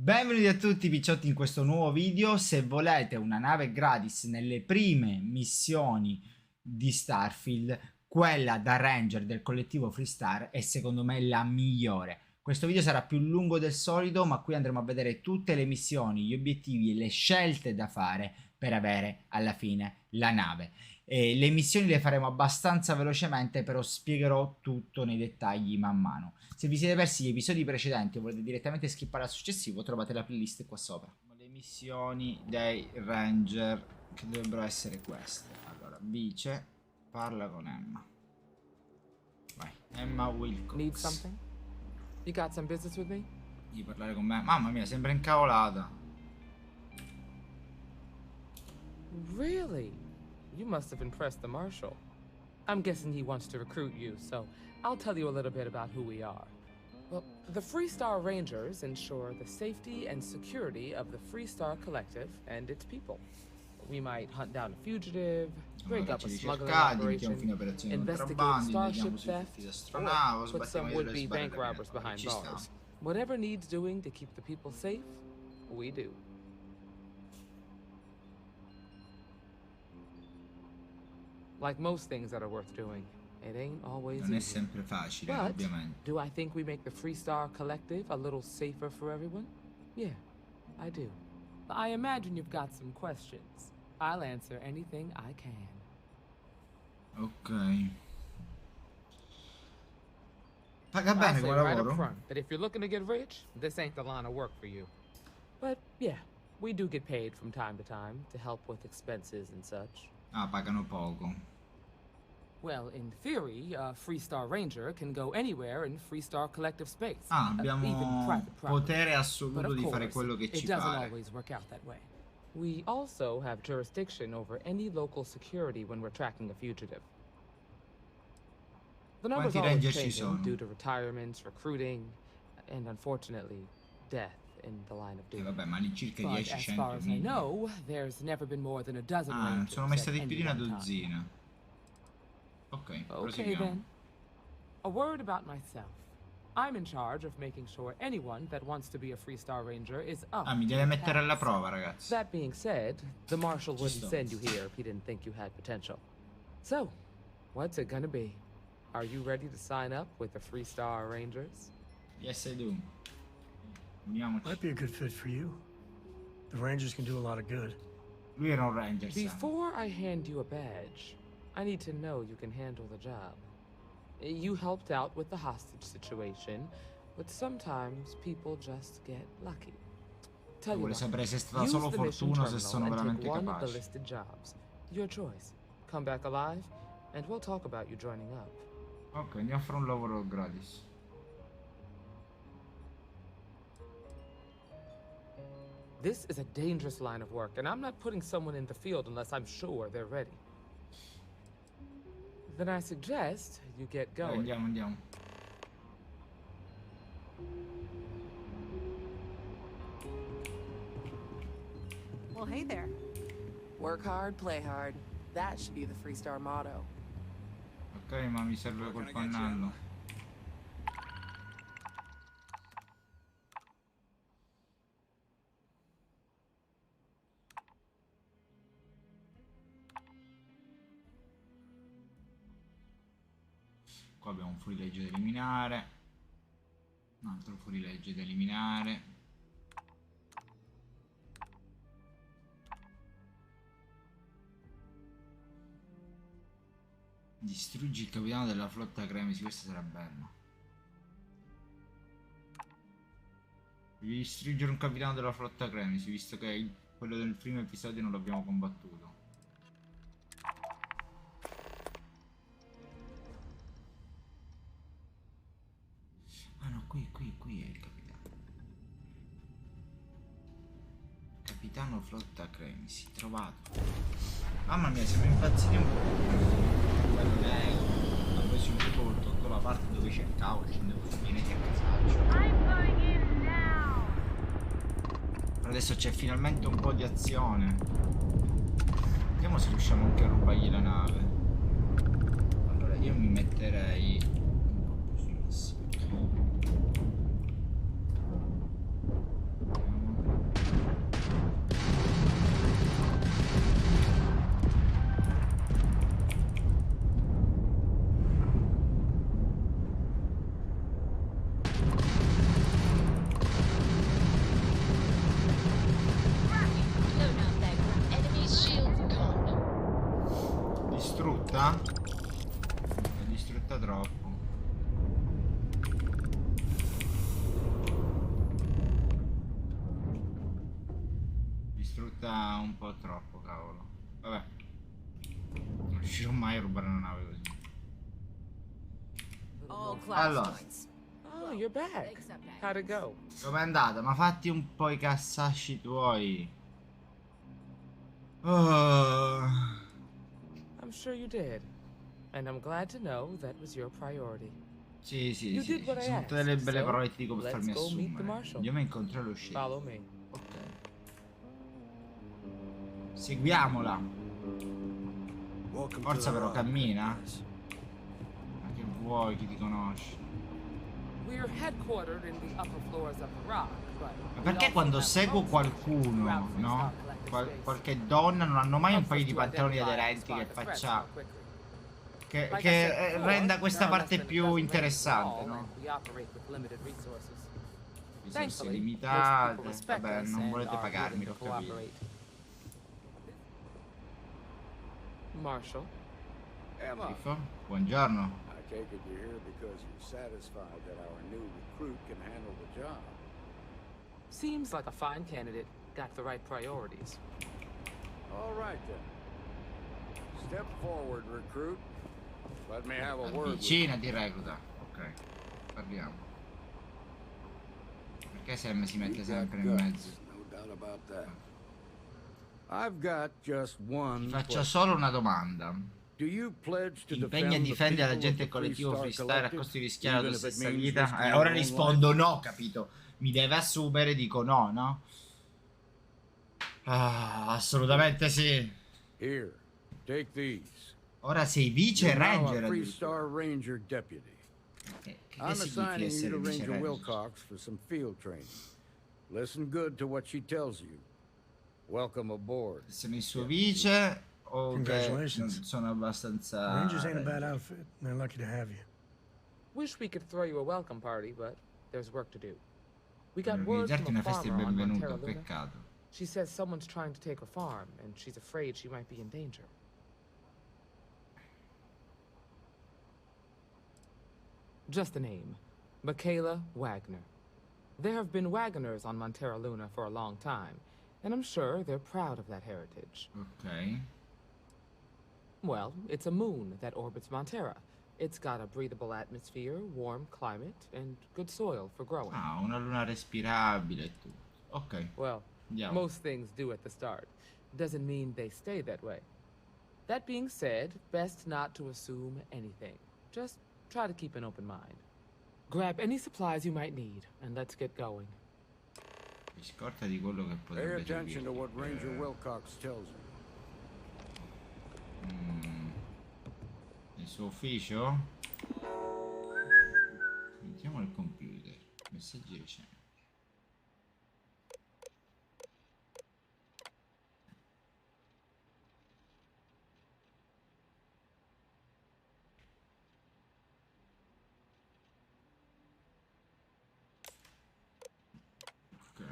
Benvenuti a tutti picciotti in questo nuovo video. Se volete una nave gratis nelle prime missioni di Starfield, quella da Ranger del collettivo FREESTAR è secondo me la migliore. Questo video sarà più lungo del solito, ma qui andremo a vedere tutte le missioni, gli obiettivi e le scelte da fare per avere alla fine la nave. Le missioni le faremo abbastanza velocemente, però spiegherò tutto nei dettagli man mano. Se vi siete persi gli episodi precedenti o volete direttamente skippare al successivo, trovate la playlist qua sopra. Le missioni dei Ranger, che dovrebbero essere queste. Allora, Vice, parla con Emma. Vai, Emma Wilcox. Need something? You got some business with me? Devi parlare con me. Mamma mia, sembra incavolata. Really? You must have impressed the Marshal. I'm guessing he wants to recruit you, so I'll tell you a little bit about who we are. Well, the FREESTAR Rangers ensure the safety and security of the FREESTAR Collective and its people. We might hunt down a fugitive, break up a smuggling operation, investigate starship theft, or put some would-be bank robbers behind bars. Whatever needs doing to keep the people safe, we do. Like most things that are worth doing, it ain't always Non è easy. sempre facile, But ovviamente. do I think we make the FREESTAR Collective a little safer for everyone? Yeah, I do. I imagine you've got some questions. I'll answer anything I can. Ok. Paga I bene say come right up lavoro? front that if you're looking to get rich, this ain't the line of work for you. But yeah, we do get paid from time to help with expenses and such. Ah, pagano poco. Well, in theory, a FREESTAR Ranger can go anywhere in FREESTAR Collective space. Ah, even abbiamo private property. potere But assoluto of di fare course, quello che it ci doesn't pare. always work out that way. We also have jurisdiction over any local security when we're tracking a fugitive. The numbers Quanti always ranger ci changing sono? due to retirements, recruiting, and unfortunately, death in the line of duty. Vabbè, ma all'incirca But 10, as 100 far as I know, there's never been more than a dozen Ah, non Rangers sono mai at stati any più di una one time. dozzina. Ok, Okay proseguiamo. then. A word about myself. I'm in charge of making sure anyone that wants to be a FREESTAR Ranger is up. Ah, mi deve to mettere alla task. prova, ragazzi. That being said, the Marshal Ci wouldn't sto. send you here if he didn't think you had potential. So, what's it gonna be? Are you ready to sign up with the FREESTAR Rangers? Yes, I do. Uniamoci. Might be a good fit for you. The Rangers can do a lot of good. Lui era un ranger, Sam. Before I hand you a badge, I need to know you can handle the job. You helped out with the hostage situation, but sometimes people just get lucky. Tell you Vuole what, sapere se è stata use solo the mission fortuna o se terminal sono and take veramente one of the capace. listed jobs. Your choice. Come back alive, and we'll talk about you joining up. Ok, mi offre un lavoro gratis. This is a dangerous line of work, and I'm not putting someone in the field unless I'm sure they're ready. Then I suggest you get going. Andiamo, andiamo. Well, hey there. Work hard, play hard. That should be the FREESTAR motto. Ok, ma mi serve quel pannello. Qua abbiamo un fuorilegge da eliminare. Un altro fuorilegge da eliminare. Distruggi il capitano della flotta Cremisi, questo sarà bello. Devi distruggere un capitano della flotta Cremisi, visto che quello del primo episodio non l'abbiamo combattuto. Ah no, qui è il capitano. Capitano flotta Cremisi, trovato. Mamma mia, siamo impazziti un po'. Quello lei ha preso un tipo col tolto la parte dove cercavo, scendevo sui pianeti a casaccio. Però adesso c'è finalmente un po' di azione. Vediamo se riusciamo anche a rubargli la nave. Allora io mi metterei un po' più sul massimo. distrutta un po' troppo, cavolo. Vabbè. Non riuscirò mai a rubare una nave così. Allora, Oh, you're back. How'd it go? com'è andata? Ma fatti un po' i cassacci tuoi. Oh. I'm sure you did. And I'm glad to know that was your priority. Sì, sì, You sì. did what I Sono tutte delle asked, belle so parole che ti dico per let's farmi go meet the assumere. marshal. Io mi incontrerò lo sceriffo. Follow me. Ok. Seguiamola. Forza però cammina. Ma che vuoi, chi ti conosce? We're headquartered in the upper floors of the rock, but Ma perché quando seguo qualcuno, no? Qualche donna non hanno mai un paio di pantaloni aderenti che faccia... Che renda questa parte più interessante, no? Risorse limitate. Vabbè, non volete pagarmi, l'ho capito. Marshal, Schifo. Buongiorno. I take it you're here because you're satisfied that our new recruit can handle the job. seems like a fine candidate. Got the right priorities. All right then. Step forward, recruit. Let me have a word with you. Vicina di recluta. Ok, parliamo. Perché Sam si mette sempre in mezzo? No doubt about that. I've got just one Ti faccio question. solo una domanda. Do you pledge to Ti impegni a defend the difendere la people gente of del the collettivo FREESTAR FREESTAR a Collective, costo di rischiare la tua even if it stessa means vita? risking your Ora own rispondo life? no, capito? Mi deve assumere, dico no, no? Ah, assolutamente sì. Here, take these. Ora sei vice You're now a ranger addirittura. FREESTAR Ranger deputy. Che I'm significa assigning you essere to vice Ranger ranger? Wilcox for some field training. Listen good to what she tells you. Welcome aboard. Sono il suo vice o che Congratulations. non sono abbastanza... Rangers ain't a bad outfit. They're lucky to have you. Wish we could throw you a welcome party, but there's work to do. We got word Organizzarti from una a festa di farmer on benvenuto, Montero Luna. peccato. She says someone's trying to take her farm, and she's afraid she might be in danger. Just the name. Michaela Waggoner. There have been Waggoners on Montero Luna for a long time, and I'm sure they're proud of that heritage. Ok. Well, it's a moon that orbits Montera. It's got a breathable atmosphere, warm climate, and good soil for growing. Ah, una luna respirabile e tutto. Ok, Well, andiamo. most things do at the start. Doesn't mean they stay that way. That being said, best not to assume anything. Just try to keep an open mind. Grab any supplies you might need, and let's get going. Scorta di quello che Pay potrebbe attention to what servirti. Ranger Wilcox tells you. Il suo ufficio? Mettiamo il computer. Messaggi recenti. Ok.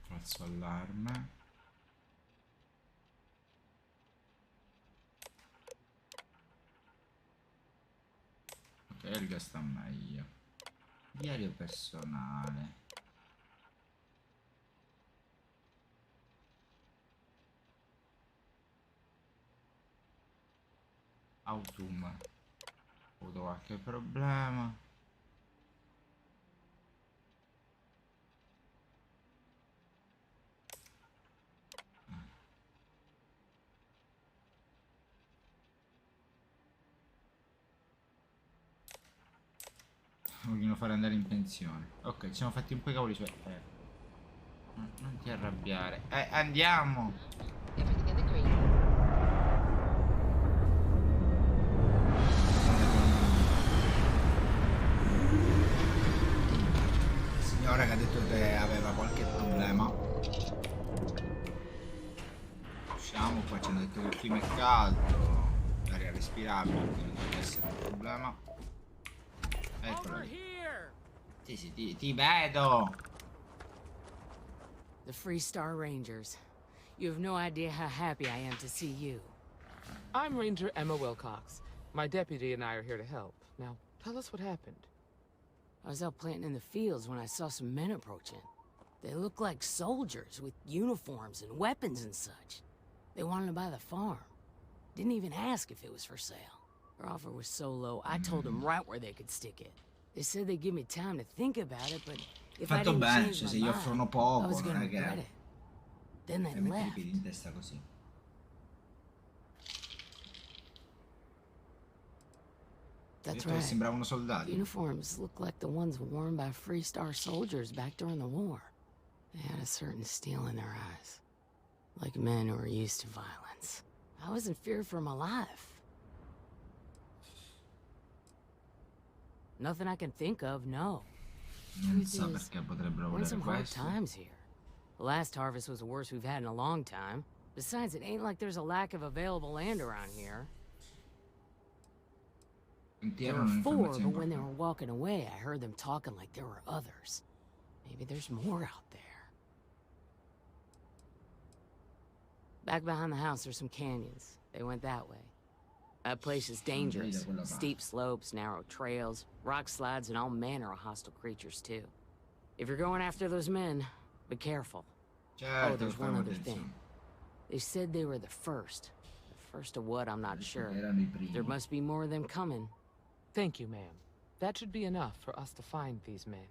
Falso allarme. Ok, Elga sta meglio. Diario personale. Autumn. Ho avuto qualche problema. Vogliono fare andare in pensione. Ok, ci siamo fatti un po' i cavoli suoi. Non ti arrabbiare. Andiamo. Signora che ha detto che aveva qualche problema. Usciamo, qua ci hanno detto che il clima è caldo, l'aria è respirabile, quindi non deve essere un problema. Eccola lì. Sì, ti vedo. The FREESTAR Rangers. You have no idea how happy I am to see you. I'm Ranger Emma Wilcox. My deputy and I are here to help. Now, tell us what happened. I was out planting in the fields when I saw some men approaching. They look like soldiers with uniforms and weapons and such. They wanted to buy the farm. Didn't even ask if it was for sale. Their offer was so low, I told them right where they could stick it. They said they'd give me time to think about it, but if I Fatto didn't bene, change cioè se my gli mind, offrono I poco, was non gonna è che regret it. Then they metti i left. piedi in testa così. That's Detto che right. sembravano soldati. Uniforms look like the ones worn by FREESTAR soldiers back during the war. They had a certain steel in their eyes. Like men who were used to violence. I was in fear for my life. Nothing I can think of, no. Non sa perché potrebbero We're in volere some hard questo. times here. The last harvest was the worst we've had in a long time. Besides, it ain't like there's a lack of available land around here. There were 4, but when they were walking away, I heard them talking like there were others. Maybe there's more out there. Back behind the house, there's some canyons. They went that way. That place is dangerous. Steep slopes, narrow trails, rock slides, and all manner of hostile creatures, too. If you're going after those men, be careful. Certo, Oh, there's one other attenzione. thing. They said they were the first. The first of what, I'm not sure. Erano i primi. There must be more of them coming. Thank you, ma'am. That should be enough for us to find these men.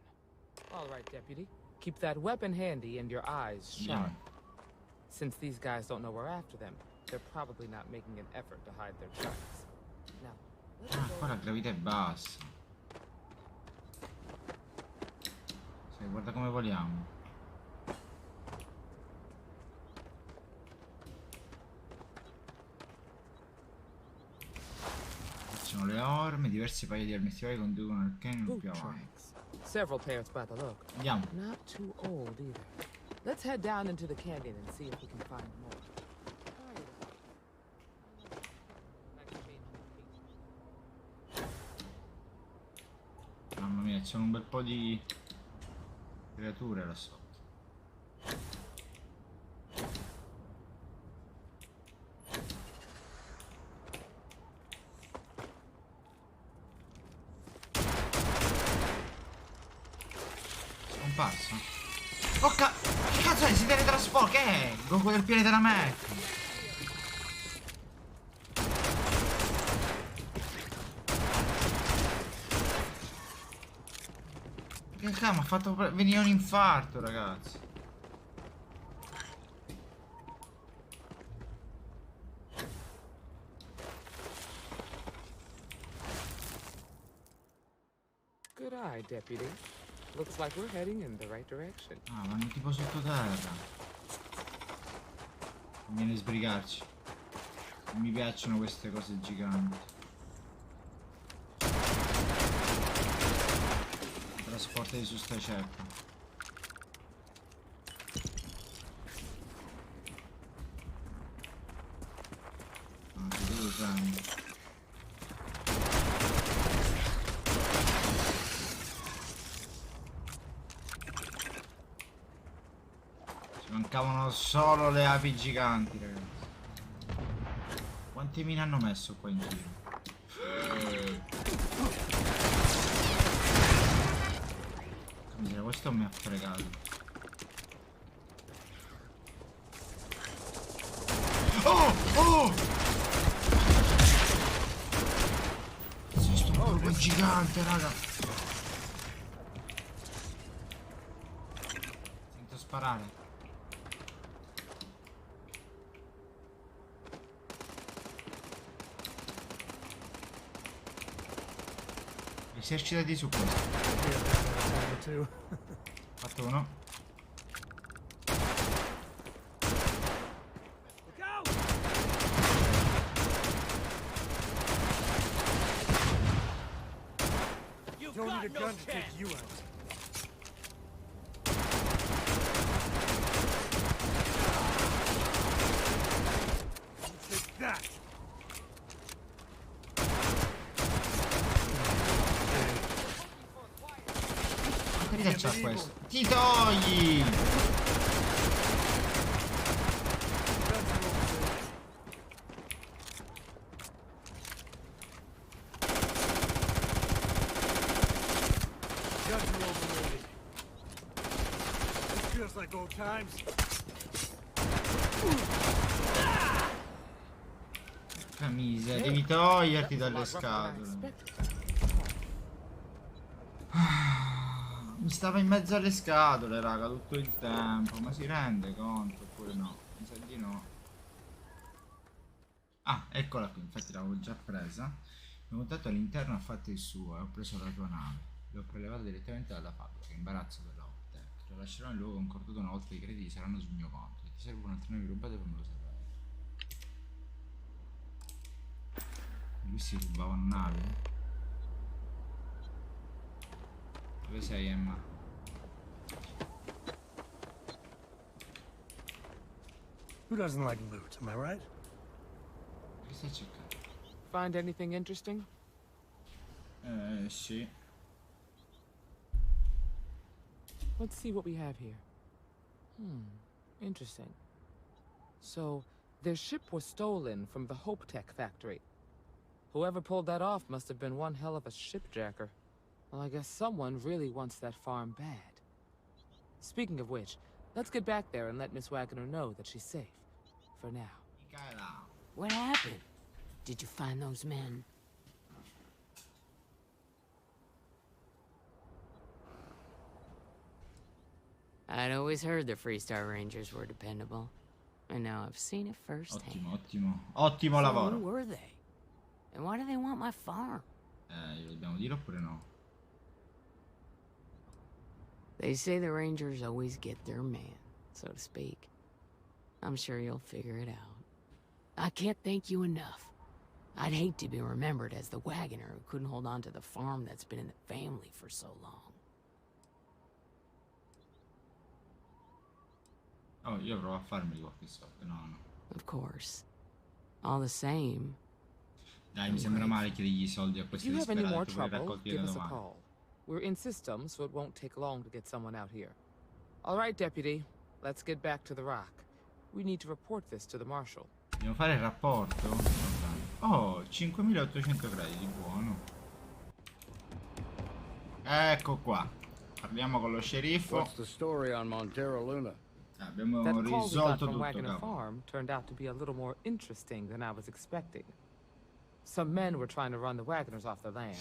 All right, Deputy. Keep that weapon handy and your eyes sharp. Since these guys don't know we're after them, they're probably not making an effort to hide their tracks. Now, let's Ah, go. qua la gravità è bassa. Sì, guarda come voliamo. Ci sono le orme, diversi paio di armistieri conducono al canyon Boot più avanti. tracks. Several pairs by the look. Andiamo. Not too old either. Let's head down into the canyon and see if we can find more. Mamma mia, c'è un bel po' di creature là sotto. Scomparso. Oh che cazzo è? Si teletrasporta? Che è? Goku del pianeta della Mac. Che cazzo, mi ha fatto venire un infarto, ragazzi. Good eye, Deputy. Looks like we're heading in the right direction. Ah, vanno tipo sottoterra. Conviene sbrigarci. Non mi piacciono queste cose giganti. Trasportati su sta ceppa. Ah, che devo usare? Mancavano solo le api giganti, ragazzi. Quante mine hanno messo qua in giro? Miseria, questo mi ha fregato. Oh! Oh! Sei sto corpo gigante, raga. Sento sparare. Esercitati su questo. Fatto uno. You don't need a gun to take you out. Take that. Che c'ha questo? Ti togli! Feels like old times. Porca miseria, devi toglierti dalle scatole. Mi stava in mezzo alle scatole, raga, tutto il tempo. Ma si rende conto oppure no? Mi sa di no. Ah, eccola qui, infatti l'avevo già presa. Mi ho contatto all'interno, ha fatto il suo e ho preso la tua nave. L'ho prelevata direttamente dalla fabbrica. Imbarazzo per la Optec. Lo lascerò nel luogo concordato una volta i crediti saranno sul mio conto. Se ti servono altre navi rubate, fammelo sapere. Lui si rubavano navi? Dove sei, Emma? Who doesn't like loot, am I right? Che stai cercando? Find anything interesting? Sì. Let's see what we have here. Interesting. So, their ship was stolen from the Hope Tech factory. Whoever pulled that off must have been one hell of a shipjacker. Well, I guess someone really wants that farm bad. Speaking of which, let's get back there and let Miss Waggoner know that she's safe. For now. Michaela. What happened? Did you find those men? I'd always heard the FREESTAR Rangers were dependable. And now I've seen it firsthand. Ottimo So lavoro. who were they? And why do they want my farm? Glielo dobbiamo dire oppure no? They say the Rangers always get their man, so to speak. I'm sure you'll figure it out. I can't thank you enough. I'd hate to be remembered as the Waggoner who couldn't hold on to the farm that's been in the family for so long. Oh, io provo a farmi qualche soldo, no. Of course. All the same. Dai, mi sembra male chiedergli i soldi a If questi you have any more disperati, poi trouble, raccolti give da us a domani. call. We're in system, so it won't take long to get someone out here. All right, Deputy. Let's get back to the rock. We need to report this to the Marshal. Dobbiamo fare il rapporto? Oh, 5800 crediti, buono. Ecco qua. Parliamo con lo sceriffo. What's the story on Montero Luna? Abbiamo That call we got risolto from tutto, Waggoner capo. Farm turned out to be a little more interesting than I was expecting. Some men were trying to run the Waggoners off the land.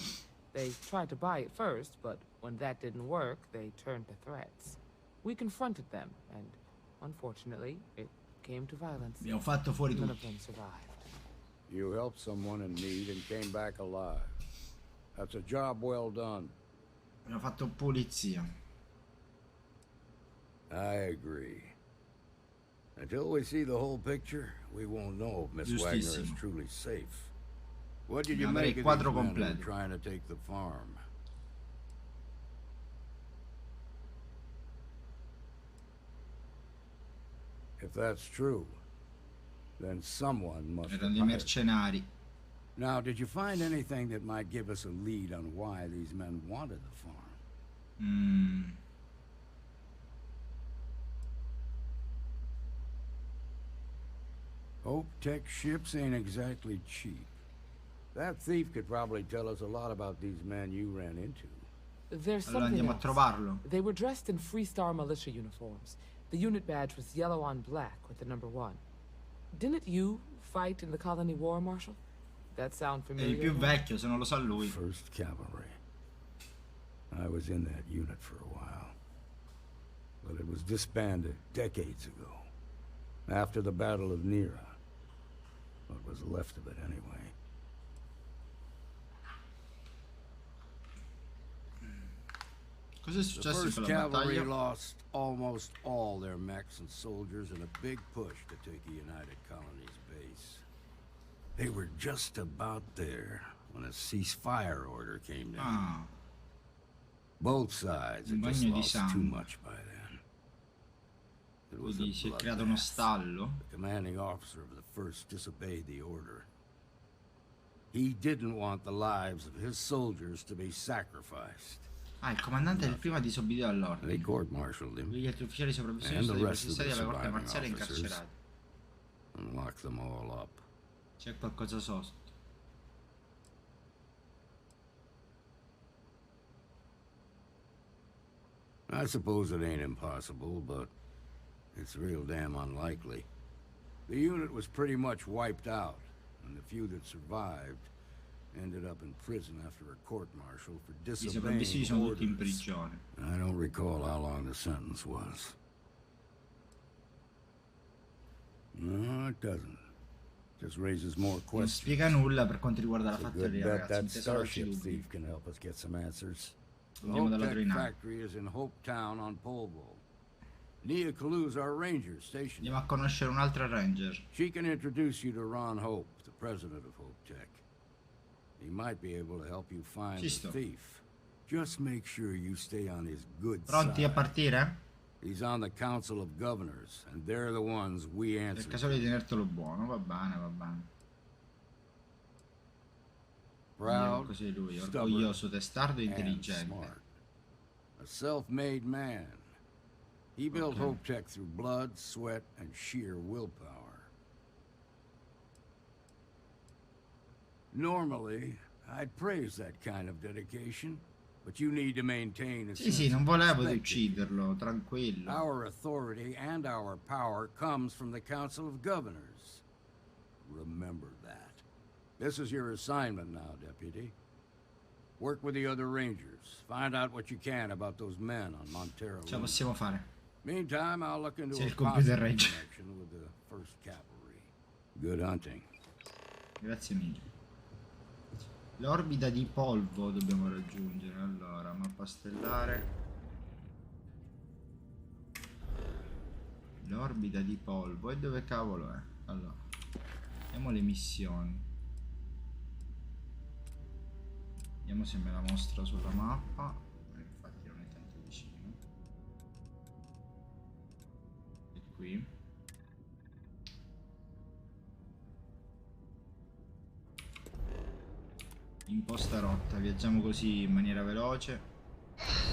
They tried to buy it first, but when that didn't work, they turned to threats. We confronted them, and unfortunately, it came to violence. Abbiamo fatto fuori None of tutti. them survived. You helped someone in need and came back alive. That's a job well done. Abbiamo fatto pulizia. I agree. Until we see the whole picture, we won't know if Miss Waggoner is Giustissimo. truly safe. What did you Dobbiamo avere make il of quadro these men who were completo. trying to take the farm? If that's true, then someone must have Erano dei hired. mercenari. Now, did you find anything that might give us a lead on why these men wanted the farm? Hope Tech ships ain't exactly cheap. That thief could probably tell us a lot about these men you ran into. There's Allora something andiamo a else. trovarlo. They were dressed in FREESTAR militia uniforms. The unit badge was yellow on black with the number 1. Didn't you fight in the Colony War, Marshal? That sound È il familiar? più vecchio, se non lo sa lui. First Cavalry. I was in that unit for a while. But it was disbanded decades ago. After the Battle of Miniera. What was left of it, anyway. Cos'è The successo in First quella Cavalry battaglia? lost almost all their mechs and soldiers in a big push to take a United Colonies base. They were just about there when a ceasefire order came down. Ah, Both sides Un had just bagno di lost too sangue. much by then. It was a quindi si è creato uno bloodbath. stallo. The commanding officer of the First disobeyed the order. He didn't want the lives of his soldiers to be sacrificed. Ah, il comandante del primo disobbediva all'ordine. They court-martialed him Gli altri ufficiali sopravvissuti And sono the stati rest of the processati alla corte surviving marziale e officers. incarcerati. and locked them all up. C'è qualcosa sotto. I suppose it ain't impossible, but It's real damn unlikely. The unit was pretty much wiped out, and the few that survived ended up in prison after a court-martial for I sopravvissuti sono tutti in disobeying prigione. orders. I don't recall how long the sentence was. No, it doesn't. Just raises more Non questions. spiega nulla per quanto riguarda la It's a good fattoria, bet ragazzi. that Un tesoro Starship archidubbi. thief can help us get some answers. The Andiamo dalla Hope Tech Trinale. factory is in Hope Town on Polvo. Nia Kalu's our ranger station. Andiamo a conoscere un'altra ranger. She can introduce you to Ron Hope, the president of Hope Tech. He might be able to help you find Ci the sto. thief. Just make sure you stay on his good Pronti a side. partire? He's on the Council of Governors, and they're the ones we Nel answer caso to. di tenertelo buono, va bene, va bene. Vediamo Proud, così lui, stubborn, orgoglioso, testardo e and intelligente. smart. A self-made man. He built Okay. Hope Tech through blood, sweat, and sheer willpower. Normally, I'd praise that kind of dedication, but you need to maintain a Sì, sense sì, non of volevo di perspective. ucciderlo, tranquillo. Our authority and our power comes from the Council of Governors. Remember that. This is your assignment now, Deputy. Work with the other Rangers. Find out what you can about those men on Montero. Ce la possiamo fare. Meantime, I'll look into Sei a il computer possible ranger. connection with the 1st Cavalry. Good hunting. Grazie mille. L'orbita di polvo dobbiamo raggiungere. Allora, mappa stellare. L'orbita di polvo. E dove cavolo è? Allora, vediamo le missioni. Vediamo se me la mostra sulla mappa. Infatti non è tanto vicino. E qui. Imposta rotta, viaggiamo così in maniera veloce.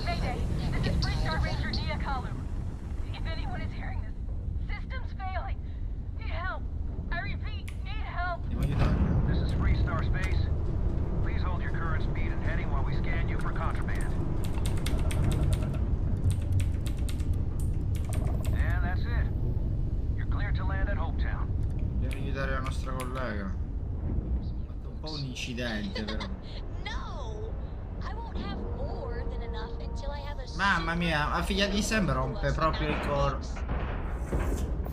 Mayday, this is FREESTAR Ranger Nia Kalu. If anyone is hearing this, system's failing. Need help. I repeat, need help. Devo aiutarla. This is FREESTAR Space. Please hold your current speed and heading while we scan you for contraband. And that's it. You're cleared to land at Hope Town. Dobbiamo aiutare la nostra collega. Ha fatto un po' un incidente però. No! I won't have more than enough until I have a Mamma mia, la figlia di Sam rompe proprio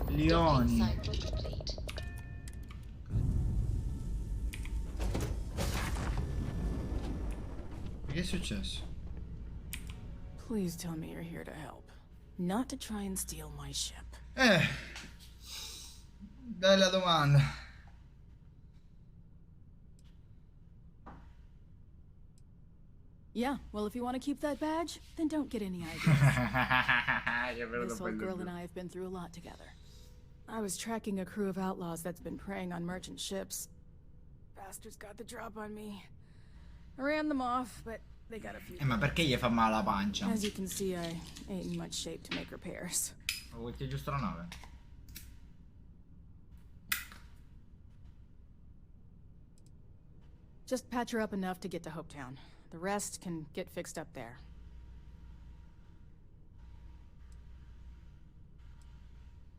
i Lioni. Che è successo? Please tell me you're here to help, not to try and steal my ship. Bella domanda. Yeah, well, if you want to keep that badge, then don't get any ideas. This old girl and I have been through a lot together. I was tracking a crew of outlaws that's been preying on merchant ships. Bastards got the drop on me. I ran them off, but they got a few. Ma perché gli fa male la pancia? As you can see, I ain't in much shape to make repairs. Ma vuoi che giusto la nave? Just patch her up enough to get to Hope Town. The rest can get fixed up there.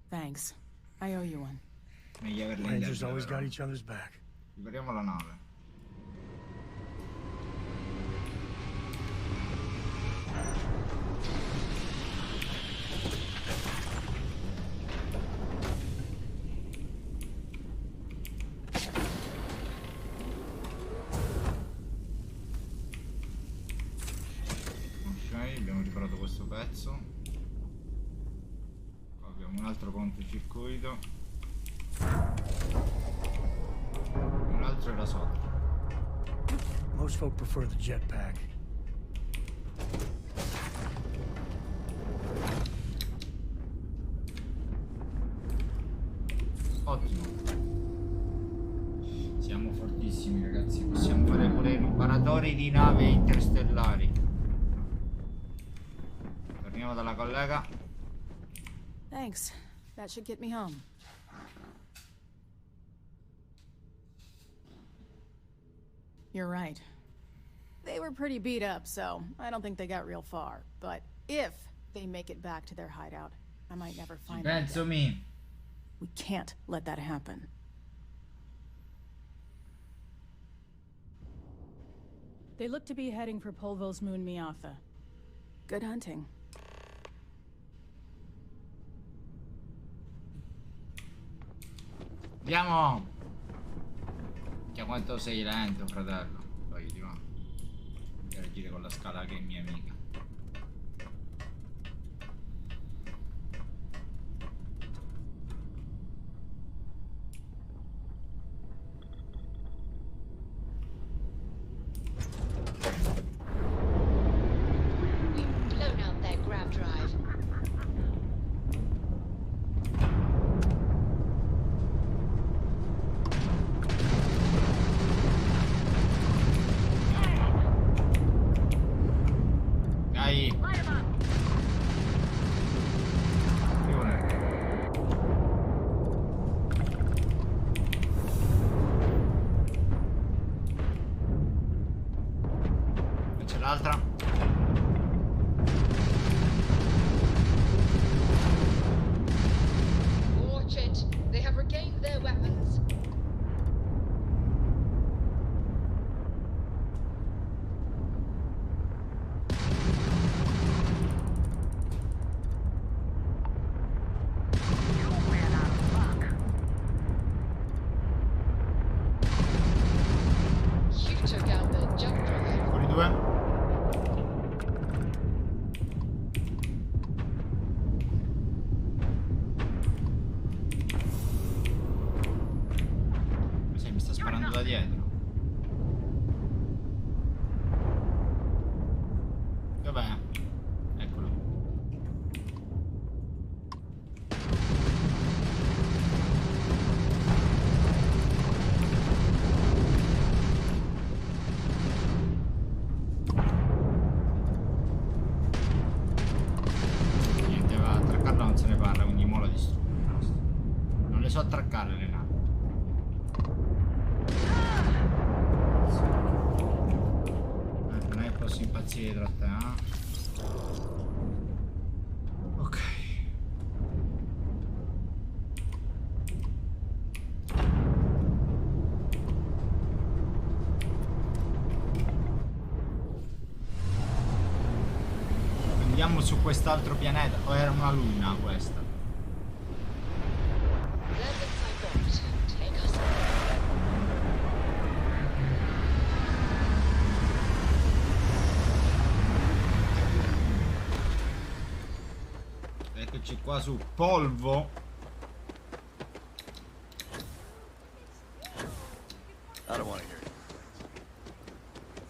Thanks. I owe you one. Meglio averla in Rangers debito, always però. got each other's back. Ripariamo la nave. Ok, abbiamo riparato questo pezzo. Qua abbiamo un altro controcircuito. Un altro era sotto. Most folk prefer the jetpack. Ottimo. Siamo fortissimi ragazzi. Possiamo fare pure i riparatori di nave interstellari. Torniamo dalla collega. Thanks. That should get me home. You're right. They were pretty beat up, so I don't think they got real far. But if they make it back to their hideout, I might never Ci find penso them. mi. We can't let that happen. They look to be heading for Polvo's moon Miatha. Good hunting. Andiamo! Che quanto sei lento, fratello. Poi di va. Interagire con la scala che è mia amica. We've blown out their grab drive. Dai! E c'è l'altra. Watch it. They have regained their weapons. You took out the jump drive. Fuori due. Cos'è? Mi sta sparando da dietro. Dov'è? Eccolo. Niente, va a attraccarla, non se ne parla, quindi mo la distruggo. Basta. Non le so attraccare le navi. Non è che posso impazzire tra te, eh? Ok. Andiamo su quest'altro pianeta. O era una luna questa? Weapons I got. Take us. Eccoci qua su Polvo. I don't want to hear it.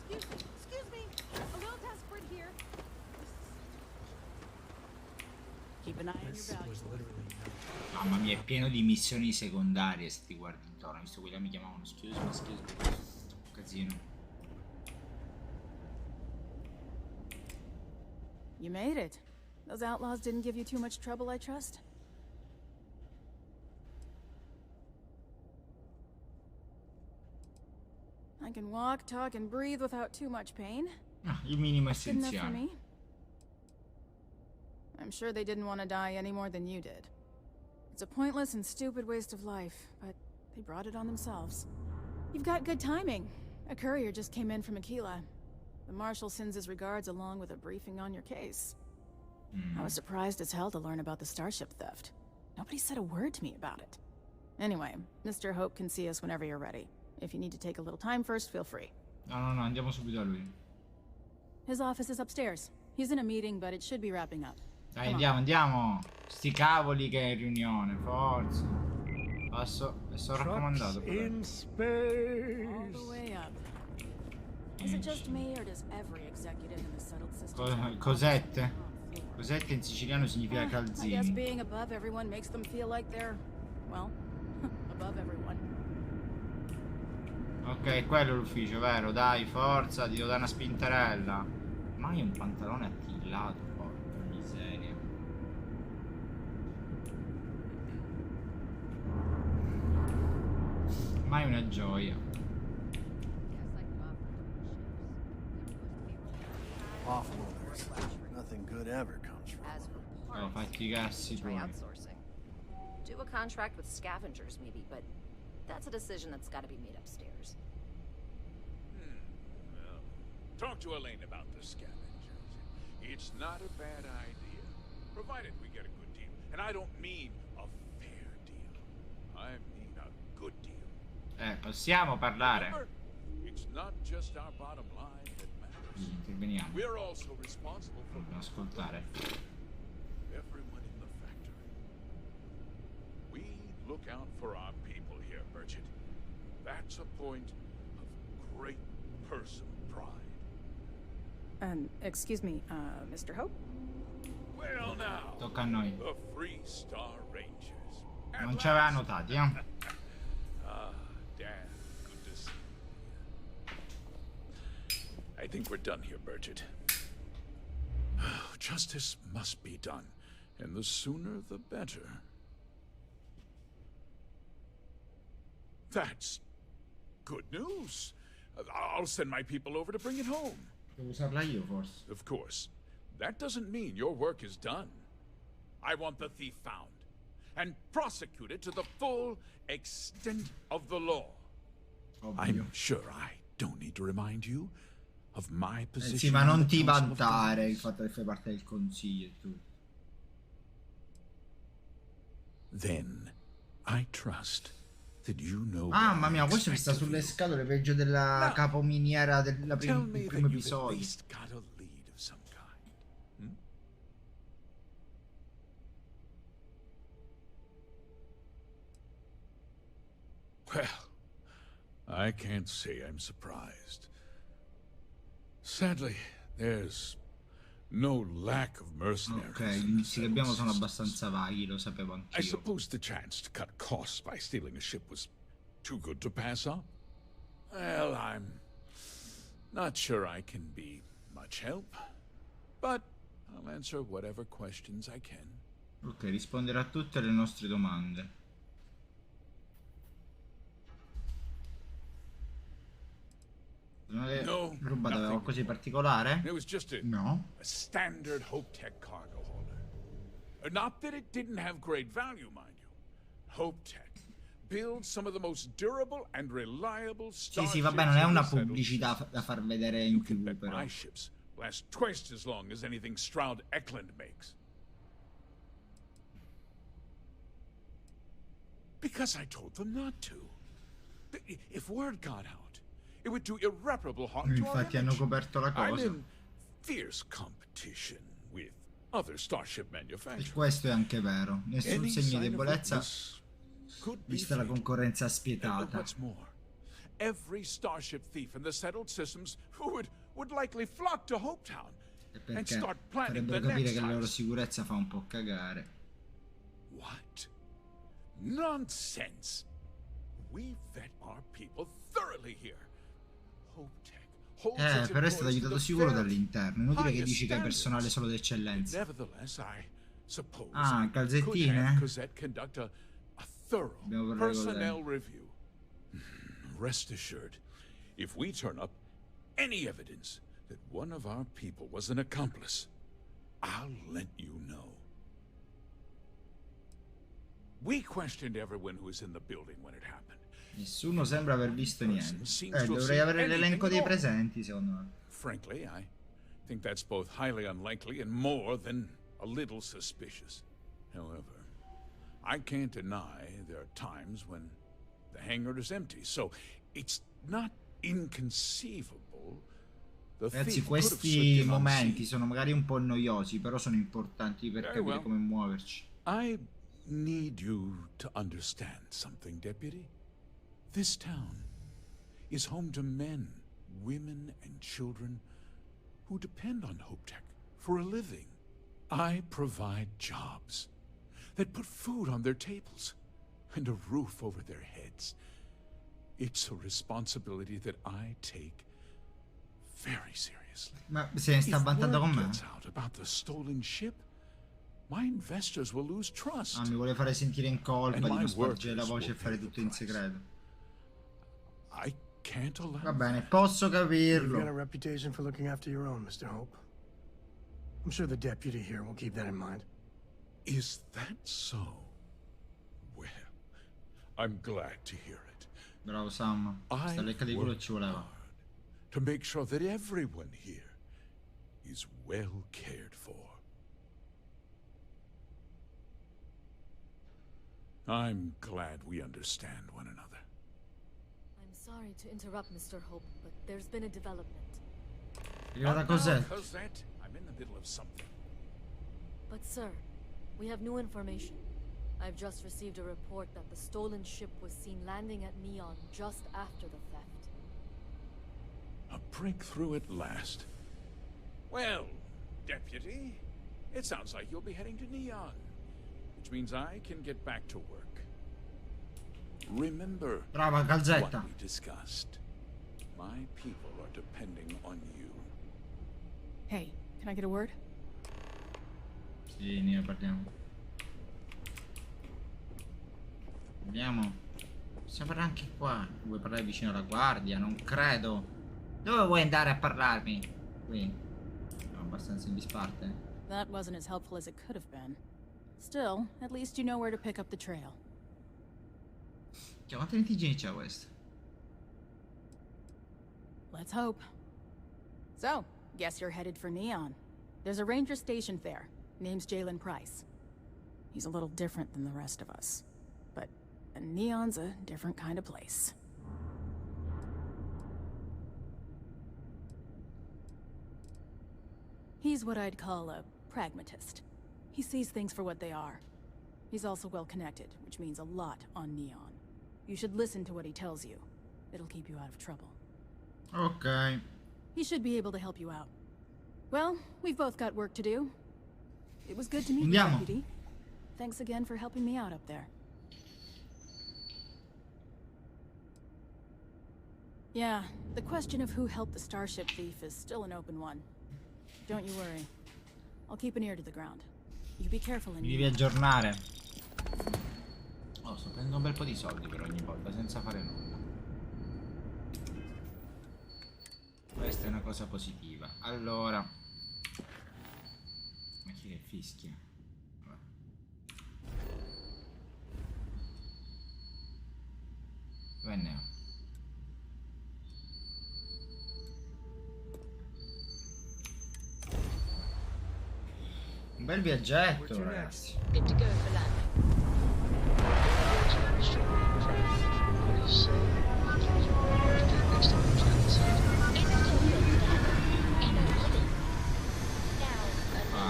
Excuse me. A little desperate here. Keep an eye on This your was valuables. literally Mamma mia, è pieno di missioni secondarie se ti guardi intorno. Visto quella mi chiamavano excuse me. Casino. You made it. Those outlaws didn't give you too much trouble, I trust? I can walk, talk, and breathe without too much pain. Ah, il minimo Good enough for essenziale. me. I'm sure they didn't want to die any more than you did. It's a pointless and stupid waste of life, but they brought it on themselves. You've got good timing. A courier just came in from Aquila. The Marshal sends his regards along with a briefing on your case. I was surprised as hell to learn about the starship theft. Nobody said a word to me about it. Anyway, Mr. Hope can see us whenever you're ready. If you need to take a little time first, feel free. No, andiamo subito a lui. His office is upstairs. He's in a meeting, but it should be wrapping up. Dai, andiamo. Sti cavoli che è riunione, forza. Passo e sono raccomandato. trucks in space. All the way up. Is it just me, or does every executive in the settled system... Cosette? Cosette in siciliano significa I guess calzini. being above everyone makes them feel like they're, well, above everyone. Ok, quello è l'ufficio, vero? Dai, forza, ti devo dare una spintarella. Mai un pantalone attillato, porca miseria. Mai una gioia. Offloaders. Nothing good whatever comes from As them. for Oh, parts, fatti i cazzi try tuoi. outsourcing. Do a contract with scavengers, maybe, but that's a decision that's got to be made upstairs. Well, talk to Elaine about the scavengers. It's not a bad idea, provided we get a good deal. And I don't mean a fair deal. I mean a good deal. Possiamo parlare. Remember, it's not just our bottom line that matters. Interveniamo. We're also responsible for Non ascoltare. everyone in the factory. We look out for our people here, Merchant. That's a point of great personal pride. Excuse me, Mr. Hope? Well now, Tocca a noi. the FREESTAR Rangers. At Non ci aveva last. notati, Ah, damn, good to see you. I think we're done here, Burgett. Justice must be done, and the sooner the better. That's good news. I'll send my people over to bring it home. Devo usarla io, forse. Of course, that doesn't mean your work is done. I want the thief found and prosecuted to the full extent of the law. Ovvio. I'm sure I don't need to remind you of my position. Sì, ma on non the ti Council of vantare il Guardians. fatto che fai parte del consiglio e tutto. Then I trust that you know. Mamma mia, questo mi sta sulle scatole peggio della capo miniera del Tell me primo that you've at episodio. least got a lead of some kind. Hmm? Well, I can't say I'm surprised. Sadly, there's no lack of mercenaries. Ok, gli indizi che abbiamo sono abbastanza vaghi, lo sapevo I anch'io. suppose the chance to cut costs by stealing a ship was too good to pass up? Well, I'm not sure I can be much help, but I'll answer whatever questions I can. Ok, risponderà a tutte le nostre domande. No, Rubata aveva nothing qualcosa di particolare? It was just a standard HopeTech cargo holder. Not that it didn't have great value, mind you. HopeTech builds some of the most durable and reliable Sì, vabbè, non è una pubblicità da far vedere in TV, però. My ships last twice as long as anything Stroud Eklund makes. Because I told them not to. If word got out, it would do irreparable harm to our Infatti hanno image. coperto la I'm cosa. in fierce competition with other starship E manufacturers. questo è anche vero. Nessun Any segno di sign of debolezza, weakness could be vista la fatal. concorrenza And spietata. what's more, every starship thief in the settled systems would likely flock to Hopetown E and perché start planning the farebbero capire next che la loro heist. sicurezza fa un po' cagare. What? Nonsense! We vet our people thoroughly here. HopeTech holds its Però è stato employees to aiutato the sicuro very dall'interno. Inutile che highest dici che hai standards. personale solo d'eccellenza. Nevertheless, I suppose Ah, I could calzettine? have Cosette conduct a thorough Abbiamo parlato con personnel lei. review. Rest assured, if we turn up any evidence that one of our people was an accomplice, I'll let you know. We questioned everyone who was in the building when it happened. Nessuno sembra aver visto niente. Dovrei avere l'elenco dei presenti, secondo me. Frankly, I think that's both highly unlikely and more than a little suspicious. However, I can't deny there are times when the hangar is empty, so it's not inconceivable the Ragazzi, thief could have questi slipped in momenti unseen. sono magari un po' noiosi, però sono importanti per Very capire well. come muoverci. I need you to understand something, Deputy. This town is home to men, women, and children who depend on HopeTech for a living. I provide jobs that put food on their tables and a roof over their heads. It's a responsibility that I take very seriously. Ma se ne sta If vantando con word me? gets out about the stolen ship, my investors will lose trust. Ah, mi vuole fare sentire in colpa And di my non spargere la workers voce e will fare pay the tutto in price. segreto. I can't allow Va bene, posso You've got a capirlo. reputation for looking after your own, Mr. Hope. I'm sure the deputy here will keep that in mind. Is that so? Well, I'm glad to hear it. Bravo Sam, sta lecca di culo ci voleva. To make sure that everyone here is well cared for. I'm glad we understand one another. I'm sorry to interrupt, Mr. Hope, but there's been a development. Cosette, I'm in the middle of something. But sir, we have new information. I've just received a report that the stolen ship was seen landing at Neon just after the theft. A breakthrough at last. Well, Deputy, it sounds like you'll be heading to Neon, which means I can get back to work. Remember what we discussed. My people are depending on you. Hey, can I get a word? Sì, ne parliamo. Andiamo. Possiamo parlare anche qua. Vuoi parlare vicino alla guardia? Non credo. Dove vuoi andare a parlarmi? Qui. Sono abbastanza in disparte. That wasn't as helpful as it could have been. Still, at least you know where to pick up the trail. Cioè, quante litigini c'è questo? Let's hope. So, guess you're headed for Neon. There's a ranger stationed there. Name's Jaylen Pryce. He's a little different than the rest of us. But Neon's a different kind of place. He's what I'd call a pragmatist. He sees things for what they are. He's also well connected, which means a lot on Neon. You should listen to what he tells you. It'll keep you out of trouble. Ok. He should be able to help you out. Well, we've both got work to do. It was good to meet you, Deputy. Thanks again for helping me out up there. Yeah, the question of who helped the starship thief is still an open one. Don't you worry. I'll keep an ear to the ground. You be careful in Mi devi aggiornare. Oh, sto prendendo un bel po' di soldi per ogni volta, senza fare nulla. Questa è una cosa positiva. Allora. Ma chi è fischia? Vabbè. Dove ne ho? Un bel viaggetto, ragazzi. Good to go for landing.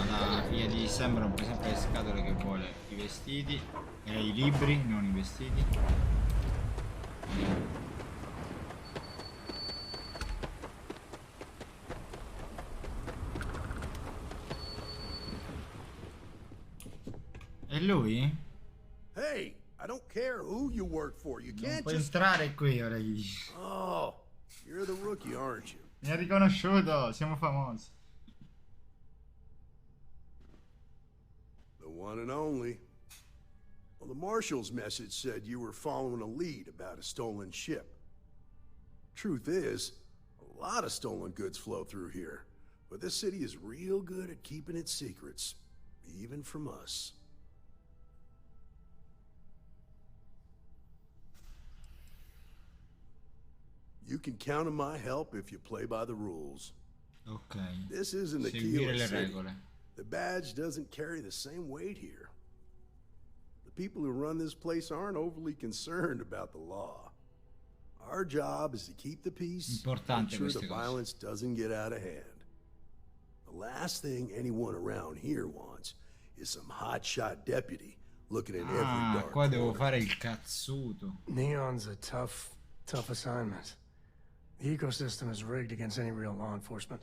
La figlia di sembra un po' sempre le scatole che vuole i vestiti e i libri, non i vestiti. E lui? Hey, I don't care who you work for. You can't puoi just entrare qui, ora gli dici. Oh, you're the rookie, aren't you? Mi ha riconosciuto, siamo famosi. The one and only. Well, the marshal's message said you were following a lead about a stolen ship. Truth is, a lot of stolen goods flow through here, but this city is real good at keeping its secrets, even from us. You can count on my help if you play by the rules. Ok. This isn't a Seguire Kilo le city. regole. The badge doesn't carry the same weight here. The people who run this place aren't overly concerned about the law. Our job is to keep the peace, make sure the violence doesn't get out of hand. The last thing anyone around here wants is some hotshot deputy looking in every dark qua devo corner. fare il cazzuto. Neon's a tough assignment. The ecosystem is rigged against any real law enforcement.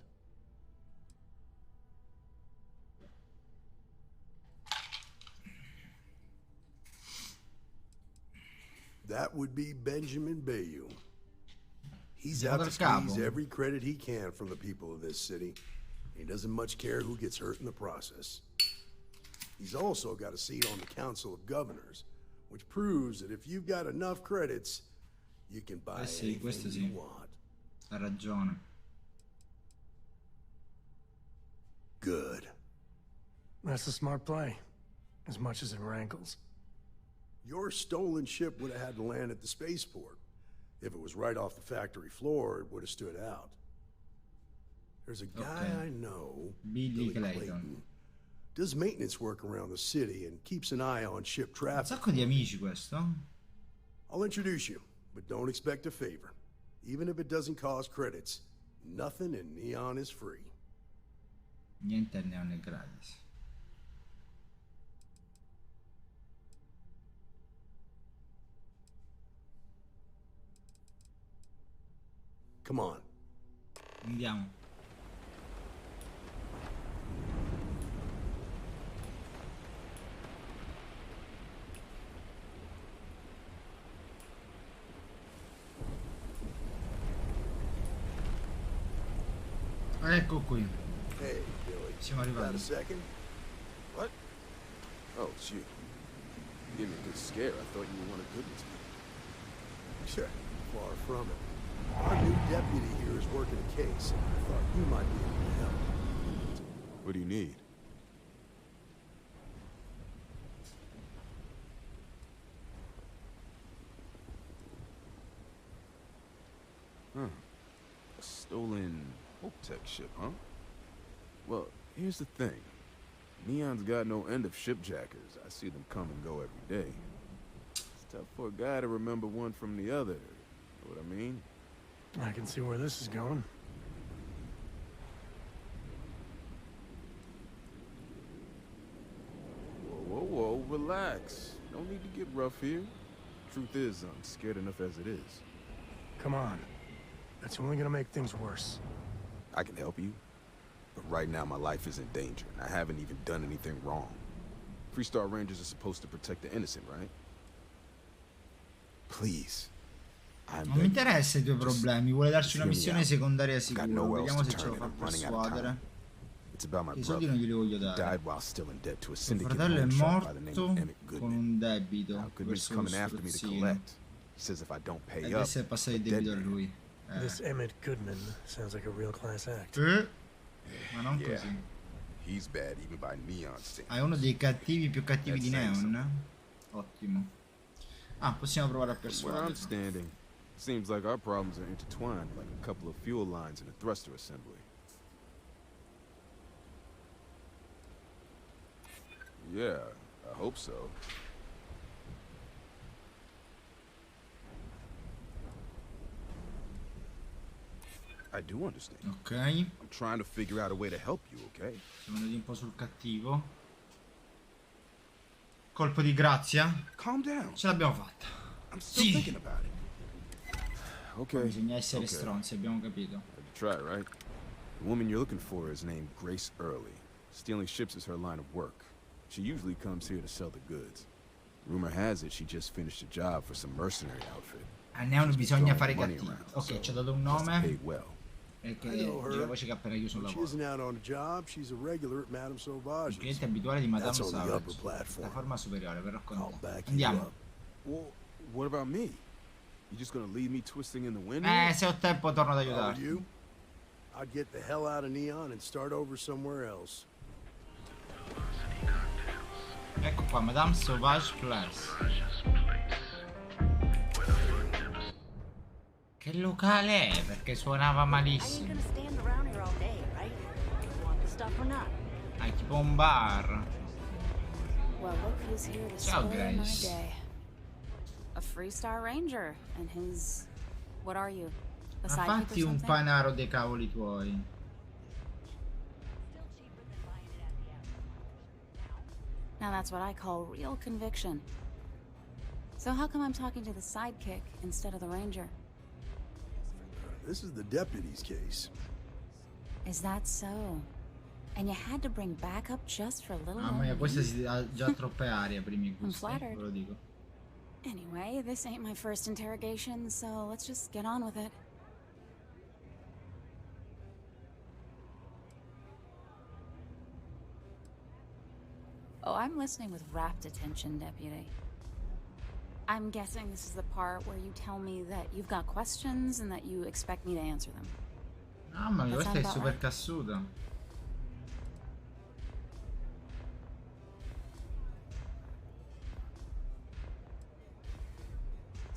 That would be Benjamin Bayou. He's out to squeeze every credit he can from the people of this city. He doesn't much care who gets hurt in the process. He's also got a seat on the Council of Governors, which proves that if you've got enough credits, you can buy anything you want. Ha ragione. Good. That's a smart play, as much as it rankles. Your stolen ship would have had to land at the spaceport. If it was right off the factory floor, it would have stood out. There's a guy I know, Billy Clayton, does maintenance work around the city and keeps an eye on ship traffic. Un sacco di amici questo. I'll introduce you, but don't expect a favor. Even if it doesn't cause credits, nothing in Neon is free. Niente a Neon è gratis. Come on. Andiamo. Ecco qui. Hey, Billy. Siamo arrivati. Got a second? What? Oh, shoot. You gave me a good scare. I thought you were one of Goodman's people. Sure. Far from it. Our new deputy here is working a case, and I thought you might be able to help. What do you need? Huh. A stolen Hope-Tech ship, huh? Well, here's the thing. Neon's got no end of shipjackers. I see them come and go every day. It's tough for a guy to remember one from the other. Know what I mean? I can see where this is going. Whoa, whoa, whoa, relax. No need to get rough here. Truth is, I'm scared enough as it is. Come on. That's only gonna make things worse. I can help you, but right now my life is in danger, and I haven't even done anything wrong. FREESTAR Rangers are supposed to protect the innocent, right? Please. Non mi interessa i tuoi problemi, vuole darci una missione secondaria sicura. Vediamo se ce lo fa persuadere. I soldi non glieli voglio dare. Suo fratello è morto con un debito verso lo strozzino. E adesso è passato il debito a lui. This Emmett Goodman sounds like a real class act. Ma non così. He's bad even by Neon standards. È uno dei cattivi più cattivi di Neon. Ottimo. Ah, possiamo provare a persuadere. Seems like our problems are intertwined, like a couple of fuel lines in a thruster assembly. Yeah, I hope so. I do understand. Ok. I'm trying to figure out a way to help you, okay? Siamo andati un po' sul cattivo. Colpo di grazia. Calm down. Ce l'abbiamo fatta. I'm still thinking about it. Okay. Bisogna essere stronzi, abbiamo capito. Try, right? The woman you're looking for is named Grace Early. Stealing ships is her line of work. She usually comes here to sell the goods. Rumor has it she just finished a job for some mercenary outfit. A Neon bisogna fare cattivi. Ok, ci ha dato un nome. E che gira voce che ha appena chiuso il lavoro. Un cliente abituale di Madame Savage. La forma superiore, per raccontare. Andiamo. Well, what about me? You just gonna leave me twisting in the wind? Se ho tempo torno ad aiutarti. I'd get the hell out of Neon and start over somewhere else. Ecco qua, Madame Sauvage Place. Che locale è? Perché suonava malissimo. Ah, è tipo un bar. Ciao Grace. A FREESTAR Ranger and his... What are you? Ma fatti un panaro dei cavoli tuoi. Now that's what I call real conviction. So how come I'm talking to the sidekick instead of the ranger? This is the deputy's case. Is that so? And you had to bring backup just for a little... Mamma mia, questa si dà già troppe arie per i miei I'm gusti, flattered. ve lo dico. Anyway, this ain't my first interrogation, so let's just get on with it. Oh, I'm listening with rapt attention, Deputy. I'm guessing this is the part where you tell me that you've got questions and that you expect me to answer them. Mamma mia, questa è super cassuta.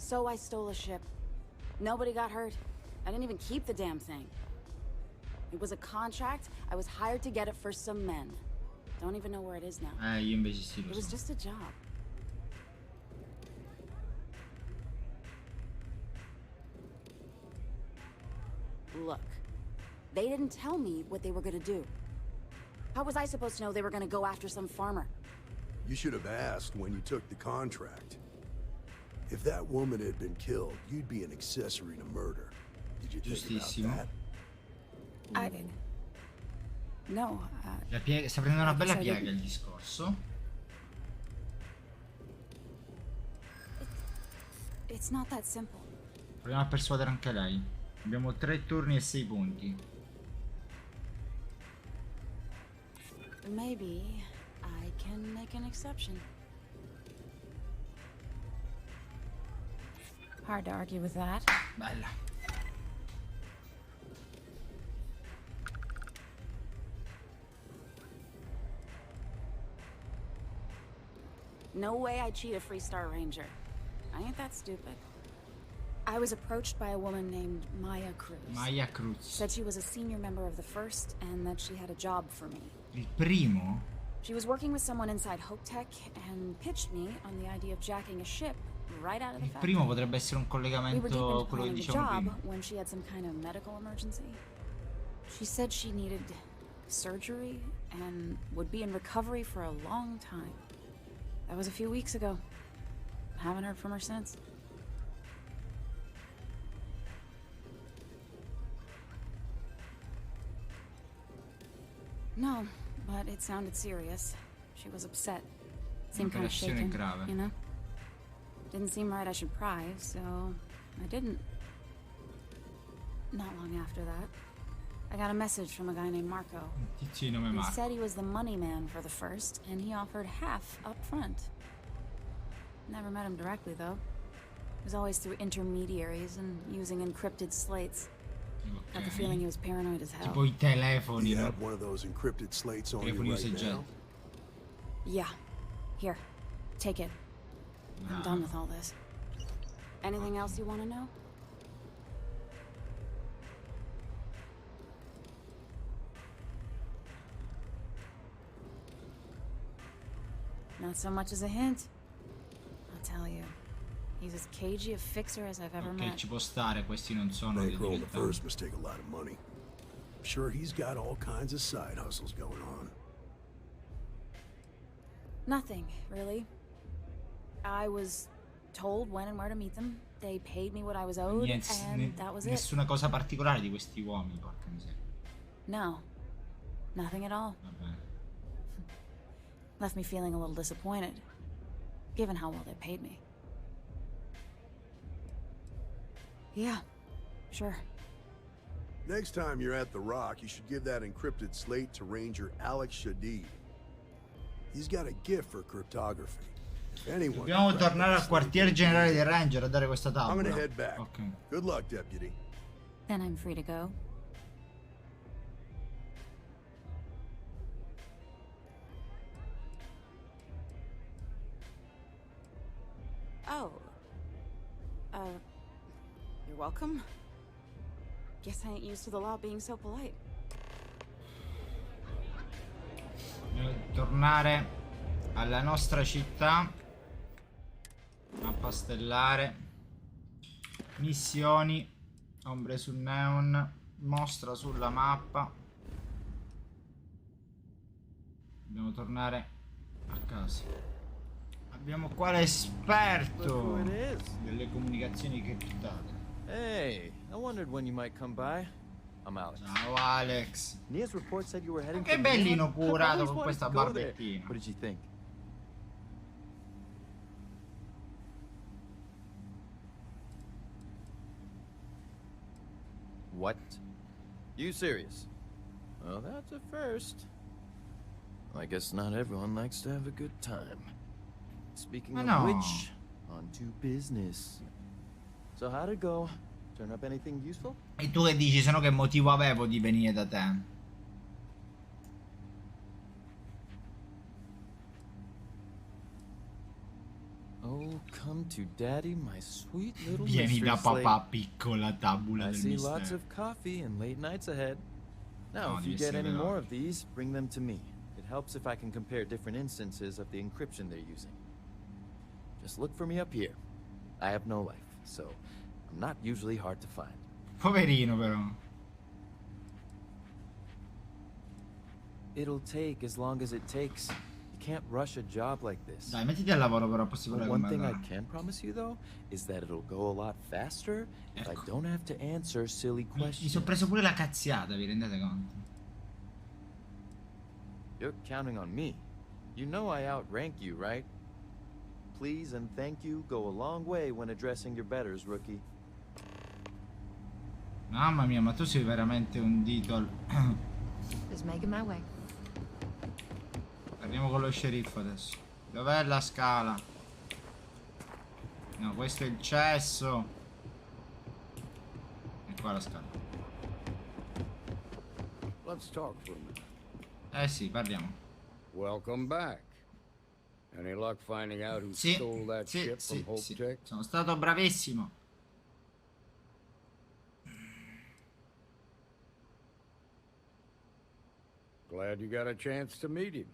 So I stole a ship. Nobody got hurt. I didn't even keep the damn thing. It was a contract. I was hired to get it for some men. Don't even know where it is now. Io invece sì, lo It so. was just a job. Look, they didn't tell me what they were gonna do. How was I supposed to know they were gonna go after some farmer? You should have asked when you took the contract. If that woman had been killed, you'd be an accessory to murder. Did you think Giustissimo. about that? I did. No, La piega, sta prendendo una bella piega il discorso. It's not that simple. Proviamo a persuadere anche lei. Abbiamo 3 turni e 6 punti. Maybe I can make an exception. Hard to argue with that. Bella. No way I cheat a FREESTAR Ranger. I ain't that stupid. I was approached by a woman named Maya Cruz. Maya Cruz. Said she was a senior member of the First and that she had a job for me. Il primo? She was working with someone inside Hope Tech and pitched me on the idea of jacking a ship right out of the Il factory. primo potrebbe essere un We were deep collegamento into quello che planning the dicevamo job prima. when she had some kind of medical emergency. She said she needed surgery and would be in recovery for a long time. That was a few weeks ago. Haven't heard from her since. No, but it sounded serious. She was upset. Seemed kind of shaken, grave. you know? Didn't seem right I should pry, so I didn't. Not long after that, I got a message from a guy named Marco. Tizio di nome He Marco. said he was the money man for the First, and he offered half up front. Never met him directly, though. It was always through intermediaries and using encrypted slates. Got the feeling he was paranoid as hell. Tipo i telefoni, You no? have one of those encrypted slates on you Telefoni right useggiati. now? Yeah. Here. Take it. I'm done with all this. Anything else you want to know? Not so much as a hint. I'll tell you. He's as cagey a fixer as I've ever Ok, met. ci può stare, questi non sono dei Bankroll the dilettanti. First must take a lot of money. I'm sure he's got all kinds of side hustles going on. Nothing, really. I was told when and where to meet them. They paid me what I was owed, and that was it. Nessuna cosa particolare di questi uomini, porca miseria. No. Nothing at all. Va bene. Left me feeling a little disappointed, given how well they paid me. Yeah, sure. Next time you're at the Rock, you should give that encrypted slate to Ranger Alex Shadid. He's got a gift for cryptography. If anyone Dobbiamo can crack tornare that al slate, quartier generale dei Ranger a dare questa I'm tavola. gonna head back. Ok. Good luck, Deputy. Then I'm free to go. Oh. You're welcome. Guess I ain't used to the law being so polite. Dobbiamo tornare alla nostra città. Mappa stellare. Missioni. Ombre sul neon. Mostra sulla mappa. Dobbiamo tornare a casa. Abbiamo qua l'esperto delle comunicazioni criptate. Hey, I wondered when you might come by. I'm Alex. Ciao Alex. Nia's report said you were heading Che to bellino Mignone. curato I've always con wanted questa to go there. barbettina. What did you think? What? You serious? Well, that's a first. I guess not everyone likes to have a good time. Speaking of no. which, on to business. So how'd it go? Turn up anything useful? E tu che dici, se no che motivo avevo di venire da te? Oh, Oh, come to daddy, my sweet little Vieni da mystery papà, slate. piccola tabula I del see lots mistero. of coffee and late nights ahead. Now, No, if you devi get essere any veloce. more of these, bring them to me. It helps if I can compare different instances of the encryption they're using. Just look for me up here. I have no life, so I'm not usually hard to find. Poverino però. It'll take as long as it takes. You can't rush a job like this. Dai, mettiti al lavoro però, posso But fare one thing come I can promise you though is that it'll go a lot faster if I don't have to answer silly Mi questions. sono preso pure la cazziata, vi rendete conto? You're counting on me. You know I outrank you, right? Please and thank you go a long way when addressing your betters, rookie. Mamma mia, ma tu sei veramente un dito al... Just making my way. Andiamo con lo sceriffo adesso. Dov'è la scala? No, questo è il cesso. E qua la scala. Let's talk for a minute. Eh sì, parliamo. Welcome back. Any luck finding out who stole that ship from Hope Tech? Sono stato bravissimo. Glad you got a chance to meet him.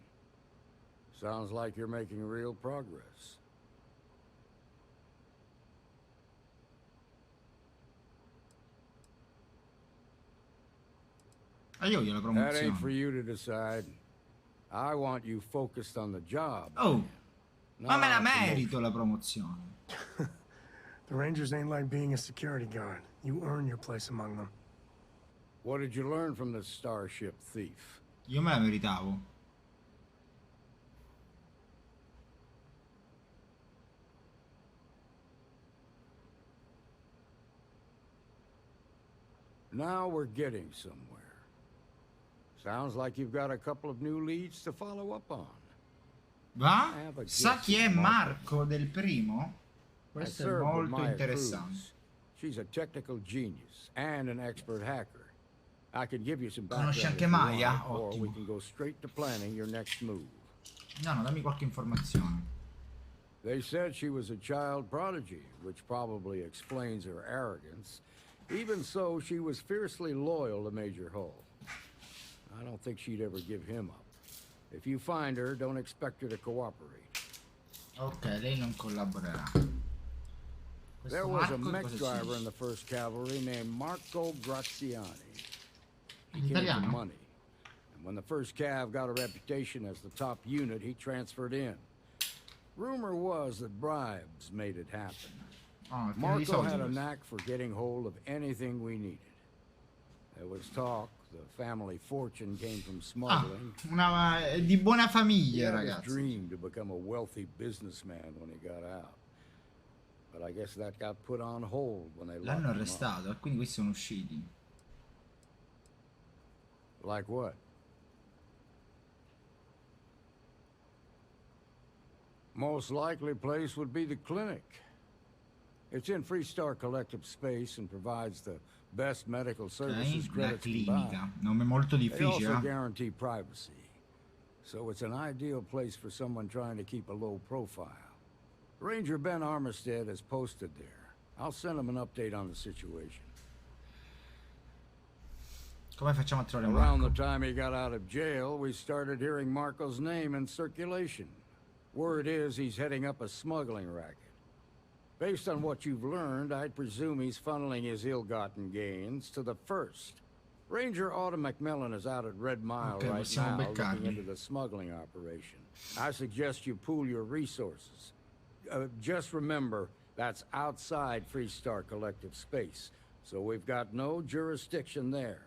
Sounds like you're making real progress. Io la That promozione. ain't for you to decide. I want you focused on the job. Oh, ma me la Not the merito la promozione. The Rangers ain't like being a security guard. You earn your place among them. What did you learn from the starship thief? Io me la meritavo. Now we're getting somewhere. Sounds like you've got a couple of new leads to follow up on. Va? Sa chi è Marco del Primo? I Questo è served with molto Maya interessante. Cruz. She's a technical genius and an expert hacker. I could give you some Conosci background anche if you Maya? want, or we Ottimo. can go straight to planning your next move. No, dammi qualche informazione. They said she was a child prodigy, which probably explains her arrogance. Even so, she was fiercely loyal to Major Hull. I don't think she'd ever give him up. If you find her, don't expect her to cooperate. Ok, lei non collaborerà. There Questo was a Marco mech cosa driver in dice? the 1st Cavalry named Marco Graziani. He In came for italiano? money. And when the 1st Cav got a reputation as the top unit, he transferred in. Rumor was that bribes made it happen. Oh, è pieno di Marco soldi had a questo. knack for getting hold of anything we needed. There was talk the family fortune came from smuggling. Di buona He famiglia, had his ragazzi. dream to become a wealthy businessman when he got out. But I guess that got put on hold when they locked L'hanno him up. arrestato e quindi questi sono usciti. Like what? Most likely place would be the clinic. It's in FREESTAR collective space and provides the best medical services Ok, la credits can buy. clinica. Nome molto They difficile, also eh? guarantee privacy. So it's an ideal place for someone trying to keep a low profile. Ranger Ben Armistead is posted there. I'll send him an update on the situation. Come facciamo a trovare Around Marco? the time he got out of jail, we started hearing Marco's name in circulation. Word is he's heading up a smuggling racket. Based on what you've learned, I'd presume he's funneling his ill-gotten gains to the 1st. Ranger Autumn MacMillan is out at Red Mile Ok, right possiamo now looking beccarli. into the smuggling operation. I suggest you pool your resources. Just remember, that's outside FREESTAR collective space, so we've got no jurisdiction there.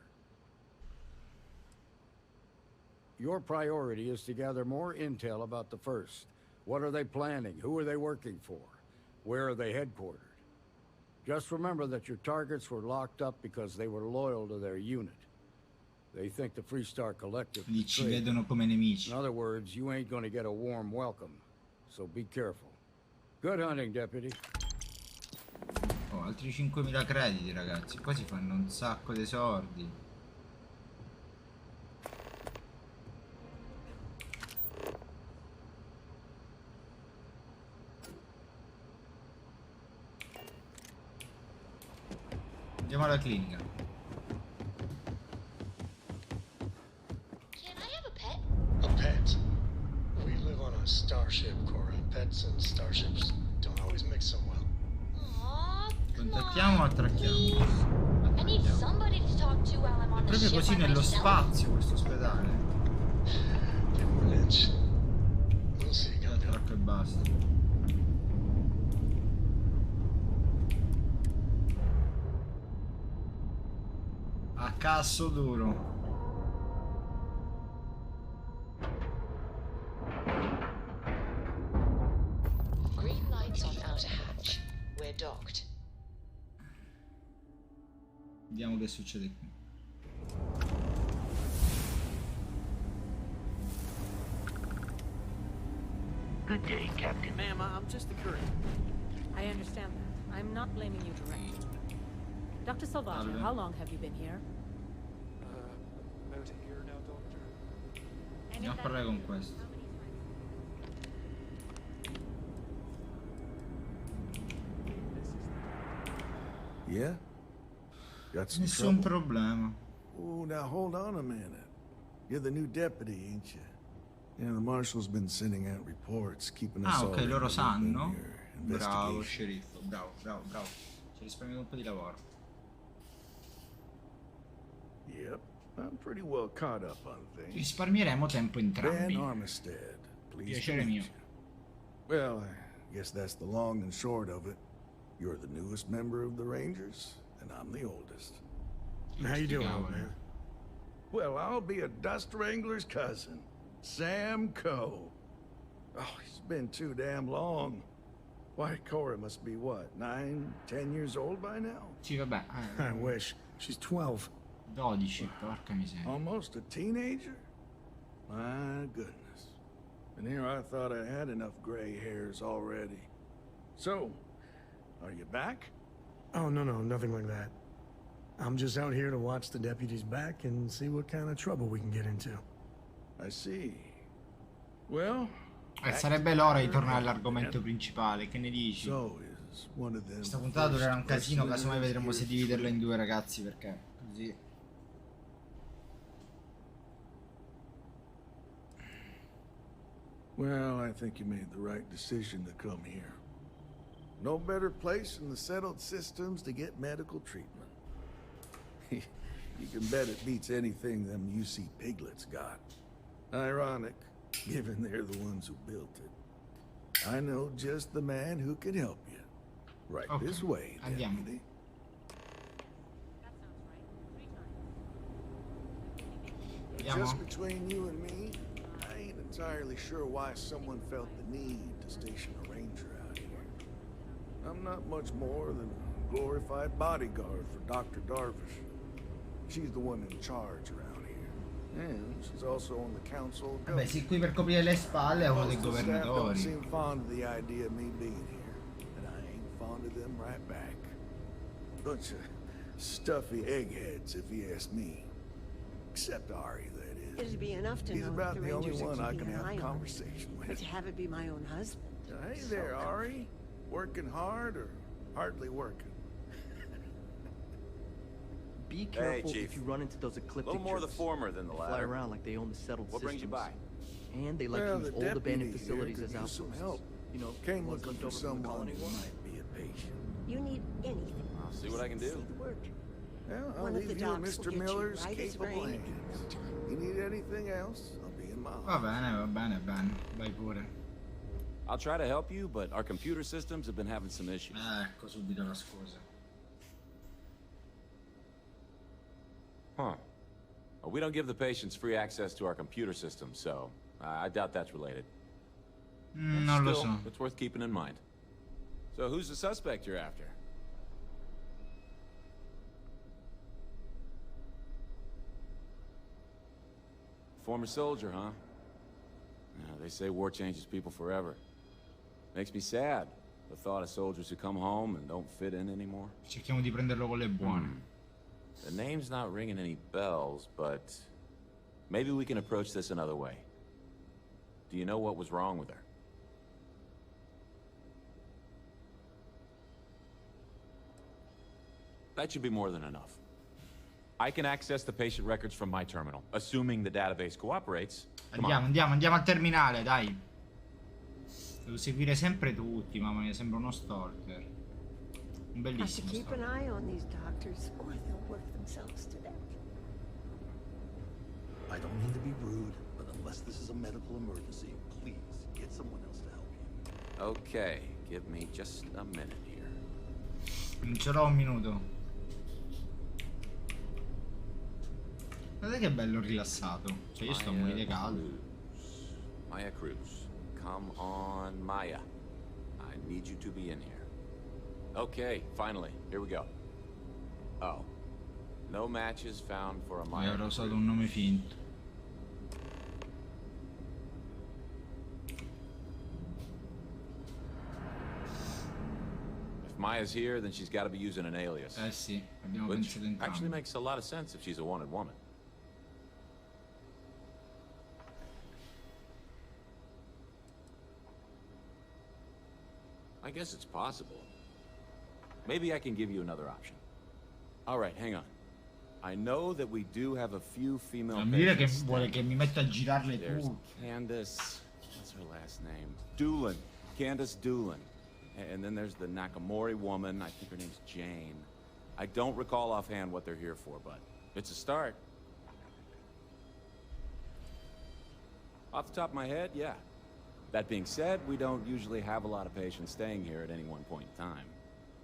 Your priority is to gather more intel about the 1st. What are they planning? Who are they working for? Where are they headquartered? Just remember that your targets were locked up because they were loyal to their unit. They think the FREESTAR collective Li ci betrayed them. vedono come nemici. In other words, you ain't gonna get a warm welcome, so be careful. Good hunting, Deputy. Oh, altri 5.000 crediti, ragazzi. Qua si fanno un sacco di soldi. Andiamo alla clinica. Can I have a pet? A pet? We live on a starship, Cora. Pets and starships don't always mix so well. Aww, Contattiamo o attracchiamo? I need somebody to talk to while I'm on the Proprio ship così by nello myself. spazio questo ospedale. Lynch. We'll see, Gonzo. Attacco e basta. A caso duro. Green lights on outer hatch. We're docked. Vediamo che succede qui. Good day, Captain. Ma'am, I'm just the courier. I understand that. I'm not blaming you directly. Dr. Salvaggio, how long have you been here? About a year now, Doctor. Andiamo a parlare con questo. Yeah? Got some Nessun trouble? problema. Oh, now hold on a minute. You're the new deputy, ain't you? Yeah, the marshal's been sending out reports, keeping us all Ok, in loro the loop in sanno. your Bravo, investigation. sceriffo. Bravo, bravo, bravo. Ci risparmiamo un po' di lavoro. Yep, I'm pretty well caught up on things. Risparmieremo tempo entrambi. Ben Armistead, pleased to Piacere meet mio. you. Well, I guess that's the long and short of it. You're the newest member of the Rangers, and I'm the oldest. How you doing, old man? Well, I'll be a dust wrangler's cousin, Sam Coe. Oh, it's been too damn long. Why, Cora must be what, 9, 10 years old by now? Sì, vabbè. I wish. She's 12. 12, porca miseria. Almost a teenager? My goodness. And here I thought I had enough gray hairs already. So, are you back? Oh, no, nothing like that. I'm just out here to watch the deputies back and see what kind of trouble we can get into. I see. Well, sarebbe l'ora di tornare all'argomento principale, che ne dici? So is one of them. Questa puntata durerà un casino, casomai vedremo se dividerla in due, ragazzi, perché così. Well, I think you made the right decision to come here. No better place in the settled systems to get medical treatment. You can bet it beats anything them UC piglets got. Ironic, given they're the ones who built it. I know just the man who can help you. Right this way, deputy. Just between you and me, I ain't entirely sure why someone felt the need to station a ranger out here. I'm not much more than a glorified bodyguard for Dr. Darvish. She's the one in charge around here. And she's also on the council. Vabbè, sei qui per coprire le spalle a uno dei Most of the staff don't governatori. seem fond of the idea of me being here, and I ain't fond of them right back. Bunch of stuffy eggheads, if you ask me. Except Ari, that is. It'd be enough to He's know about if the the only Rangers are one I keeping can an have eye a on her. conversation with. But to have it be my own husband. Hey there, Ari. Working hard or hardly working? Be careful Chief. if you run into those ecliptic A little more the jerks. former than the They fly latter. around like they own the settled What brings you systems. by? And they like Well, to use the old abandoned deputy facilities here as could use some outposts. help. You know, Came ones looking left for over from the someone colony who war. might be a patient. You need anything. I'll see what I can do. Say the word. Well, I'll One of leave the you in docs will Mr. get you Miller's right as capable rain. hands. You need anything else, I'll be in my Va bene, vai pure. I'll try to help you, but our computer systems have been having some issues. Ecco subito la scusa. Huh. Well, we don't give the patients free access to our computer system, so I doubt that's related. Non lo Still, so. it's worth keeping in mind. So who's the suspect you're after? Former soldier, huh? Yeah, they say war changes people forever. Makes me sad, the thought of soldiers who come home and don't fit in anymore. Cerchiamo di prenderlo con le buone. The name's not ringing any bells, but maybe we can approach this another way. Do you know what was wrong with her? That should be more than enough. I can access the patient records from my terminal, assuming the database cooperates. Andiamo al terminale, dai. Devo seguire sempre tutti, mamma mia, sembra uno stalker. Un bellissimo Have to keep an eye on these doctors, or they'll work themselves to death. I don't mean to be rude, but unless this is a medical emergency, please get someone else to help you. Okay, give me just a minute here. Non ce l'ho un minuto. Guardate che bello rilassato. Cioè io sto a morire caldo. Maya Cruz. Come on, Maya. I need you to be in here. Okay, finally. Here we go. Oh. No matches found for a Maya. Avrò usato un nome finto. If Maya's here, then she's got to be using an alias. Sì, abbiamo Which pensato entrambi. actually makes a lot of sense if she's a wanted woman. I guess it's possible. Maybe I can give you another option. All right, hang on. I know that we do have a few female Non mi dire che patients. vuole che mi metta a girarle There's tutte. Candace, what's her last name? Doolin. Candace Doolin. And then there's the Nakamori woman. I think her name's Jane. I don't recall offhand what they're here for, but it's a start. Off the top of my head, yeah. That being said, we don't usually have a lot of patients staying here at any one point in time.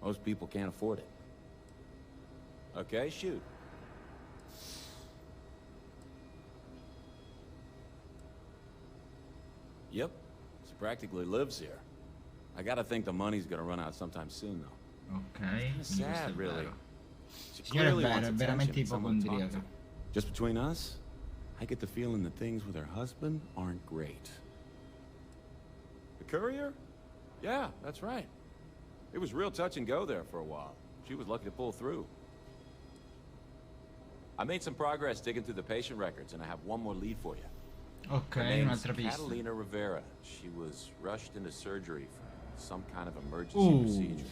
Most people can't afford it. Okay, shoot. Yep, she practically lives here. I gotta think the money's gonna run out sometime soon, though. Ok, Sad, really. She Signore clearly è wants vero, è veramente attention, someone to talk ipocondriaca. to. Just between us, I get the feeling that things with her husband aren't great. The courier? Yeah, that's right. It was real touch and go there for a while. She was lucky to pull through. I made some progress digging through the patient records, and I have one more lead for you. Ok, Her name's un'altra pista. Catalina Rivera. She was rushed into surgery for some kind of emergency procedure.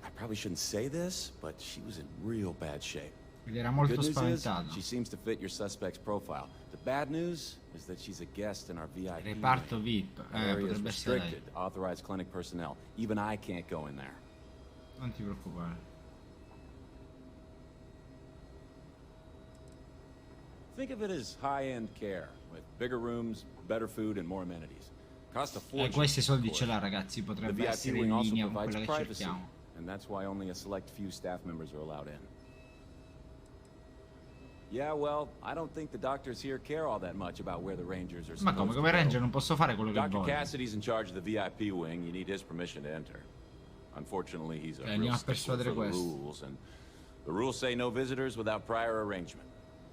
I probably shouldn't say this, but she was in real bad shape. Ed era molto Good news is, spaventata. she seems to fit your suspect's profile. The bad news is that she's a guest in our VIP. Reparto VIP. Area is Potrebbe essere lei. restricted. Authorized clinic personnel. Even I can't go in there. Non ti preoccupare. Think of it as high-end care, with bigger rooms, better food, and more amenities. Cost a fortune. Questi soldi of ce course. l'ha, ragazzi. The Potrebbe VIP essere wing in also linea con provides quella che privacy, cerchiamo. and that's why only a select few staff members are allowed in. Yeah, well, I don't think the doctors here care all that much about where the Rangers are Ma supposed come to Ranger go. non posso fare quello che Dr. voglio. Cassidy's in charge of the VIP wing. You need his permission to enter. Unfortunately, he's a real Andiamo a stickler persuadere for the questo. rules, and the rules say no visitors without prior arrangement.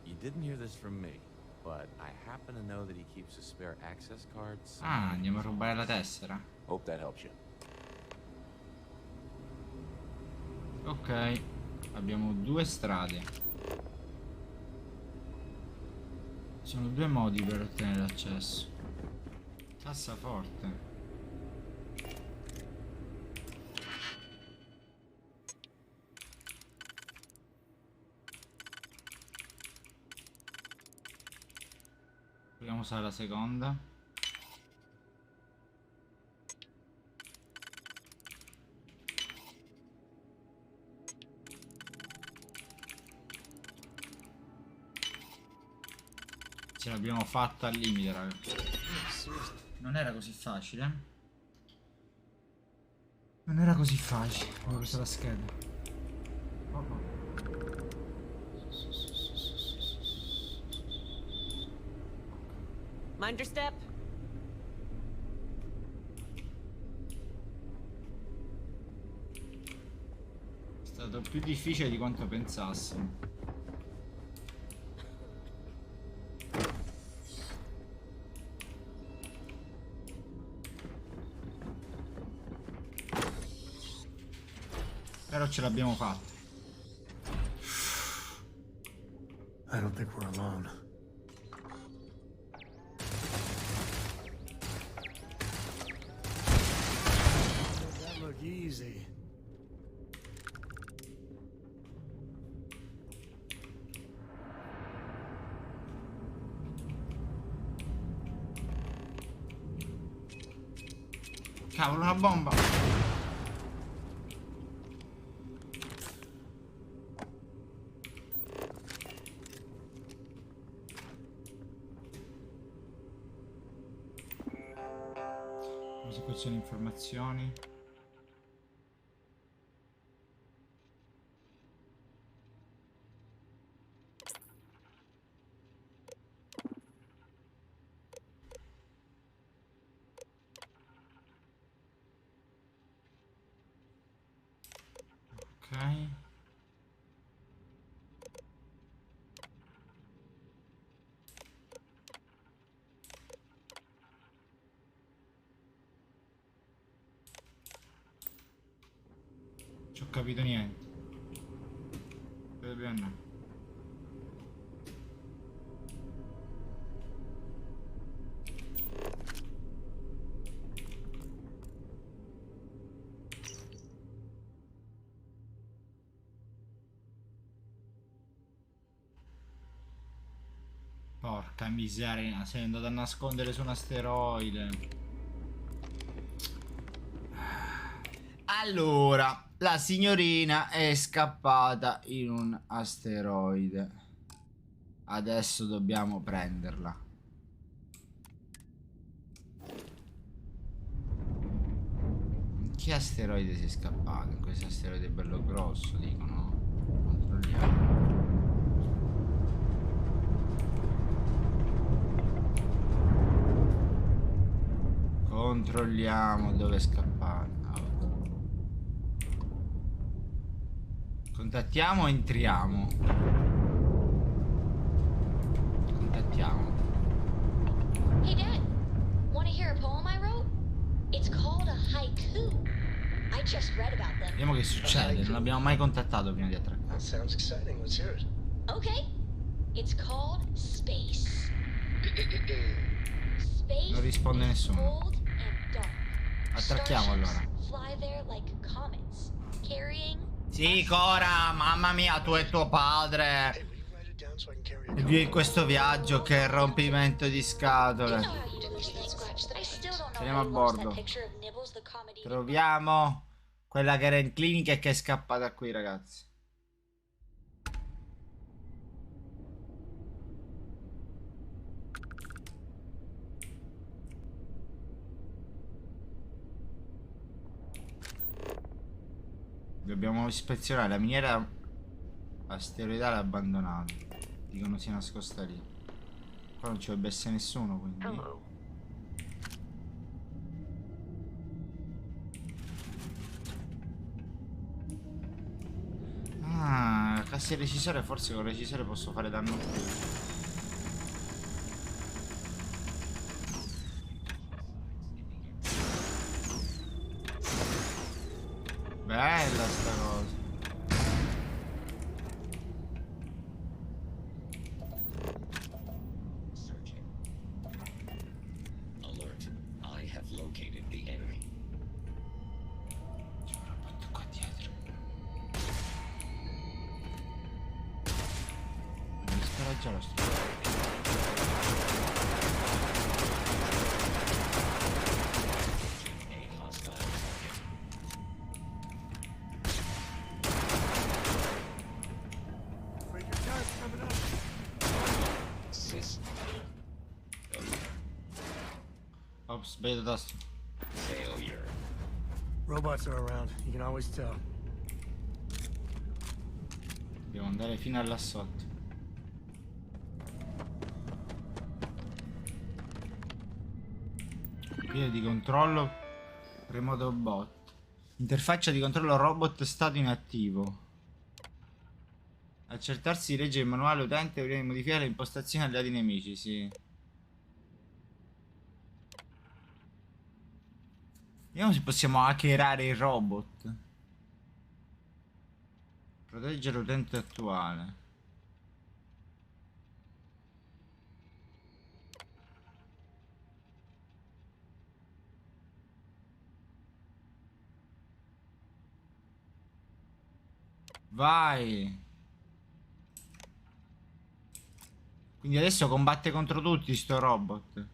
You didn't hear this from me, but I happen to know that he keeps a spare access card. Ah, andiamo a rubare la tessera. Hope that helps you. Ok, abbiamo due strade. Ci sono due modi per ottenere l'accesso. Cassaforte. Proviamo a usare la seconda. Ce l'abbiamo fatta al limite, raga. Non era così facile. Non era così facile. Ho preso la scheda. Mind your step. È stato più difficile di quanto pensassi. Però ce l'abbiamo fatta. I don't think we're alone. That look easy. Cavolo, una bomba. Esecuzione informazioni. Ok. Non ho capito niente. Dove dobbiamo andare? Porca miseria, sei andato a nascondere su un asteroide. Allora, la signorina è scappata in un asteroide. Adesso dobbiamo prenderla. In che asteroide sei scappato? In questo asteroide bello grosso, dicono. Controlliamo. Controlliamo dove scappare. Contattiamo o entriamo? Contattiamo. Hey Dad, want to hear a poem I wrote? It's called a haiku. I just read about them. Vediamo che succede, non l'abbiamo mai contattato prima di attraccare. Sounds exciting. Let's hear it. Okay. It's called Space. Space. Non risponde nessuno. Cold and dark. Attracchiamo allora. Fly there like comets, carrying. Sì, Cora, mamma mia, tu e tuo padre. E via in questo viaggio, che rompimento di scatole. Saliamo a bordo. Troviamo quella che era in clinica e che è scappata qui, ragazzi. Dobbiamo ispezionare la miniera asteroidale abbandonata. Dicono sia nascosta lì. Qua non ci dovrebbe essere nessuno, quindi. Ah, cassa di recisore, forse con il recisore posso fare danno più. Bella sta cosa. Alert. I have located the enemy. C'è un robot qua dietro. Mi spera già lo sbagliato tasto. Failure. Robots are around. You can always tell. Dobbiamo andare fino là sotto. Via di controllo remoto bot. Interfaccia di controllo robot stato inattivo. Accertarsi di leggere il manuale utente prima di modificare le impostazioni alleati nemici, sì. Vediamo se possiamo hackerare il robot. Proteggere l'utente attuale. Vai. Quindi adesso combatte contro tutti sto robot.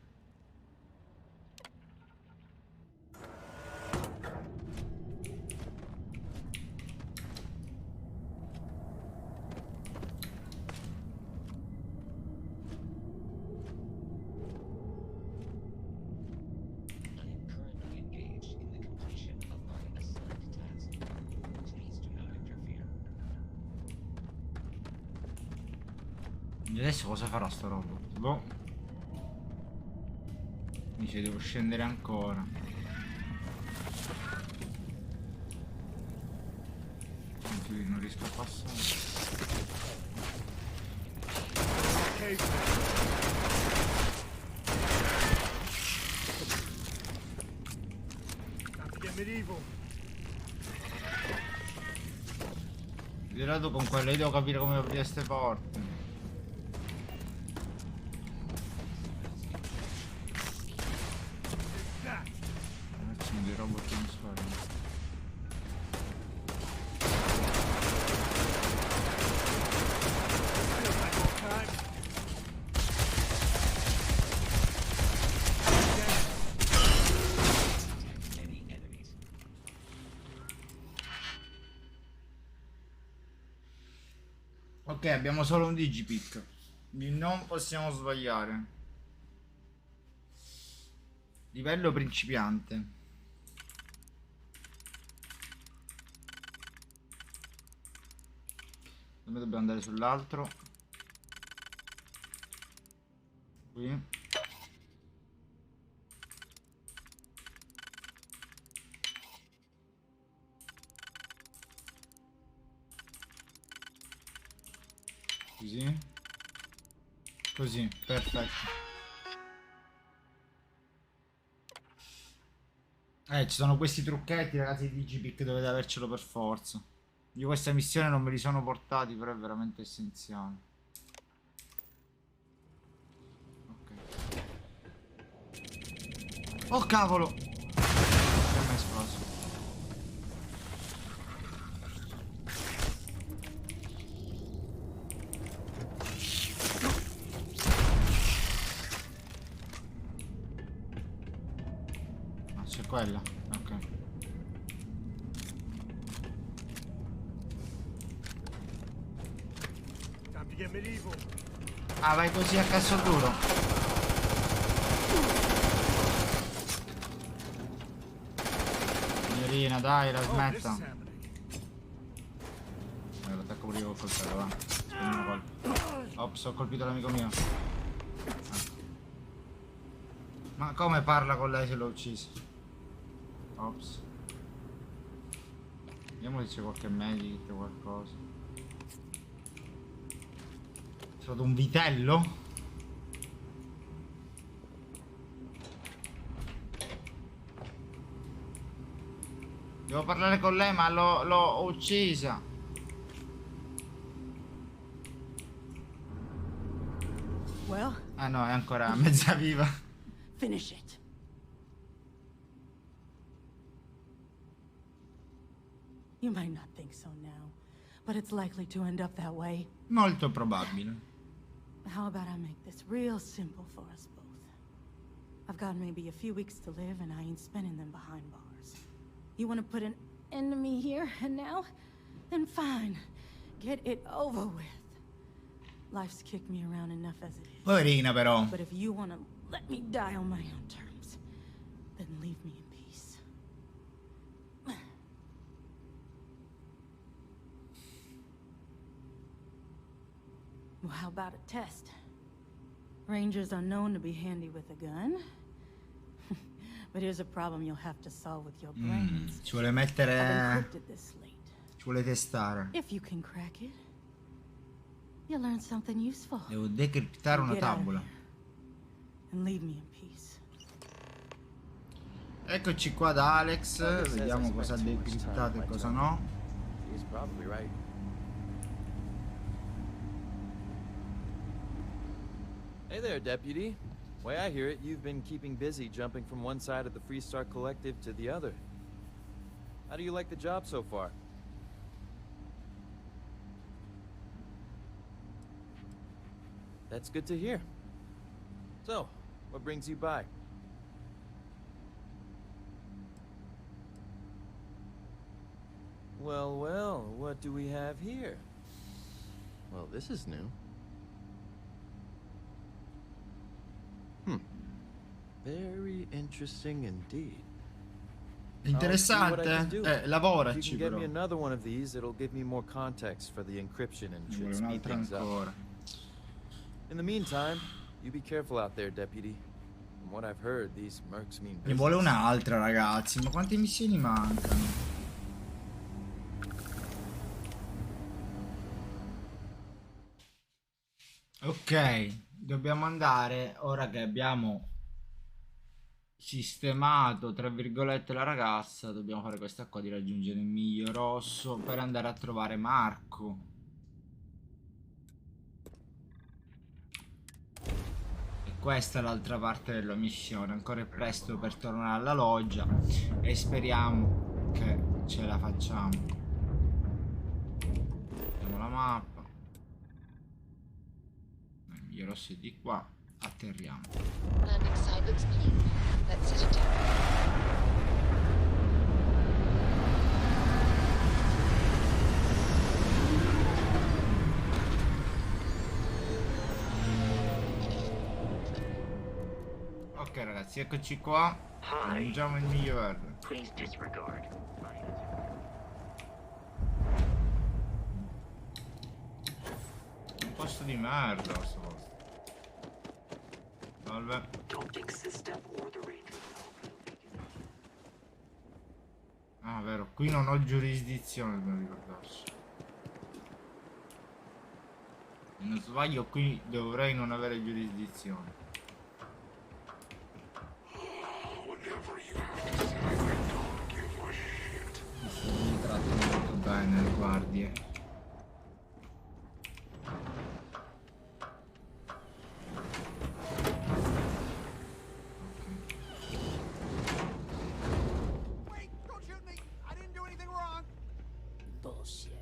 E adesso cosa farò sto robot? Boh. Dice devo scendere ancora. Non riesco a passare. Girato con quello, io devo capire come aprire queste porte. Facciamo dei robot non sparano. Ok, abbiamo solo un digipick. Non possiamo sbagliare. Livello principiante. Dove dobbiamo andare sull'altro? Qui. Così. Così, perfetto. Ci sono questi trucchetti, ragazzi, di Digipick dovete avercelo per forza. Io questa missione non me li sono portati, però è veramente essenziale. Ok. Oh cavolo! Mi è esploso. Quella, ok. Ah, vai così a cazzo duro. Signorina, dai, la smetta. L'attacco pure io col coltello, va. Spendi una colpa. Ops, ho colpito l'amico mio. Ma come parla con lei se l'ho ucciso? Ops. Vediamo se c'è qualche medic o qualcosa. È stato un vitello? Devo parlare con lei ma l'ho uccisa. Well? Ah no, è ancora mezza viva. Finish it. You might not think so now, but it's likely to end up that way. Molto probabile. How about I make this real simple for us both? I've got maybe a few weeks to live and I ain't spending them behind bars. You want to put an end to me here and now? Then fine. Get it over with. Life's kicked me around enough as it is. Poverina però. But if you want to let me die on my own terms, then leave me in peace. Well, how about a test? Rangers are known to be handy with a gun. But here's a problem you'll have to solve with your brains. Ci vuole mettere... I've encrypted this slate. Ci vuole testare. If you can crack it, you'll learn something useful. Devo decriptare una tavola. And leave me in peace. Eccoci qua da Alex. Vediamo cosa ha decriptato e cosa no. He's probably right. Hey there, Deputy. Way I hear it, you've been keeping busy jumping from one side of the FREESTAR Collective to the other. How do you like the job so far? That's good to hear. So, what brings you by? Well, well, what do we have here? Well, this is new. Very interesting indeed. Interessante. Lavoraci If you can get però. me another one of these, it'll give me more context for the encryption and should speed things up. In the meantime, you be careful out there, deputy. From what I've heard, these mercs mean Ne vuole un'altra, ragazzi. Ma quante missioni mancano? Ok, dobbiamo andare, ora che abbiamo sistemato, tra virgolette, la ragazza, dobbiamo fare questa qua di raggiungere il Miglio Rosso per andare a trovare Marco. E questa è l'altra parte della missione. Ancora è presto per tornare alla loggia e speriamo che ce la facciamo. Vediamo la mappa. Il Rosso è di qua, atterriamo. Landing side looks clean. Let's set it down. Ok ragazzi, eccoci qua. Mangiamo il miglio verde. Please disregard. Un posto di merda questo posto. Salve. Ah, vero, qui non ho giurisdizione, devo ricordarsi. Se non sbaglio, qui dovrei non avere giurisdizione. Mi trattano molto bene le guardie.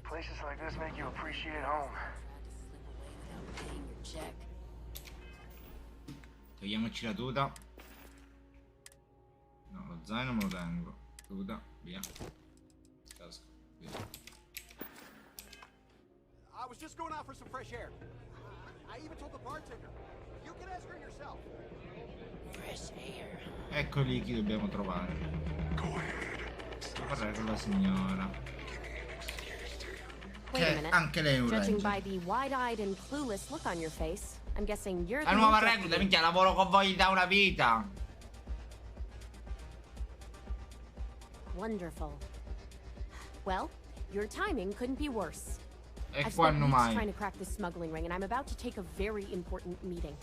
Places like this make you appreciate home. Togliamoci la tuta. No, lo zaino me lo tengo. Tuta, via. Casco, via. I was just going out for some fresh air. I even told the bartender. You can ask her yourself. Fresh air. Eccoli chi dobbiamo trovare. Vorrei con la signora. Anche lei è un Judging ranger. by the wide-eyed and clueless look on your face, I'm guessing you're La the nuova new recluta, deputy. minchia, lavoro con voi da una vita. Wonderful. Well, your timing couldn't be worse. E I've spent quando weeks mai? trying to crack this smuggling ring, and I'm about to take a very important meeting.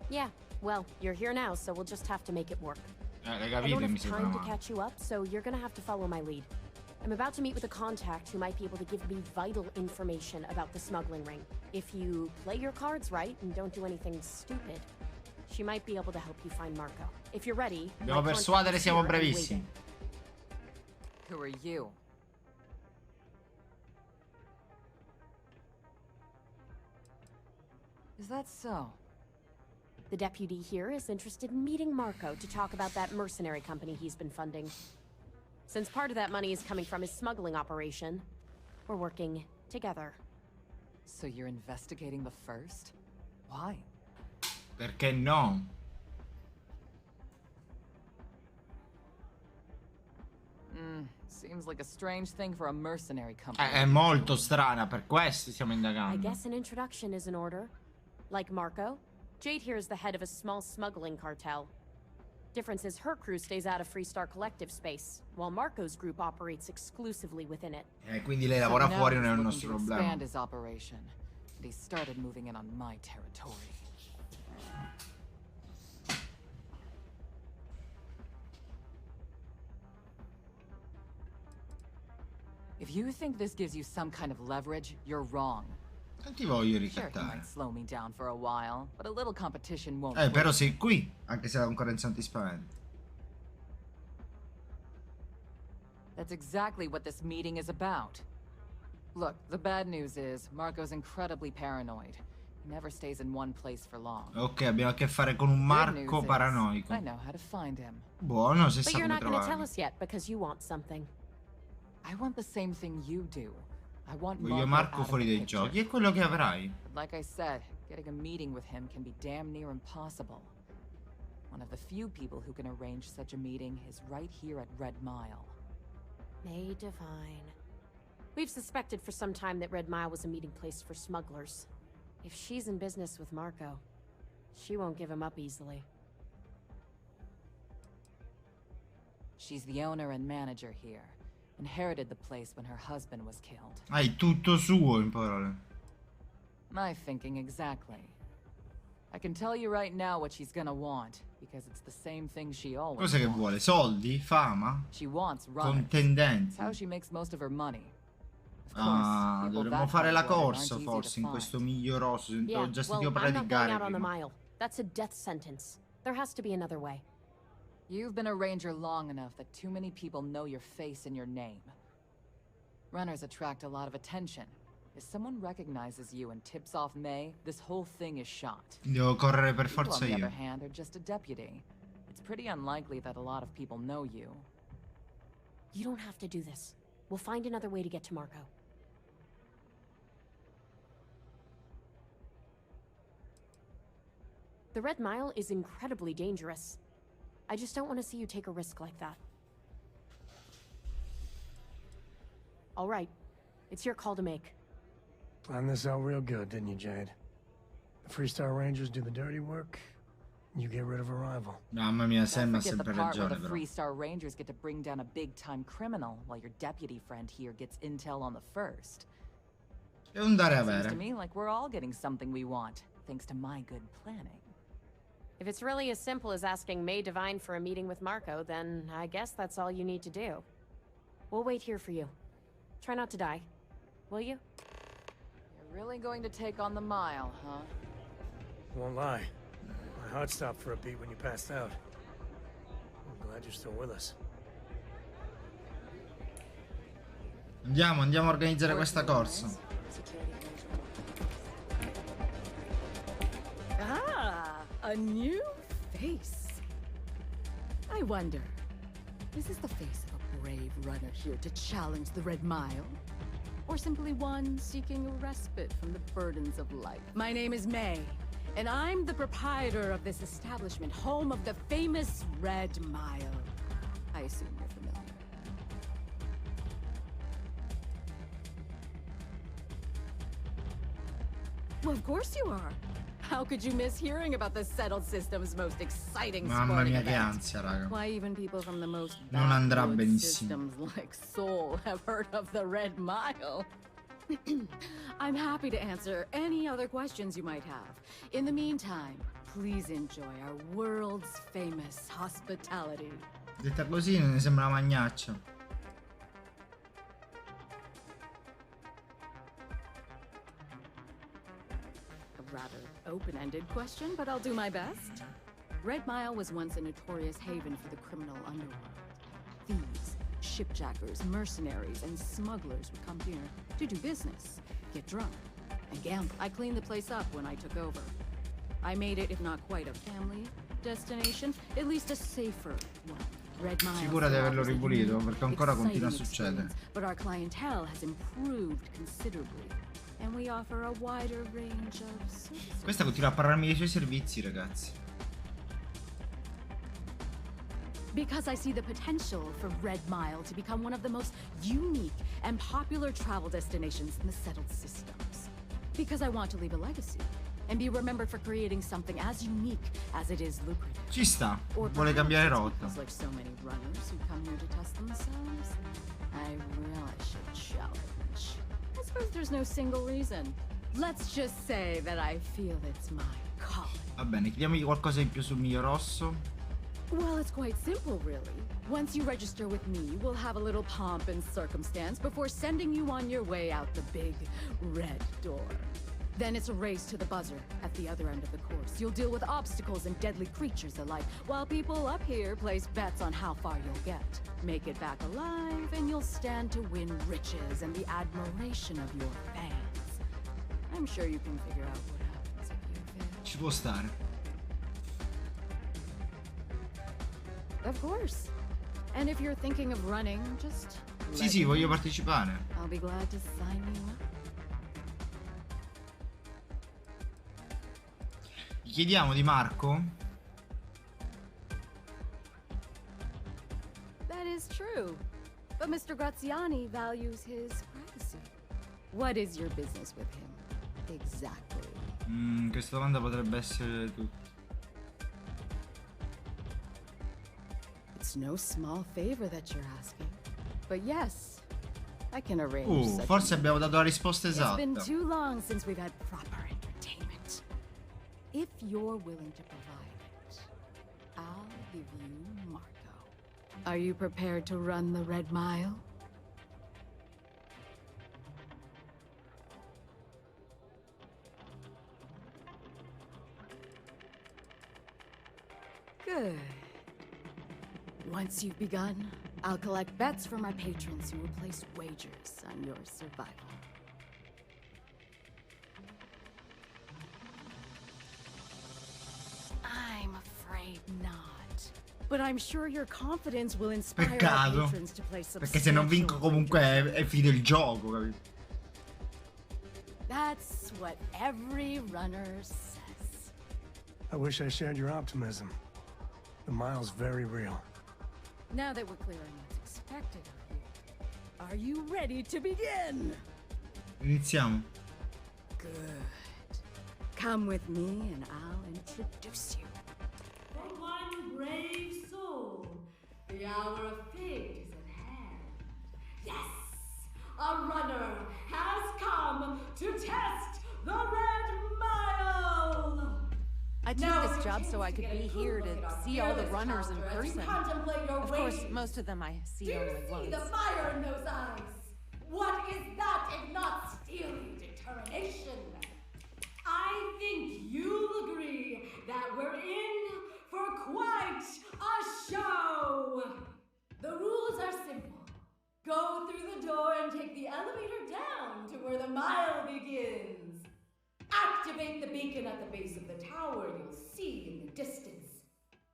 Yeah, well, you're here now, so we'll just have to make it work. L'hai I capito, don't mi have sembra time to male. catch you up, so you're gonna have to follow my lead. I'm about to meet with a contact who might be able to give me vital information about the smuggling ring. If you play your cards right and don't do anything stupid, she might be able to help you find Marco. If you're ready, Dobbiamo my persuadere, contact siamo here and brevissimi. waiting. Who are you? Is that so? The deputy here is interested in meeting Marco to talk about that mercenary company he's been funding. Since part of that money is coming from his smuggling operation, we're working together. So you're investigating the first? Why? Perché no? Seems like a strange thing for a mercenary company. È molto strana, per questo stiamo I indagando. guess an introduction is in order. Like Marco, Jade here is the head of a small smuggling cartel. Difference is her crew stays out of FREESTAR collective space, while Marco's group operates exclusively within it. Quindi lei lavora So fuori, now non è he's un looking nostro to problema. expand his operation, and he started moving in on my territory. If you think this gives you some kind of leverage, you're wrong. Non ti voglio Sure, you ricattare. might slow me down for a while, but a little competition won't Però hurt. sei qui, anche se la concorrenza non ti spaventa. That's exactly what this meeting is about. Look, the bad news is Marco's incredibly paranoid. He never stays in one place for long. Ok, abbiamo a che fare con un Good Marco news is, paranoico. I know how to find him. Buono, se But sa you're come not going to tell trovarlo. us yet because you want something. I want the same thing you do. I want Voglio Marco Marco out of fuori the dai picture. giochi, è quello che avrai. But like I said, getting a meeting with him can be damn near impossible. One of the few people who can arrange such a meeting is right here at Red Mile. May divine. We've suspected for some time that Red Mile was a meeting place for smugglers. If she's in business with Marco, she won't give him up easily. She's the owner and manager here. Inherited the place when her husband was killed. È tutto suo, in parole. My thinking exactly. I can tell you right now what she's gonna want, because it's the same thing she always Cosa che wants. vuole? Soldi? Fama? She wants runners. Contendenti? It's how she makes most of her money. Ah, dovremmo fare la corsa forse in questo Miglio Rosso. Ho già sentito parlare di gare prima. That's a death sentence. There has to be another way. You've been a ranger long enough that too many people know your face and your name. Runners attract a lot of attention. If someone recognizes you and tips off May, this whole thing is shot. Devo correre per You, forza on the io. other hand, are just a deputy. It's pretty unlikely that a lot of people know you. You don't have to do this. We'll find another way to get to Marco. The Red Mile is incredibly dangerous. I just don't want to see you take a risk like that. All right. It's your call to make. Planned this out real good, didn't you, Jade? The FREESTAR Rangers do the dirty work. You get rid of a rival. Mamma mia, Sam ha Forget the sempre part where ragione the però. FREESTAR Rangers get to bring down a big-time criminal while your deputy friend here gets intel on the first. Devo andare a Seems to avere. me like we're all getting something we want, thanks to my good planning. If it's really as simple as asking May Divine for a meeting with Marco, then I guess that's all you need to do. We'll wait here for you. Try not to die. Will you? You're really going to take on the mile, huh? Won't lie. My heart stopped for a beat when you passed out. I'm glad you're still with us. Andiamo a organizzare questa corsa. Ah, a new face. I wonder, is this the face of a brave runner here to challenge the Red Mile? Or simply one seeking a respite from the burdens of life? My name is May, and I'm the proprietor of this establishment, home of the famous Red Mile. I assume you're familiar. Well, of course you are. How could you miss hearing about the settled system's most exciting Mamma sporting mia che event? ansia, raga. Why even people from the most Non andrà backwoods benissimo. systems like Soul have heard of the Red Mile. I'm happy to answer any other questions you might have. In the meantime, please enjoy our world's famous hospitality. Detta così ne sembra una magnaccia. A rather open-ended question, but I'll do my best. Red Mile was once a notorious haven for the criminal underworld. Thieves, shipjackers, mercenaries, and smugglers would come here to do business, get drunk, and gamble. I cleaned the place up when I took over. I made it, if not quite a family destination, at least a safer one. Red Mile Sicura di averlo ripulito perché ancora continua a succedere. but our clientele has improved considerably, and we offer a wider range of services. Questa continua a parlarmi dei suoi servizi, ragazzi. Because I see the potential for Red Mile to become one of the most unique and popular travel destinations in the settled systems. Because I want to leave a legacy and be remembered for creating something as unique as it is lucrative. Ci sta, Or vuole cambiare perhaps rotta. it's like so many runners who come here to test themselves. I really should challenge. I suppose there's no single reason. Let's just say that I feel it's my calling. Va bene, chiediamogli qualcosa in più sul Miglio Rosso. Well, it's quite simple, really. Once you register with me, we'll have a little pomp and circumstance before sending you on your way out the big red door. Then it's a race to the buzzer at the other end of the course. You'll deal with obstacles and deadly creatures alike, while people up here place bets on how far you'll get. Make it back alive, and you'll stand to win riches and the admiration of your fans. I'm sure you can figure out what happens if you fail. Ci può stare. Of course. And if you're thinking of running, just Sì, sì, voglio partecipare. I'll be glad to sign you up. Gli chiediamo di Marco. That is true. But Mr. Graziani values his privacy. What is your business with him? Exactly. Questa domanda potrebbe essere tutta. It's no small favor that you're asking. But yes, I can arrange such forse abbiamo dato la risposta It's esatta. been too long since we've had proper entertainment. If you're willing to provide it, I'll give you Marco. Are you prepared to run the Red Mile? Good. Once you've begun, I'll collect bets from our patrons who will place wagers on your survival. I'm afraid not. But I'm sure your confidence will inspire our Peccato. patrons to place Perché se non vinco comunque è finito il gioco, capito? That's what every runner says. I wish I shared your optimism. The mile's very real. Now that we're clear on what's expected of you, are you ready to begin? Iniziamo. Good. Come with me and I'll introduce you. For one brave soul, the hour of fate is at hand. Yes, a runner has come to test the Red Mile! I took this job so I could be here to see all the runners in person. Of course, most of them I see only once. Do you see the fire in those eyes? What is that if not steely determination? I think you'll agree that we're in for quite a show. The rules are simple. Go through the door and take the elevator down to where the mile begins. Activate the beacon at the base of the tower you'll see in the distance.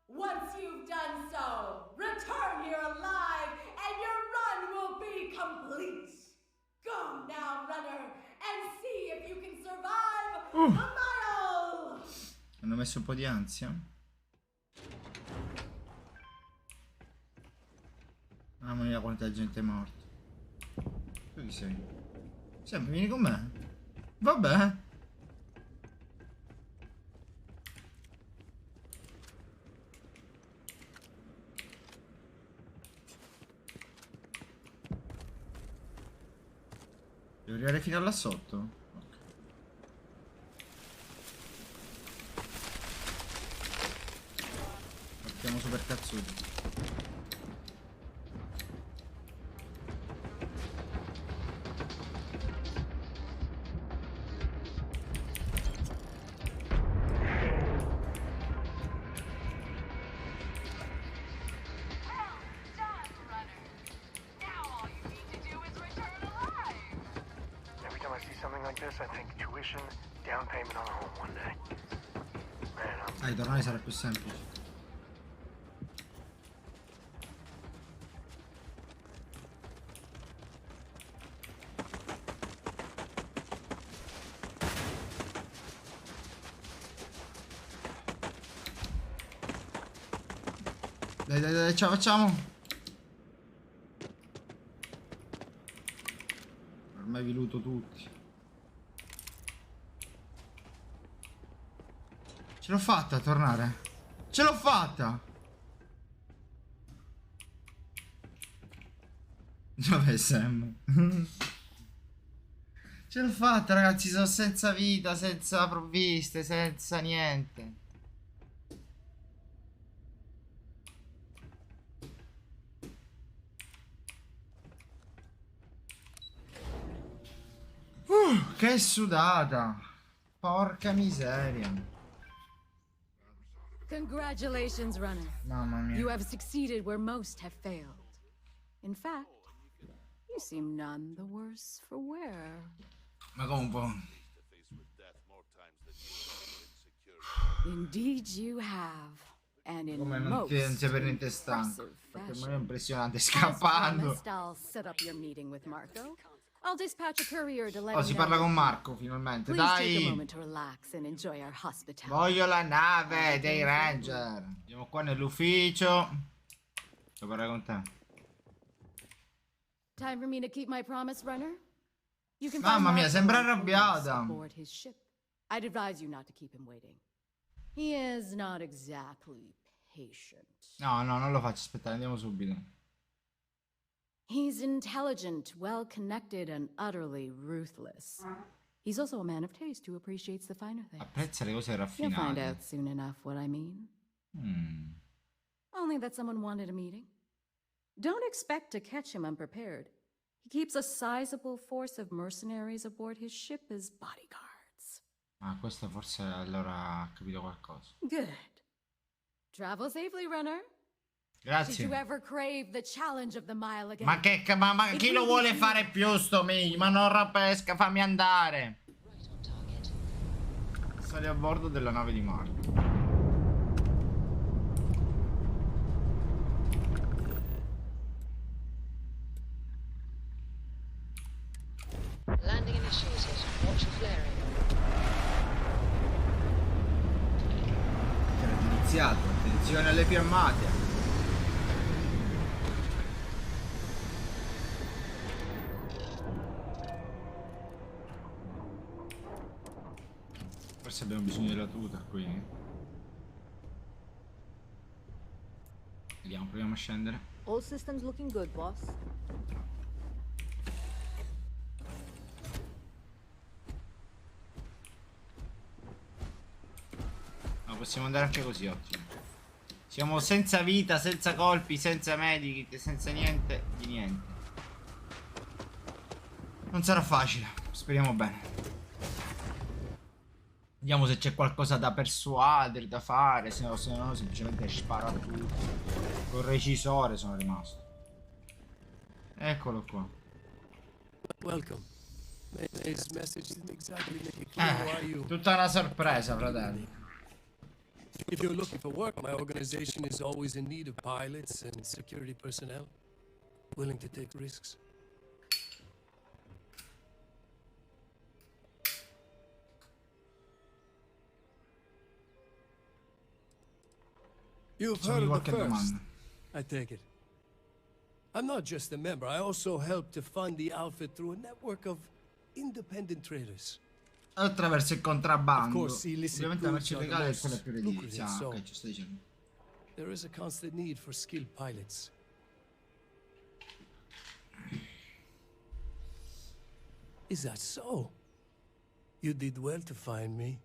Once you've done so, return here alive and your run will be complete. Go now, runner, and see if you can survive the mile! Hanno messo un po' di ansia. Mamma mia quanta gente è morta. Tu chi sei? Sempre vieni con me? Vabbè. Devo arrivare fino là sotto? Ok. Partiamo super cazzuti. Tornare sarà più semplice. Dai, ce la facciamo. Ormai vi luto tutti. Ce l'ho fatta a tornare. Ce l'ho fatta. Dov'è Sam? Ce l'ho fatta, ragazzi. Sono senza vita, senza provviste, senza niente. Che sudata. Porca miseria. Congratulations, runner. Mamma mia. You have succeeded where most have failed. In fact, you seem none the worse for wear. Ma come un po'. Indeed you have. And in Come non most sei per niente stanco. Perché fashion. non è impressionante As scappando. promised, I'll set up your meeting with Marco. I'll dispatch a courier to let Oh, him si know. parla con Marco finalmente. Please take a Dai. moment to relax and enjoy our hospitality. Voglio la nave dei Ranger. Andiamo qua nell'ufficio. Devo parlare con te. Time for me to keep my promise, runner? You can Mamma mia, sembra arrabbiata. aboard his ship. I'd advise you not to keep him waiting. He is not exactly patient. No, no, non lo faccio aspettare, andiamo subito. He's intelligent, well-connected, and utterly ruthless. He's also a man of taste who appreciates the finer things. Apprezza le cose You'll find raffinate. out soon enough what I mean. Only that someone wanted a meeting. Don't expect to catch him unprepared. He keeps a sizable force of mercenaries aboard his ship as bodyguards. Ah, questo forse allora ha capito qualcosa. Good. Travel safely, runner. Grazie. Did you ever crave the challenge of the mile again? Ma che ma chi lo vuole fare più sto Miglio? Ma non rapesca, fammi andare. Sali a bordo della nave di Marco. Landing initiated. Watch for flaring. È iniziato. Attenzione alle fiammate. Forse abbiamo bisogno della tuta qui. Vediamo, proviamo a scendere. All systems looking good, boss. No, possiamo andare anche così, ottimo. Siamo senza vita, senza colpi, senza medikit, senza niente di niente. Non sarà facile, speriamo bene. Vediamo se c'è qualcosa da persuadere, da fare, se no semplicemente sparo a tutti. Col recisore sono rimasto. Eccolo qua. Welcome. May's message didn't exactly make it clear why you... Tutta una sorpresa, fratello. If you're looking for work, my organization is always in need of pilots and security personnel willing to take risks. You've heard of the First, I take it. I'm not just a member, I also help to fund the outfit through a network of independent traders. Attraverso il contrabbando. Of course, illicit ovviamente la goods merce are the legale è most quella più redditizia. lucrative, Ah, so ok, ci sto dicendo. there is a constant need for skilled pilots. Is that so? You did well to find me.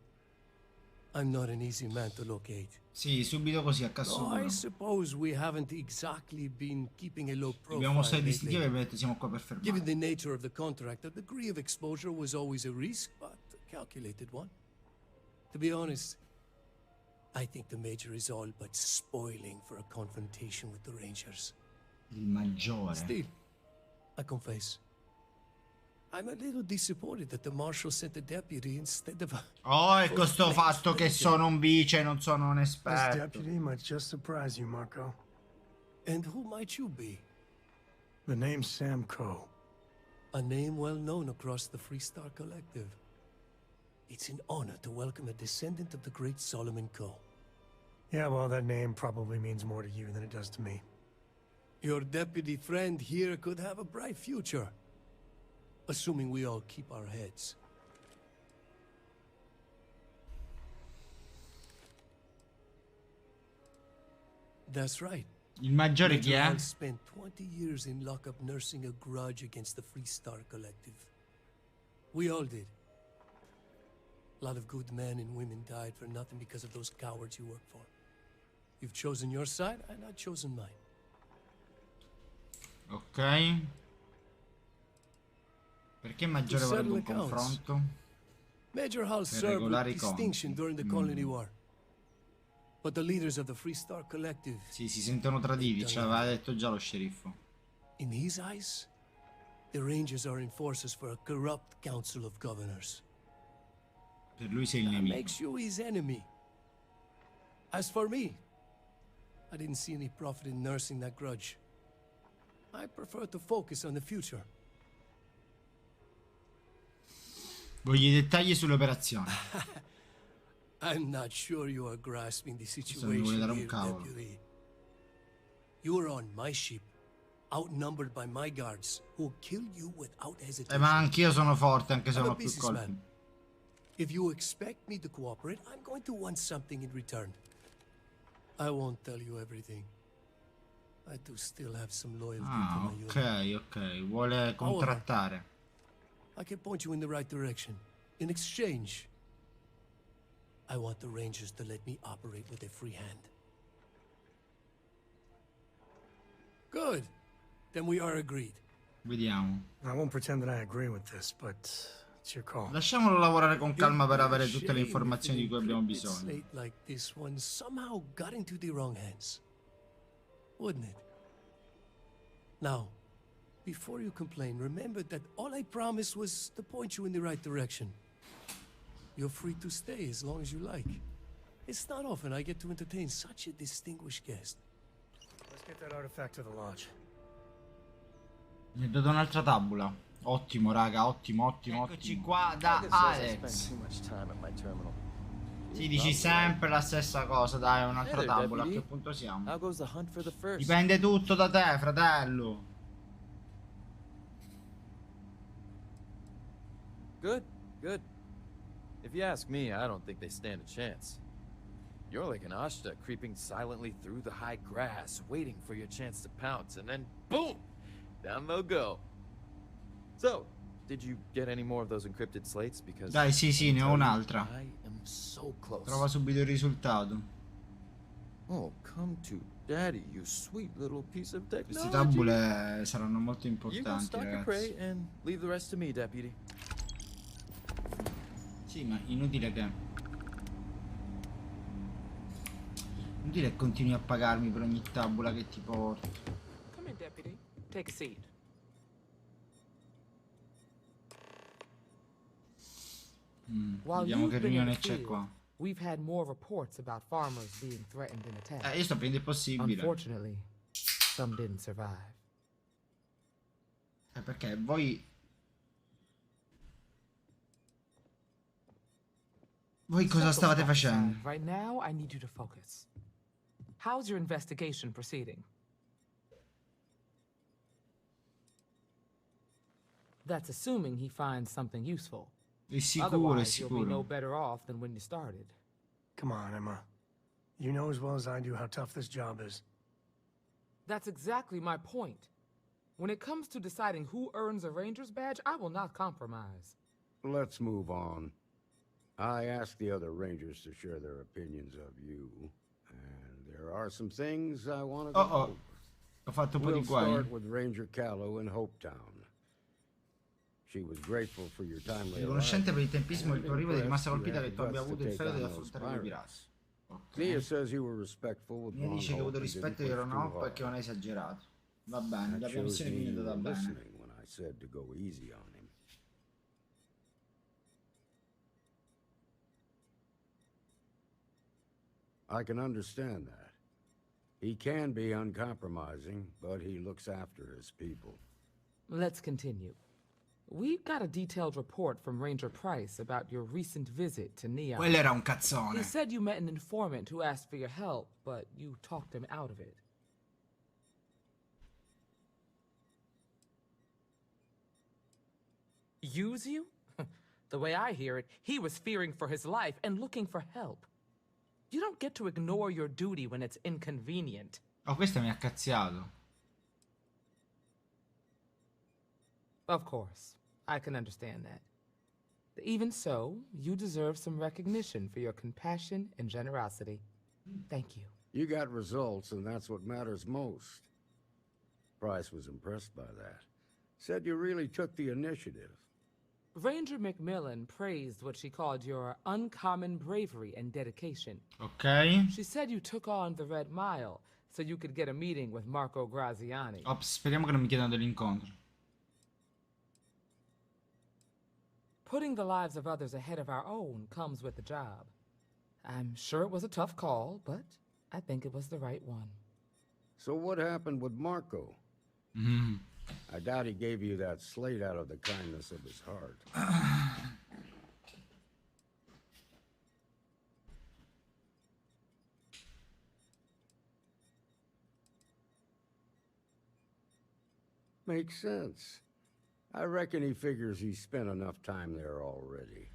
I'm not an easy man to locate. Sì, subito così, a caso No, I duro. suppose we haven't exactly been keeping a low profile. Abbiamo 6 lately. distintivi e abbiamo detto siamo qua per Given fermare. the nature of the contract, a degree of exposure was always a risk, but a calculated one. To be honest, I think the Major is all but spoiling for a confrontation with the Rangers. Il maggiore. Still, I confess, I'm a little disappointed that the Marshal sent a deputy instead of a... Oh, e questo fatto che sono un vice, non sono un This esperto. deputy might just surprise you, Marco. And who might you be? The name's Sam Coe. A name well known across the FREESTAR Collective. It's an honor to welcome a descendant of the great Solomon Coe. Yeah, well, that name probably means more to you than it does to me. Your deputy friend here could have a bright future. Assuming we all keep our heads. That's right. Il maggiore chi Major è? Hall spent 20 years in lockup nursing a grudge against the FREESTAR Collective. We all did. A lot of good men and women died for nothing because of those cowards you work for. You've chosen your side, and I've chosen mine. Ok. Perché maggiore To vorrebbe un settle accounts. confronto? Major Hall Per served regolare with i conti. distinction during the Colony War. But the leaders of the FREESTAR Collective, Sì, si sentono traditi, ce l'aveva detto già lo sceriffo. in his eyes, the Rangers are enforcers for a corrupt council of governors. Per lui sei il That nemico. makes you his enemy. As for me, I didn't see any profit in nursing that grudge. I prefer to focus on the future. Voglio i dettagli sull'operazione. I'm not sure you are grasping the Questo non mi vuole situation dare un here, cavolo. Deputy. You were on my ship, outnumbered by my guards, who will kill you without hesitation. Ma anch'io sono forte, anche se I'm non a ho più businessman. colpi. If you expect me to cooperate, I'm going to want something in return. I won't tell you everything. I do still have some loyalty to my unit. Ok, vuole contrattare. I can point you in the right direction. In exchange, I want the Rangers to let me operate with a free hand. Good. Then we are agreed. Vediamo. I won't pretend that I agree with this, but it's your call. Lasciamolo lavorare con calma per avere tutte le informazioni di cui abbiamo bisogno. Slate like this one somehow got into the wrong hands. Wouldn't it? Now, before you complain, remember that all I promised was to point you in the right direction. You're free to stay as long as you like. It's not often I get to entertain such a distinguished guest. Let's get that artifact to the lodge. Mi ha dato un'altra tabula. Ottimo, raga, ottimo. Eccoci qua da Alex. Sì, dici sempre la stessa cosa, dai, un'altra tavola. A che punto siamo? Dipende tutto da te, fratello. Good. If you ask me, I don't think they stand a chance. You're like an Ashta creeping silently through the high grass, waiting for your chance to pounce, and then boom! Down they'll go. So, did you get any more of those encrypted slates? Because dai, sì, ne ho un'altra. I am so close. Trova subito il risultato. Oh, come to daddy, you sweet little piece of technology. Queste tabule saranno molto importanti, ragazzi. Prey and leave the rest to me, deputy. Sì, ma inutile che continui a pagarmi per ogni tabula che ti porto. Come in, deputy. Take a seat. Vediamo che riunione c'è qua. We've had more reports about farmers being threatened and attacked. Io sto prendendo il possibile. Unfortunately, some didn't survive. Perché voi cosa stavate facendo? Right now, I need you to focus. How's your investigation proceeding? That's assuming he finds something useful. Otherwise, you'll be no better off than when you started. Come on, Emma. You know as well as I do how tough this job is. That's exactly my point. When it comes to deciding who earns a Ranger's badge, I will not compromise. Let's move on. I asked the other Rangers to share their opinions of you, and there are some things I want to go over. Ho fatto un po' di guai. We'll start with Ranger Kalu in Hopetown. She was grateful for your timely riconoscente per il tempismo il tuo arrivo è rimasta colpita che tu abbia avuto il fegato di affrontare i pirati. Nia says you were respectful with Nia dice che ha avuto rispetto di Ron Hope e che non hai esagerato. Va bene, la mia missione viene andata bene. I can understand that. He can be uncompromising, but he looks after his people. Let's continue. We got a detailed report from Ranger Pryce about your recent visit to Neon. Quello era un cazzone. He said you met an informant who asked for your help, but you talked him out of it. Use you? The way I hear it, he was fearing for his life and looking for help. You don't get to ignore your duty when it's inconvenient. Oh, questo mi ha cazziato. Of course. I can understand that. Even so, you deserve some recognition for your compassion and generosity. Thank you. You got results, and that's what matters most. Pryce was impressed by that. Said you really took the initiative. Ranger MacMillan praised what she called your uncommon bravery and dedication. Okay. She said you took on the Red Mile so you could get a meeting with Marco Graziani. Ops, speriamo che non mi chiedano dell'incontro. Putting the lives of others ahead of our own comes with the job. I'm sure it was a tough call, but I think it was the right one. So what happened with Marco? I doubt he gave you that slate out of the kindness of his heart. makes sense. I reckon he figures he's spent enough time there already.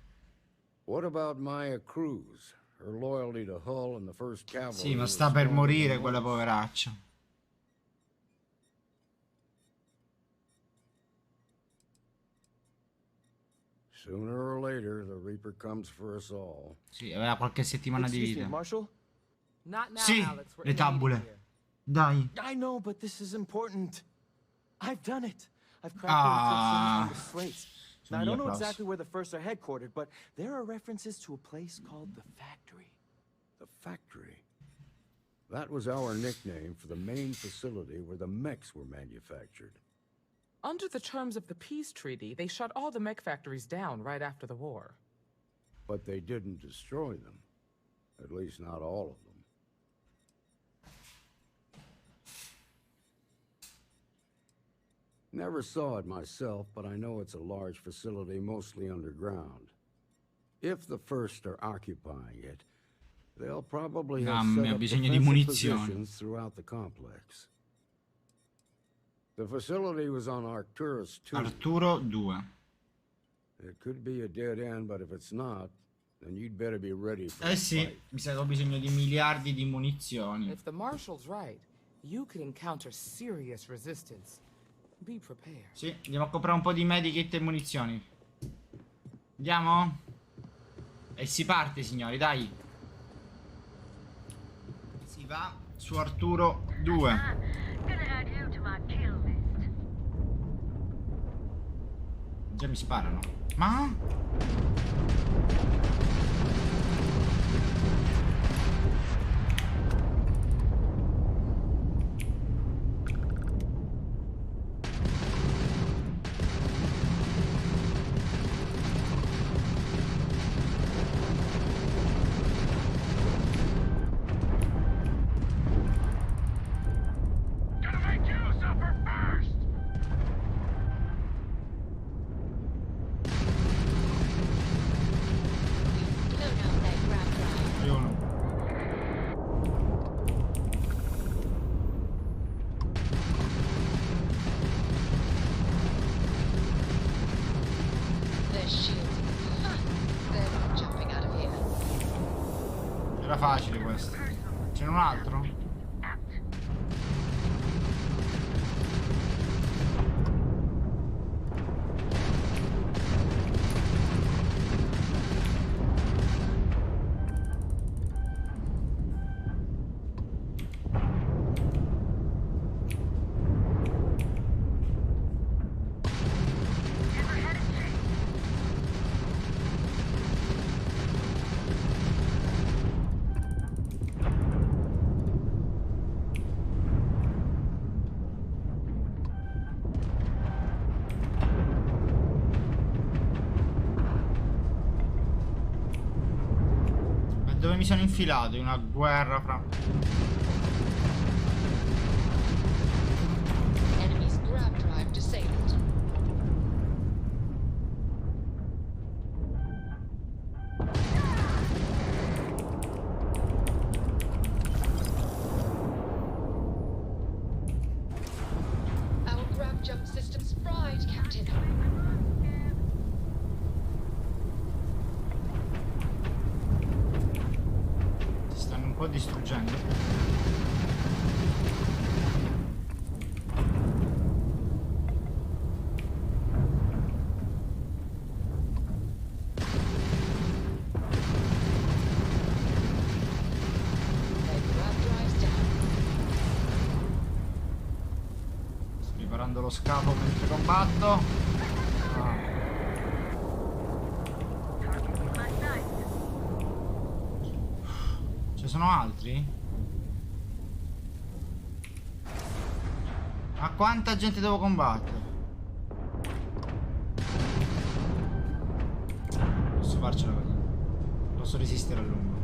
What about Maya Cruz? Her loyalty to Hull and the First Cavalry. Sì, ma sta per morire quella poveraccia. Sooner or later, the Reaper comes for us all. Sì, aveva qualche settimana di vita. Marshal? Sì, le tabule. Dai. I know, but this is important. I've done it. I've cracked the encryption on the slates. Now, I don't know exactly where the First are headquartered, but there are references to a place called the Factory. The Factory? That was our nickname for the main facility where the mechs were manufactured. Under the terms of the peace treaty, they shut all the mech factories down right after the war. But they didn't destroy them. At least not all of them. Never saw it myself, but I know it's a large facility mostly underground. If the First are occupying it, they'll probably have set up defensive positions throughout the complex. The facility was on Arcturus 2. Arturo 2. It could be a dead end, but if it's not, then you'd better be ready for sì, mi sa che ho bisogno di miliardi di munizioni. If the Marshal's right, you could encounter serious resistance. Be prepared. Sì, andiamo a comprare un po' di medikit e munizioni. Andiamo? E si parte, signori, dai. Si va su Arturo 2. Già mi sparano. Ma? Era facile questo. C'è un altro? Dove mi sono infilato? In una guerra fra... Enemy's grab drive disabled. Our grab jump system's fried, Captain. Un po' distruggendo. Sto riparando lo scafo mentre combatto. Ci sono altri? Ma quanta gente devo combattere? Posso farcela così. Posso resistere a lungo.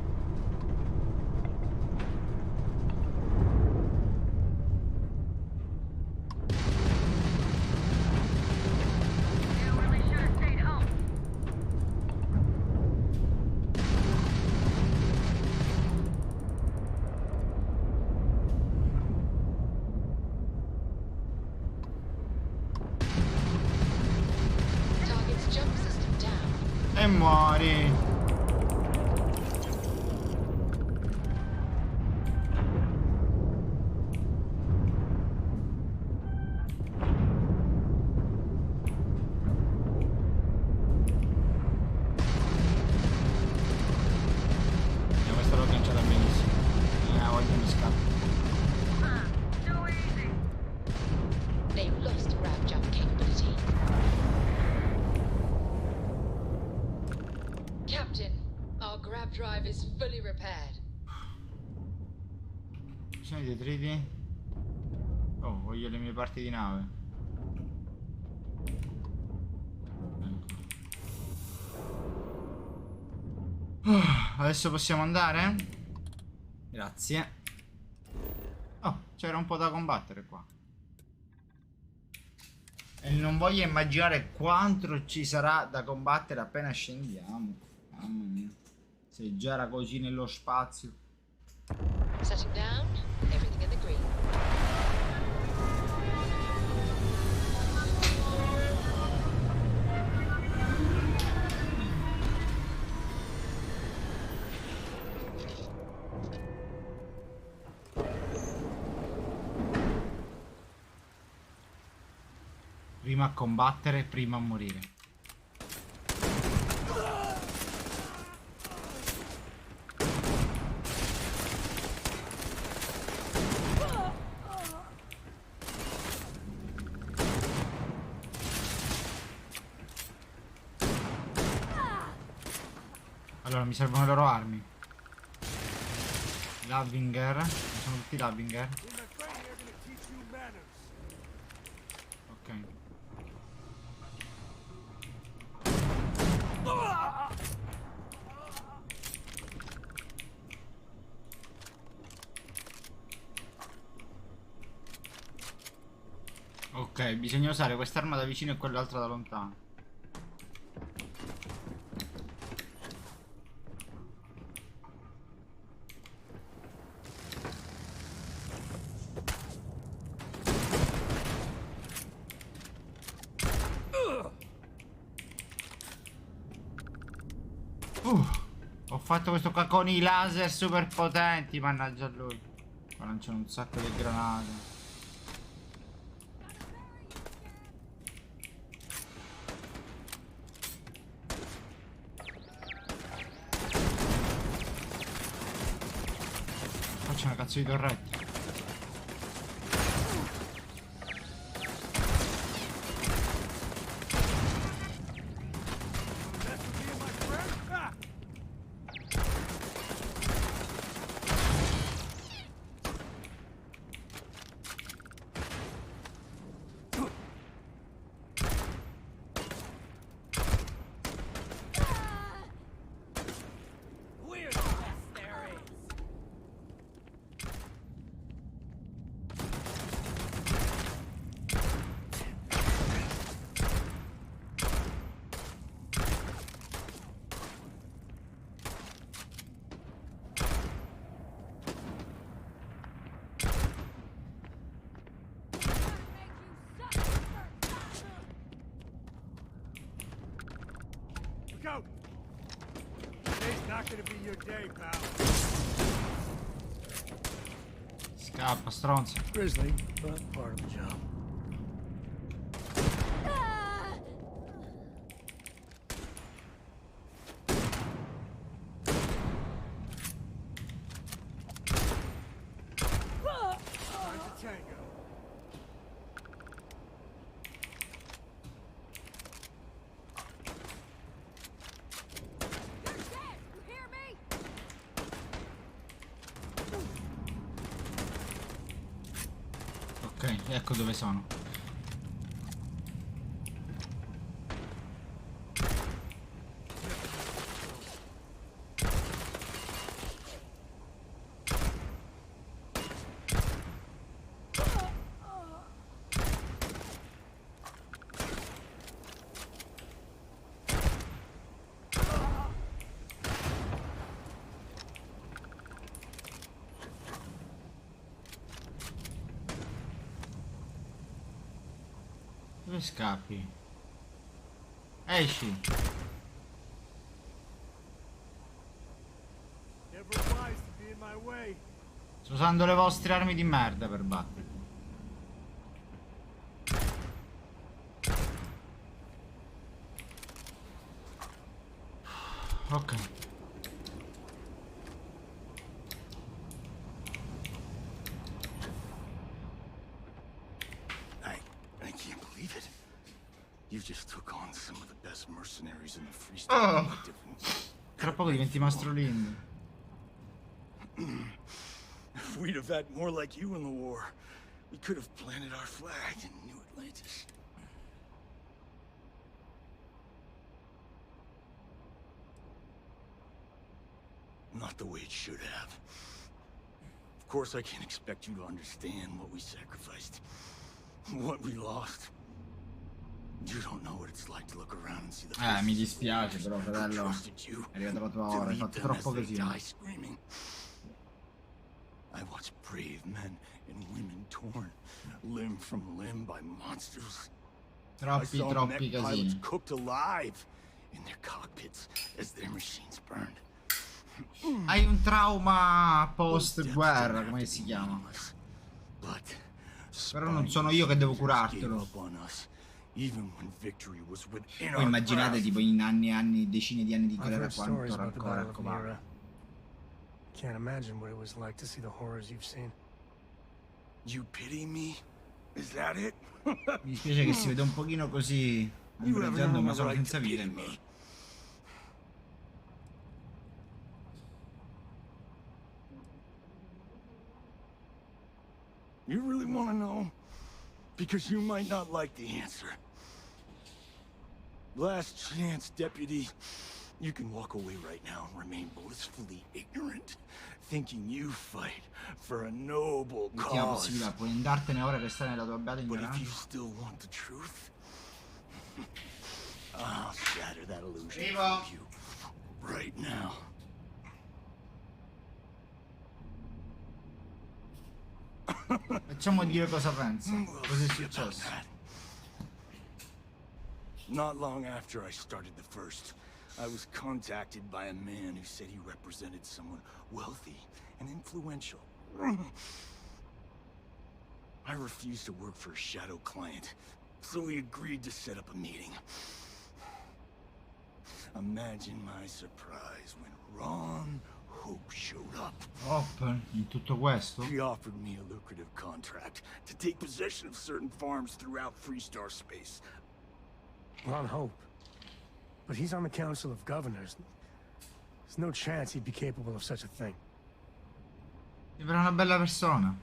E muori. Questa l'ho lanciata benissimo. Voglio mi scappo. They've lost grab jump capability. Captain, our grab drive is fully repaired. Ci sono i detriti? Oh, voglio le mie parti di nave. Adesso possiamo andare? Grazie. Oh, c'era un po' da combattere qua. E non voglio immaginare quanto ci sarà da combattere appena scendiamo. Mamma mia. Se già era così nello spazio. Setting down, everything in the green. Prima a combattere, prima a morire. Allora, mi servono le loro armi. Lavinger. Sono tutti Lavinger. Ok. Ok, bisogna usare quest'arma da vicino e quell'altra da lontano. Ho fatto questo con i laser super potenti, mannaggia a lui. Qua lanciano un sacco di granate. Faccio una cazzo di torretta. Go! Today's not gonna be your day, pal. Scappa, stronzo. Grizzly, but part of the job. Time to tango. Ok, ecco dove sono. Dove scappi? Esci. Sto usando le vostre armi di merda per battere. Ok. I can't believe it. You just took on some of the best mercenaries in the FREESTAR collective. Tra poco diventi mastrolino. If we'd have had more like you in the war, we could have planted our flag in New Atlantis. Not the way it should have. Of course, I can't expect you to understand what we sacrificed, what we lost. You don't know what it's like to look around and see the mi dispiace però, fratello. È arrivata la tua ora, hai fatto troppo casino. I watched brave men and women torn limb from limb by monsters. Troppi casini. Cooked alive in their cockpits as their machines burned. Hai un trauma post guerra, come si chiama? Però non sono io che devo curartelo. Poi immaginate tipo in anni e anni, decine di anni di guerra quanto raccomando. Can't imagine what it was like to see the horrors you've seen. You pity me? Is that it? Mi dispiace che si vede un pochino così ombreggiando, ma sono senza vita. You really want to know? Because you might not like the answer. Last chance, Deputy. You can walk away right now and remain blissfully ignorant, thinking you fight for a noble cause. Puoi andartene ora e restare nella tua beata But ignoranza. if you still want the truth, I'll shatter that illusion for you right now. Facciamo dire cosa pensa. Cosa è successo? Not long after I started the first, I was contacted by a man who said he represented someone wealthy and influential. I refused to work for a shadow client, so he agreed to set up a meeting. Imagine my surprise when Ron Hope showed up. In tutto questo? He offered me a lucrative contract to take possession of certain farms throughout FREESTAR space. Ron Hope. But he's on the Council of Governors. There's no chance he'd be capable of such a thing. Sembra una bella persona.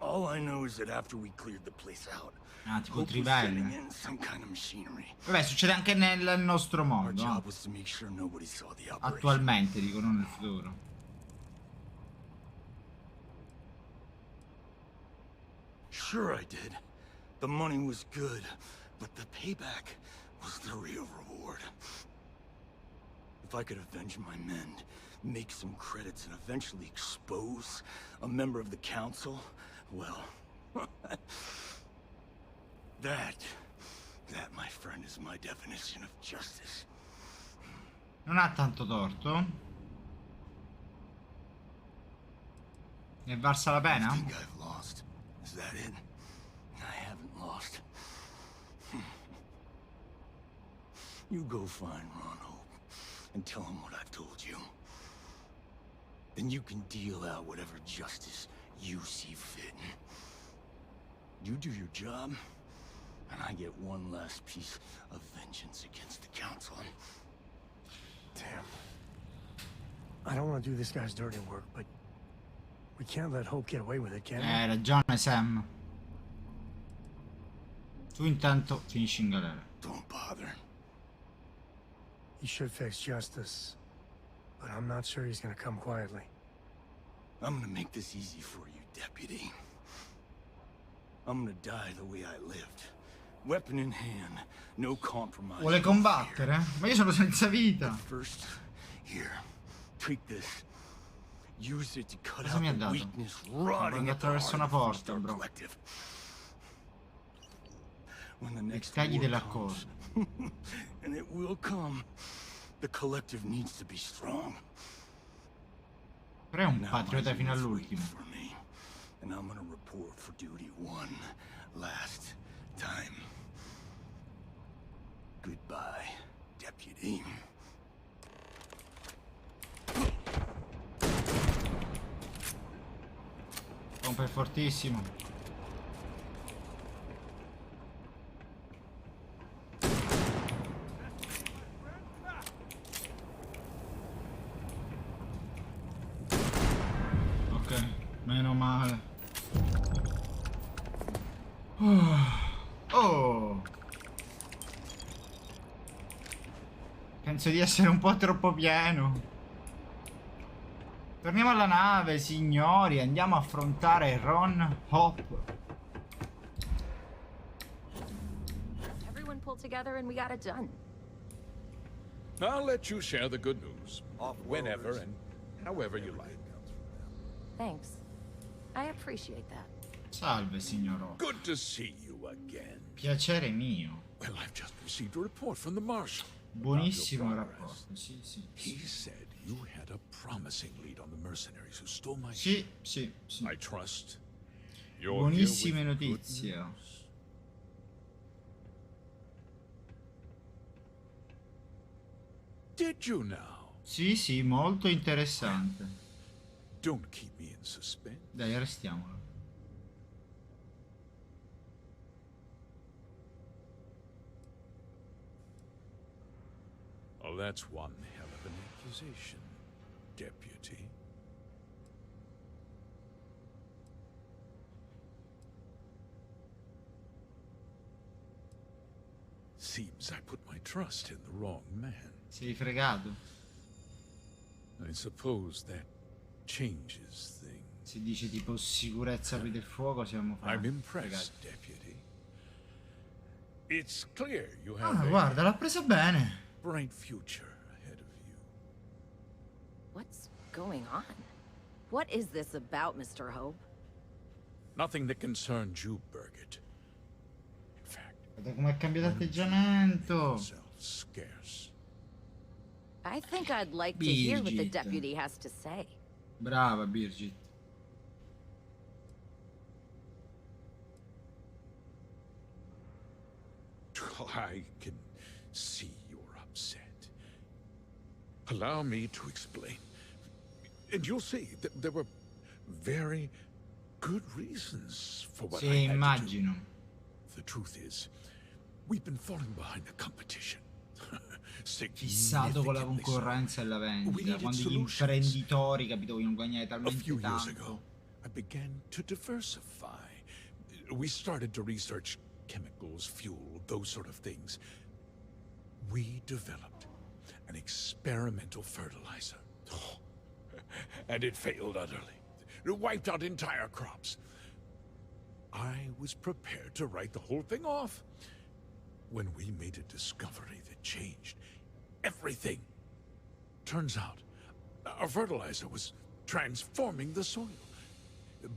All I know is that after we cleared the place out, tipo Hope was trivelle. sending in some kind of machinery. Vabbè, succede anche nel nostro Our mondo. job was to make sure nobody saw the operation. Attualmente, dico, non nel futuro. Sure I did. The money was good, but the payback was the real reward. If I could avenge my men, make some credits, and eventually expose a member of the council, well, that, my friend, is my definition of justice. Non ha tanto torto. È valsa la pena? I think I've lost. Is that it? I haven't lost. You go find Ron Hope and tell him what I've told you. Then you can deal out whatever justice you see fit. You do your job, and I get one last piece of vengeance against the council. Damn. I don't want to do this guy's dirty work, but we can't let Hope get away with it, can we? Hai ragione, Sam. Tu intanto finisci in galera. Don't bother. He should face justice, but I'm not sure he's gonna come quietly. I'm gonna make this easy for you, Deputy. I'm gonna die the way I lived. Weapon in hand, no compromise. Vuole combattere? Ma io sono senza vita. First, here, take this. Use it to cut Cosa out mi ha the dato? weakness Sono rotting at the heart attraverso of una the porta, FREESTAR bro. collective. When the next Tagli war della comes, cosa. and it will come, The collective needs to be strong. Però è un patriota fino all'ultimo. And I'm gonna report for duty one last time. Goodbye, deputy. Pompa è fortissimo. Ok, meno male. Oh. Penso di essere un po' troppo pieno. Torniamo alla nave, signori. Andiamo a affrontare Ron Hop. Everyone pulled together and we got it done. I'll let you share the good news. Whenever and however you like. Thanks. I appreciate that. Salve, signor. Good to see you again. Piacere mio. Well, I've just received a report from the Marshal. Buonissimo rapporto, sì, sì. He said you had a promising lead on the mercenaries who stole my Sì, sì, sì. I trust. You're Buonissime notizie. Did you now? Sì, sì, molto interessante. Don't keep me in suspense. Dai, arrestiamolo. Oh, that's one hell of an accusation, Deputy. Seems I put my trust in the wrong man. Sei fregato. I suppose that changes things. Si dice tipo sicurezza per il fuoco, siamo I'm impressed, Deputy. It's clear you have guarda, l'ha presa bene. Bright future ahead of you. What's going on? What is this about, Mr. Hope? Nothing that concerns you, Birgit. In fact, guarda come ha cambiato atteggiamento. Scarce. I think I'd like to hear what the deputy has to say. Brava, Birgit. I can see you're upset. Allow me to explain. And you'll see that there were very good reasons for what I had to do. The truth is, we've been falling behind the competition. Fissato con la concorrenza e la vendita, quando gli imprenditori, capito, vogliono guadagnare talmente tanto. I began to diversify. We started to research chemicals, fuel, those sort of things. We developed an experimental fertilizer. And it failed utterly. It wiped out entire crops. I was prepared to write the whole thing off when we made a discovery that changed everything. Turns out, our fertilizer was transforming the soil,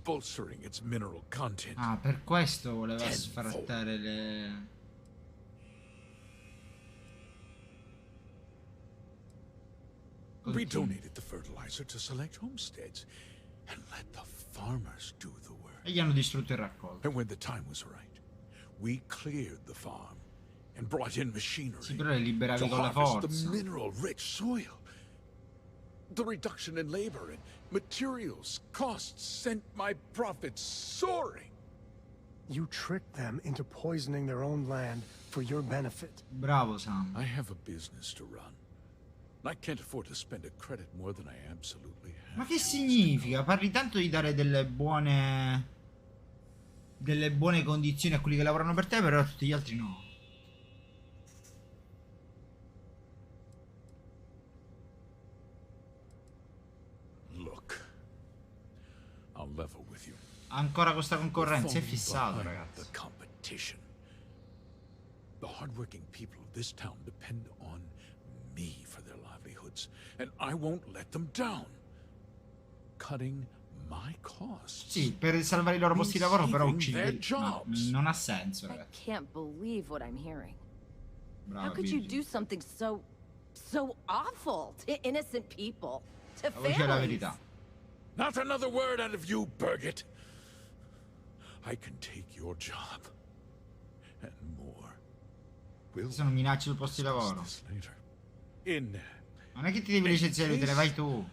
bolstering its mineral content. Ah, per questo voleva sfrattare le... We donated the fertilizer to select homesteads and let the farmers do the work. E gli hanno distrutto il raccolto. And when the time was right, we cleared the farm and brought in machinery sì, però le liberavi to con la harvest forza. the mineral-rich soil. The reduction in labor and materials costs sent my profits soaring. You tricked them into poisoning their own land for your benefit. Bravo, Sam. I have a business to run. I can't afford to spend a credit more than I absolutely have. Ma che significa? Parli tanto di dare delle buone condizioni a quelli che lavorano per te, però a tutti gli altri no. Look, I'll level with you. Ancora questa concorrenza è fissato, ragazzi. The competition. The hardworking people of this town depend on me for their livelihoods, and I won't let them down. Cutting my costs. Sì, per salvare i loro posti di lavoro, però uccidere. No, non ha senso, ragazzi. I can't believe what I'm hearing. Brava, How could you do something so so awful to innocent people, to La voce della families. verità. Not another word out of you, Birgit. I can take your job and more. We'll Sono minacce sul posto di lavoro. In Non è che ti devi licenziare, te ne vai tu.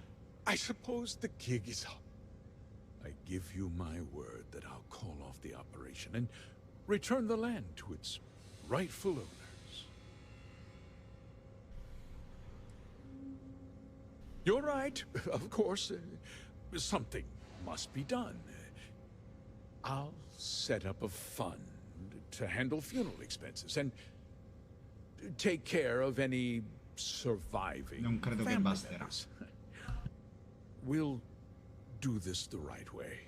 I suppose the gig is up. I give you my word that I'll call off the operation and return the land to its rightful owners. You're right, of course. Something must be done. I'll set up a fund to handle funeral expenses and take care of any surviving Non credo che family basterà. members. We'll do this the right way.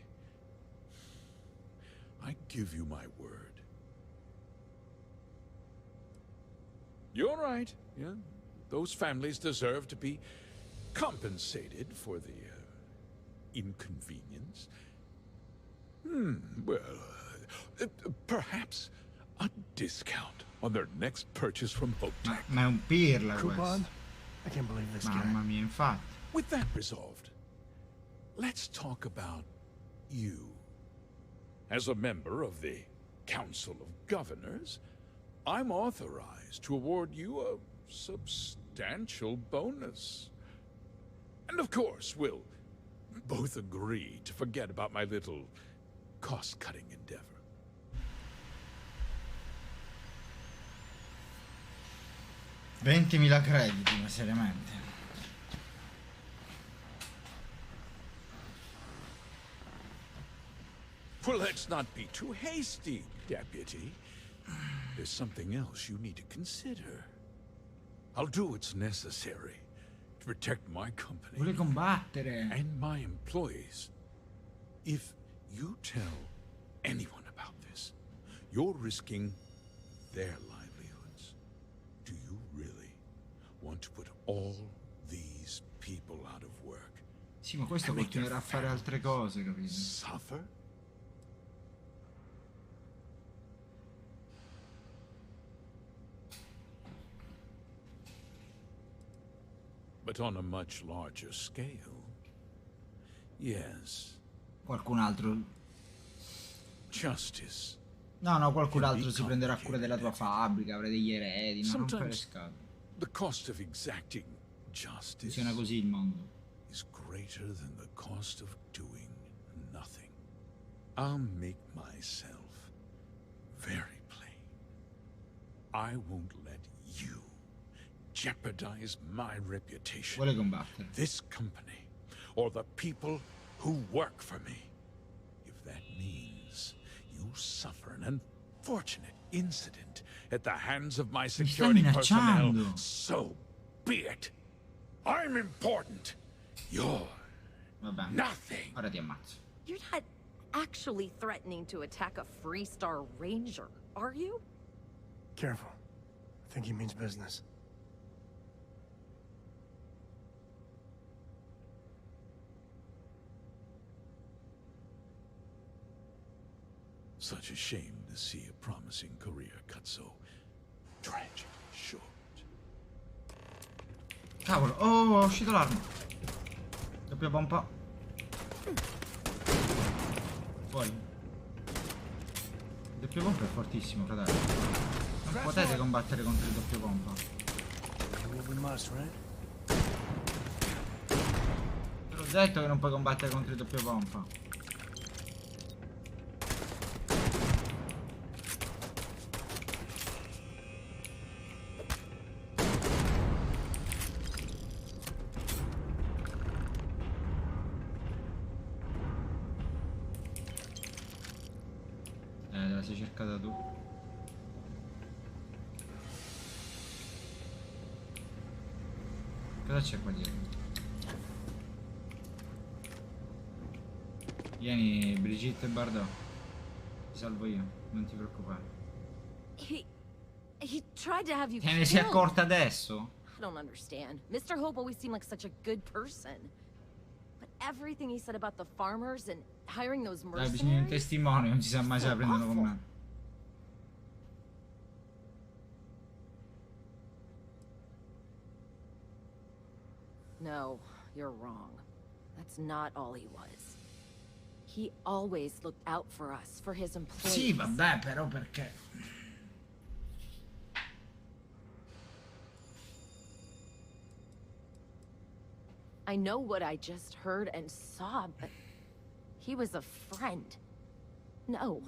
I give you my word. You're right. Yeah, those families deserve to be compensated for the inconvenience. Well, perhaps a discount on their next purchase from Hoptech. Ma è un pirla Coupon? questo. I can't believe this Mamma guy. mia, infatti. With that resolved, let's talk about you. As a member of the Council of Governors, I'm authorized to award you a substantial bonus. And of course, we'll both agree to forget about my little cost-cutting endeavor. 20.000 crediti, ma seriamente. Well, let's not be too hasty, Deputy. There's something else you need to consider. I'll do what's necessary to protect my company Vuole combattere. and my employees. If you tell anyone about this, you're risking their livelihoods. Do you really want to put all these people out of work? Sì, ma questo continuerà a fare altre cose, capito? Suffer? But on a much larger scale, yes. Qualcun altro. Justice. No, qualcun altro si prenderà cura della tua fabbrica, avrai degli eredi, non rompere Sometimes scatole. the cost of exacting justice Funziona così il mondo. is greater than the cost of doing nothing. I'll make myself very plain. I won't let you jeopardize my reputation, Vuole combattere. this company, or the people who work for me. If that means you suffer an unfortunate incident at the hands of my sta security personnel, minacciando. so be it. I'm important. You're Vabbè. nothing. Ora ti ammazzo. You're not actually threatening to attack a FREESTAR ranger, are you? Careful. I think he means business. Such a shame to see a promising career cut so tragically short. Cavolo, oh, è uscito l'arma. Doppia pompa. Fuori. Il doppio pompa è fortissimo, fratello. Non potete combattere contro il doppio pompa. We must, right? Te l'ho detto che non puoi combattere contro il doppio pompa. Te la sei cercata tu. Cosa c'è qua dietro? Vieni, Brigitte e Bardot. Ti salvo io, non ti preoccupare. He tried to have you Te ne sei killed. accorta adesso? I don't understand. Mr. Hope always seemed like such a good person. But everything he said about the farmers and hiring those Dai, bisogna di un mercenaries... testimone, non si sa mai se la prendono con me. No, you're wrong. That's not all he was. He always looked out for us, for his employees. Sì, vabbè, però perché? I know what I just heard and saw, but he was a friend. No.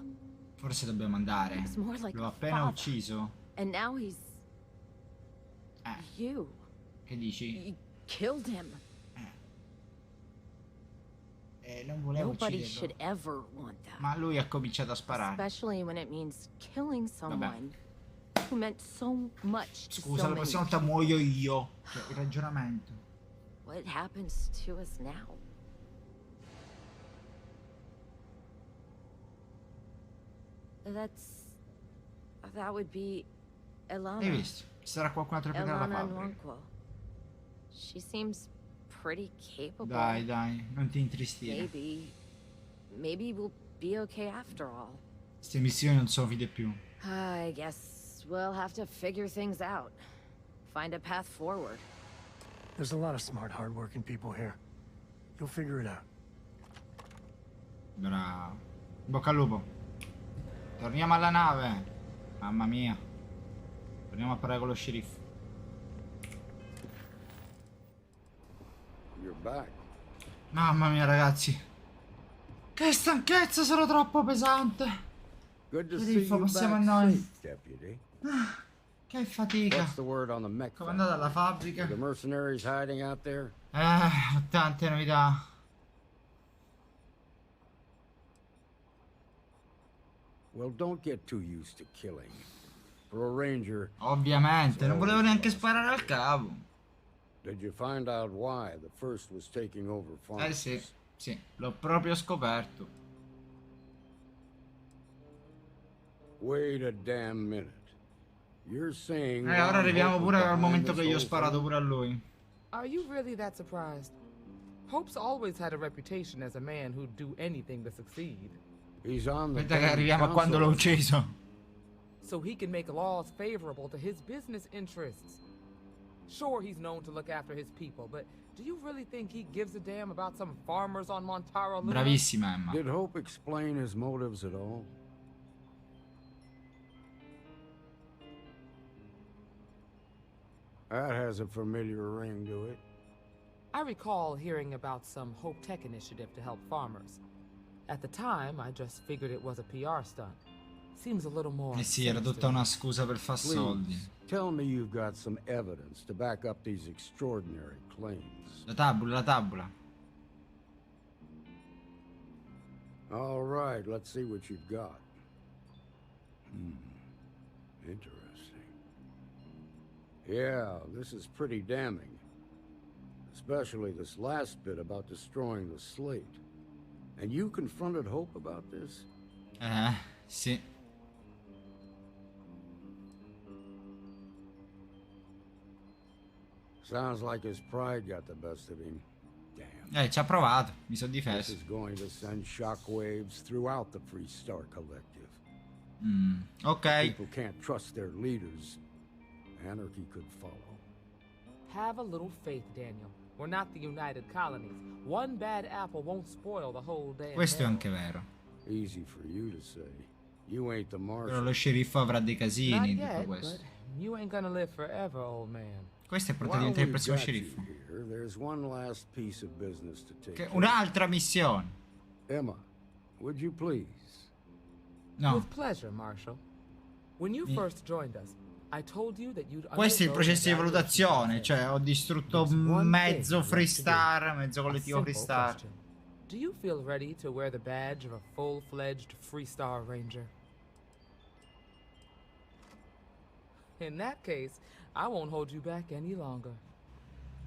Forse dobbiamo andare. Like L'ho appena ucciso. And now he's you. Che dici? You killed him. Non volevo Nobody ucciderlo. should ever want that. Ma lui ha cominciato a sparare. Especially when it means killing someone who meant so much to Scusa, so la many prossima volta muoio io. Cioè, il ragionamento. What happens to us now? That would be Elana. Hai visto? Ci sarà qualcun altro per la Elana fabbrica. Nwankwo. She seems pretty capable. Dai, non ti intristire. Maybe we'll be okay after all. Queste missioni non sono fide più. I guess we'll have to figure things out. Find a path forward. There's a lot of smart, hard-working people here. You'll figure it out. Bravo. Bocca al lupo. Torniamo alla nave. Mamma mia. Torniamo a parlare con lo sceriffo. You're back. Mamma mia, ragazzi. Che stanchezza, sono troppo pesante. Good to see Sceriffo, you passiamo a back noi. safe, deputy. Che fatica. What's the word on the mech? Come è andata alla fabbrica? The mercenaries hiding out there? Ho tante novità. Well, don't get too used to killing. For a ranger. Ovviamente, non volevo neanche sparare al cavo. Did you find out why the first was taking over farms? Sì, l'ho proprio scoperto. Wait a damn minute. You're saying Ora arriviamo pure al momento che io ho sparato pure a lui. Are you really that surprised? Hope's always had a reputation as a man who'd do anything to succeed. He's on the Aspetta che arriviamo a quando l'ho ucciso. So he can make laws favorable to his business interests. Sure, he's known to look after his people, but do you really think he gives a damn about some farmers on Montaro? Bravissima Emma. Did Hope explain his motives at all? That has a familiar ring to it. I recall hearing about some Hope Tech initiative to help farmers. At the time, I just figured it was a PR stunt. Seems a little more. Eh sì, era tutta una scusa per far soldi. Tell me you've got some evidence to back up these extraordinary claims. La tabula. All right, let's see what you've got. Interesting. Yeah, this is pretty damning. Especially this last bit about destroying the slate. And you confronted Hope about this? Sì. Sounds like his pride got the best of him. Damn. Ci ha provato, mi sono difeso. This is going to send shockwaves throughout the FREESTAR collective. Ok. People can't trust their leaders. Anarchy could follow. Have a little faith, Daniel. We're not the United Colonies. One bad apple won't spoil the whole damn. Questo è anche vero. Easy for you to say. You ain't the marshal. Però lo sceriffo avrà dei casini dopo questo. You ain't gonna live forever, old man. Questo è portato a diventare il prossimo sceriffo. There's one last piece of business to take. Un'altra missione. Emma, would you please? No. With pleasure, Marshal. When you first joined us, I told you that you'd. Questo è il processo di valutazione, cioè ho distrutto mezzo FREESTAR, mezzo collettivo FREESTAR. Do you feel ready to wear the badge of a full-fledged FREESTAR Ranger? In that case, I won't hold you back any longer.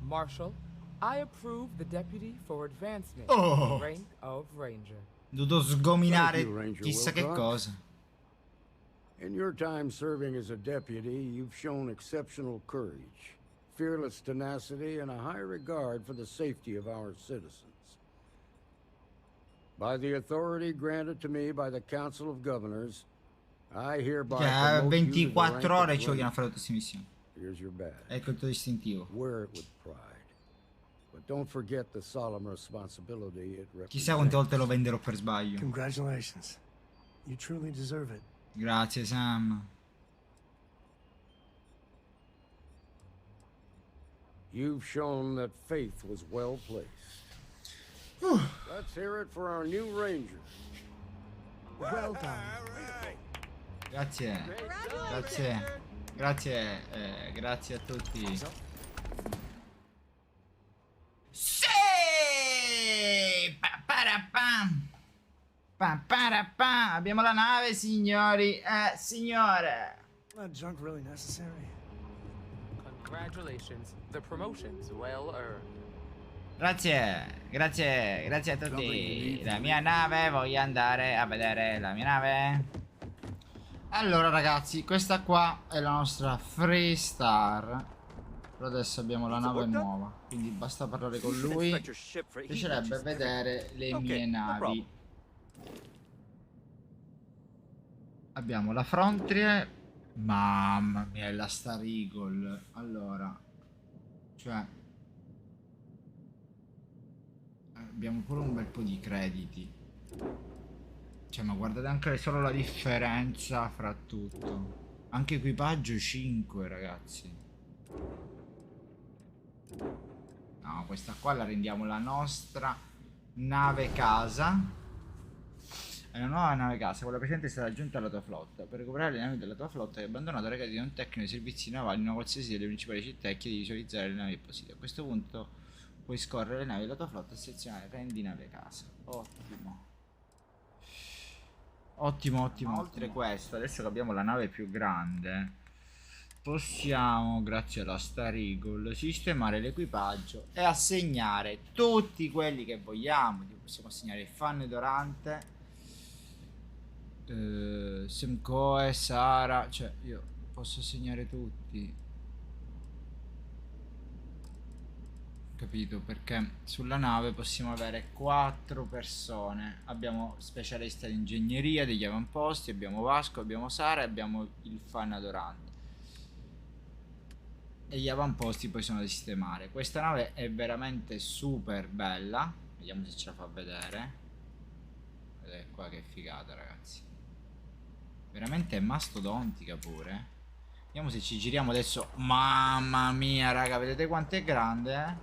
Marshal, I approve the deputy for advancement to the rank of Ranger. Dovuto sgominare chissà che cosa. In your time serving as a deputy, you've shown exceptional courage, fearless tenacity, and a high regard for the safety of our citizens. By the authority granted to me by the Council of Governors, I hereby promote you to the 24 rank ore of ci vogliono fare tutte queste missioni. Here's your badge. Ecco il tuo distintivo. Wear it with pride. But don't forget the solemn responsibility it represents. Chissà quante volte lo venderò per sbaglio. Congratulations. You truly deserve it. Grazie, Sam. You've shown that faith was well placed. Let's hear it for our new ranger. Well done. Grazie. Grazie. Grazie. Grazie a tutti. Sì! Abbiamo la nave, signori. Signore. That junk really necessary? Congratulations. The promotion's well earned. Grazie, grazie, grazie a tutti. La mia nave, voglio andare a vedere la mia nave. Allora ragazzi, questa qua è la nostra FREESTAR. Però adesso abbiamo la nave nuova, quindi basta parlare con lui. Mi piacerebbe vedere le mie navi. Abbiamo la Frontier. Mamma mia, la Star Eagle. Allora, cioè abbiamo pure un bel po' di crediti. Cioè, ma guardate anche solo la differenza fra tutto. Anche equipaggio 5, ragazzi. No, questa qua la rendiamo la nostra nave casa. È una nuova nave casa, quella precedente è stata aggiunta alla tua flotta. Per recuperare le navi della tua flotta hai abbandonato recati di un tecnico di servizi navali in una qualsiasi delle principali città e chiedi di visualizzare le navi apposite. A questo punto puoi scorrere le navi della tua flotta e selezionare prendi nave casa. Ottimo. Ottimo, ottimo. Oltre questo, adesso che abbiamo la nave più grande, possiamo, grazie alla Star Eagle, sistemare l'equipaggio e assegnare tutti quelli che vogliamo. Possiamo assegnare il fan Dorante, Semcoe, Sara, cioè io posso assegnare tutti, capito? Perché sulla nave possiamo avere 4 persone. Abbiamo specialista di ingegneria, degli avamposti, abbiamo Vasco, abbiamo Sara e abbiamo il fan adorante. E gli avamposti poi sono da sistemare. Questa nave è veramente super bella. Vediamo se ce la fa vedere. Vedete qua che figata, ragazzi. Veramente è mastodontica pure. Vediamo se ci giriamo adesso. Mamma mia, raga, vedete quanto è grande, eh?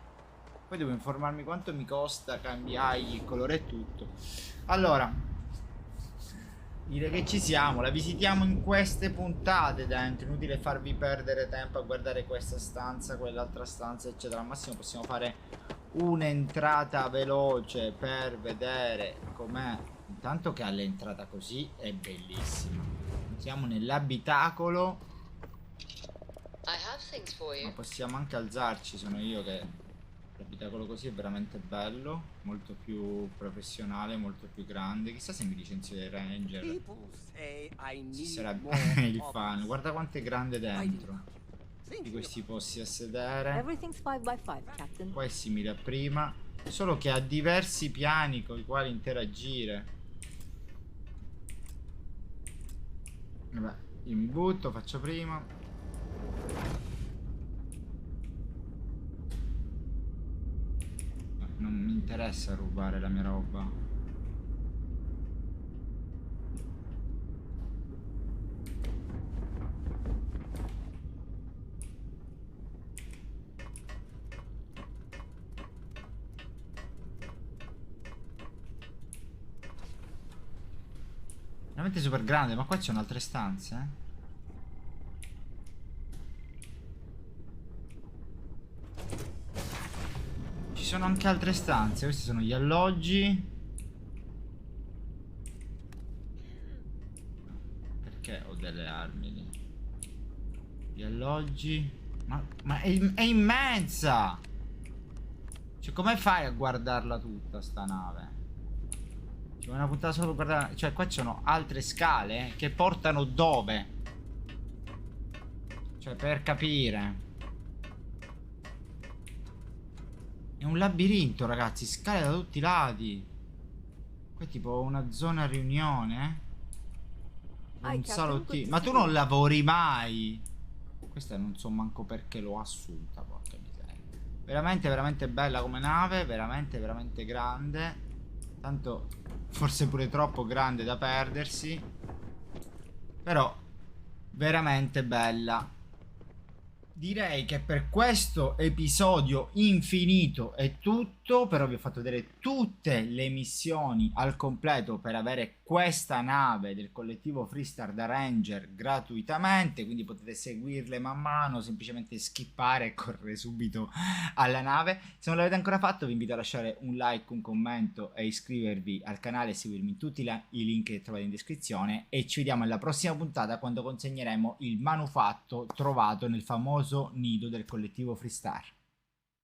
Poi devo informarmi quanto mi costa cambiargli il colore e tutto. Allora, direi che ci siamo. La visitiamo in queste puntate dentro. Inutile farvi perdere tempo a guardare questa stanza, quell'altra stanza, eccetera. Al massimo possiamo fare un'entrata veloce per vedere com'è. Intanto che all'entrata così è bellissima. Entriamo nell'abitacolo. Ma possiamo anche alzarci, sono io che... L'abitacolo così è veramente bello, molto più professionale, molto più grande. Chissà se mi licenzio dei ranger. Ci sarebbe il fan. Guarda quanto è grande dentro. Di questi posti a sedere. Qua è simile a prima, solo che ha diversi piani con i quali interagire. Vabbè, io mi butto, faccio prima. Non mi interessa rubare la mia roba. Veramente super grande, ma qua c'è altre stanze, Ci sono anche altre stanze. Questi sono gli alloggi. Perché ho delle armi lì? Gli alloggi. Ma è immensa! Cioè, come fai a guardarla tutta sta nave? Ci vuole una puntata solo per guardare. Cioè, qua ci sono altre scale che portano dove? Cioè, per capire. È un labirinto, ragazzi, scale da tutti i lati. Qua è tipo una zona riunione. Un salottino. Ma tu non lavori mai. Questa non so manco perché l'ho assunta, porca miseria. Veramente, veramente bella come nave, veramente, veramente grande. Tanto, forse pure troppo grande da perdersi. Però, veramente bella. Direi che per questo episodio infinito è tutto, però vi ho fatto vedere tutte le missioni al completo per avere questa nave del collettivo FREESTAR da Ranger gratuitamente, quindi potete seguirle man mano, semplicemente skippare e correre subito alla nave. Se non l'avete ancora fatto vi invito a lasciare un like, un commento e iscrivervi al canale e seguirmi in tutti i link che trovate in descrizione, e ci vediamo alla prossima puntata quando consegneremo il manufatto trovato nel famoso nido del collettivo FREESTAR.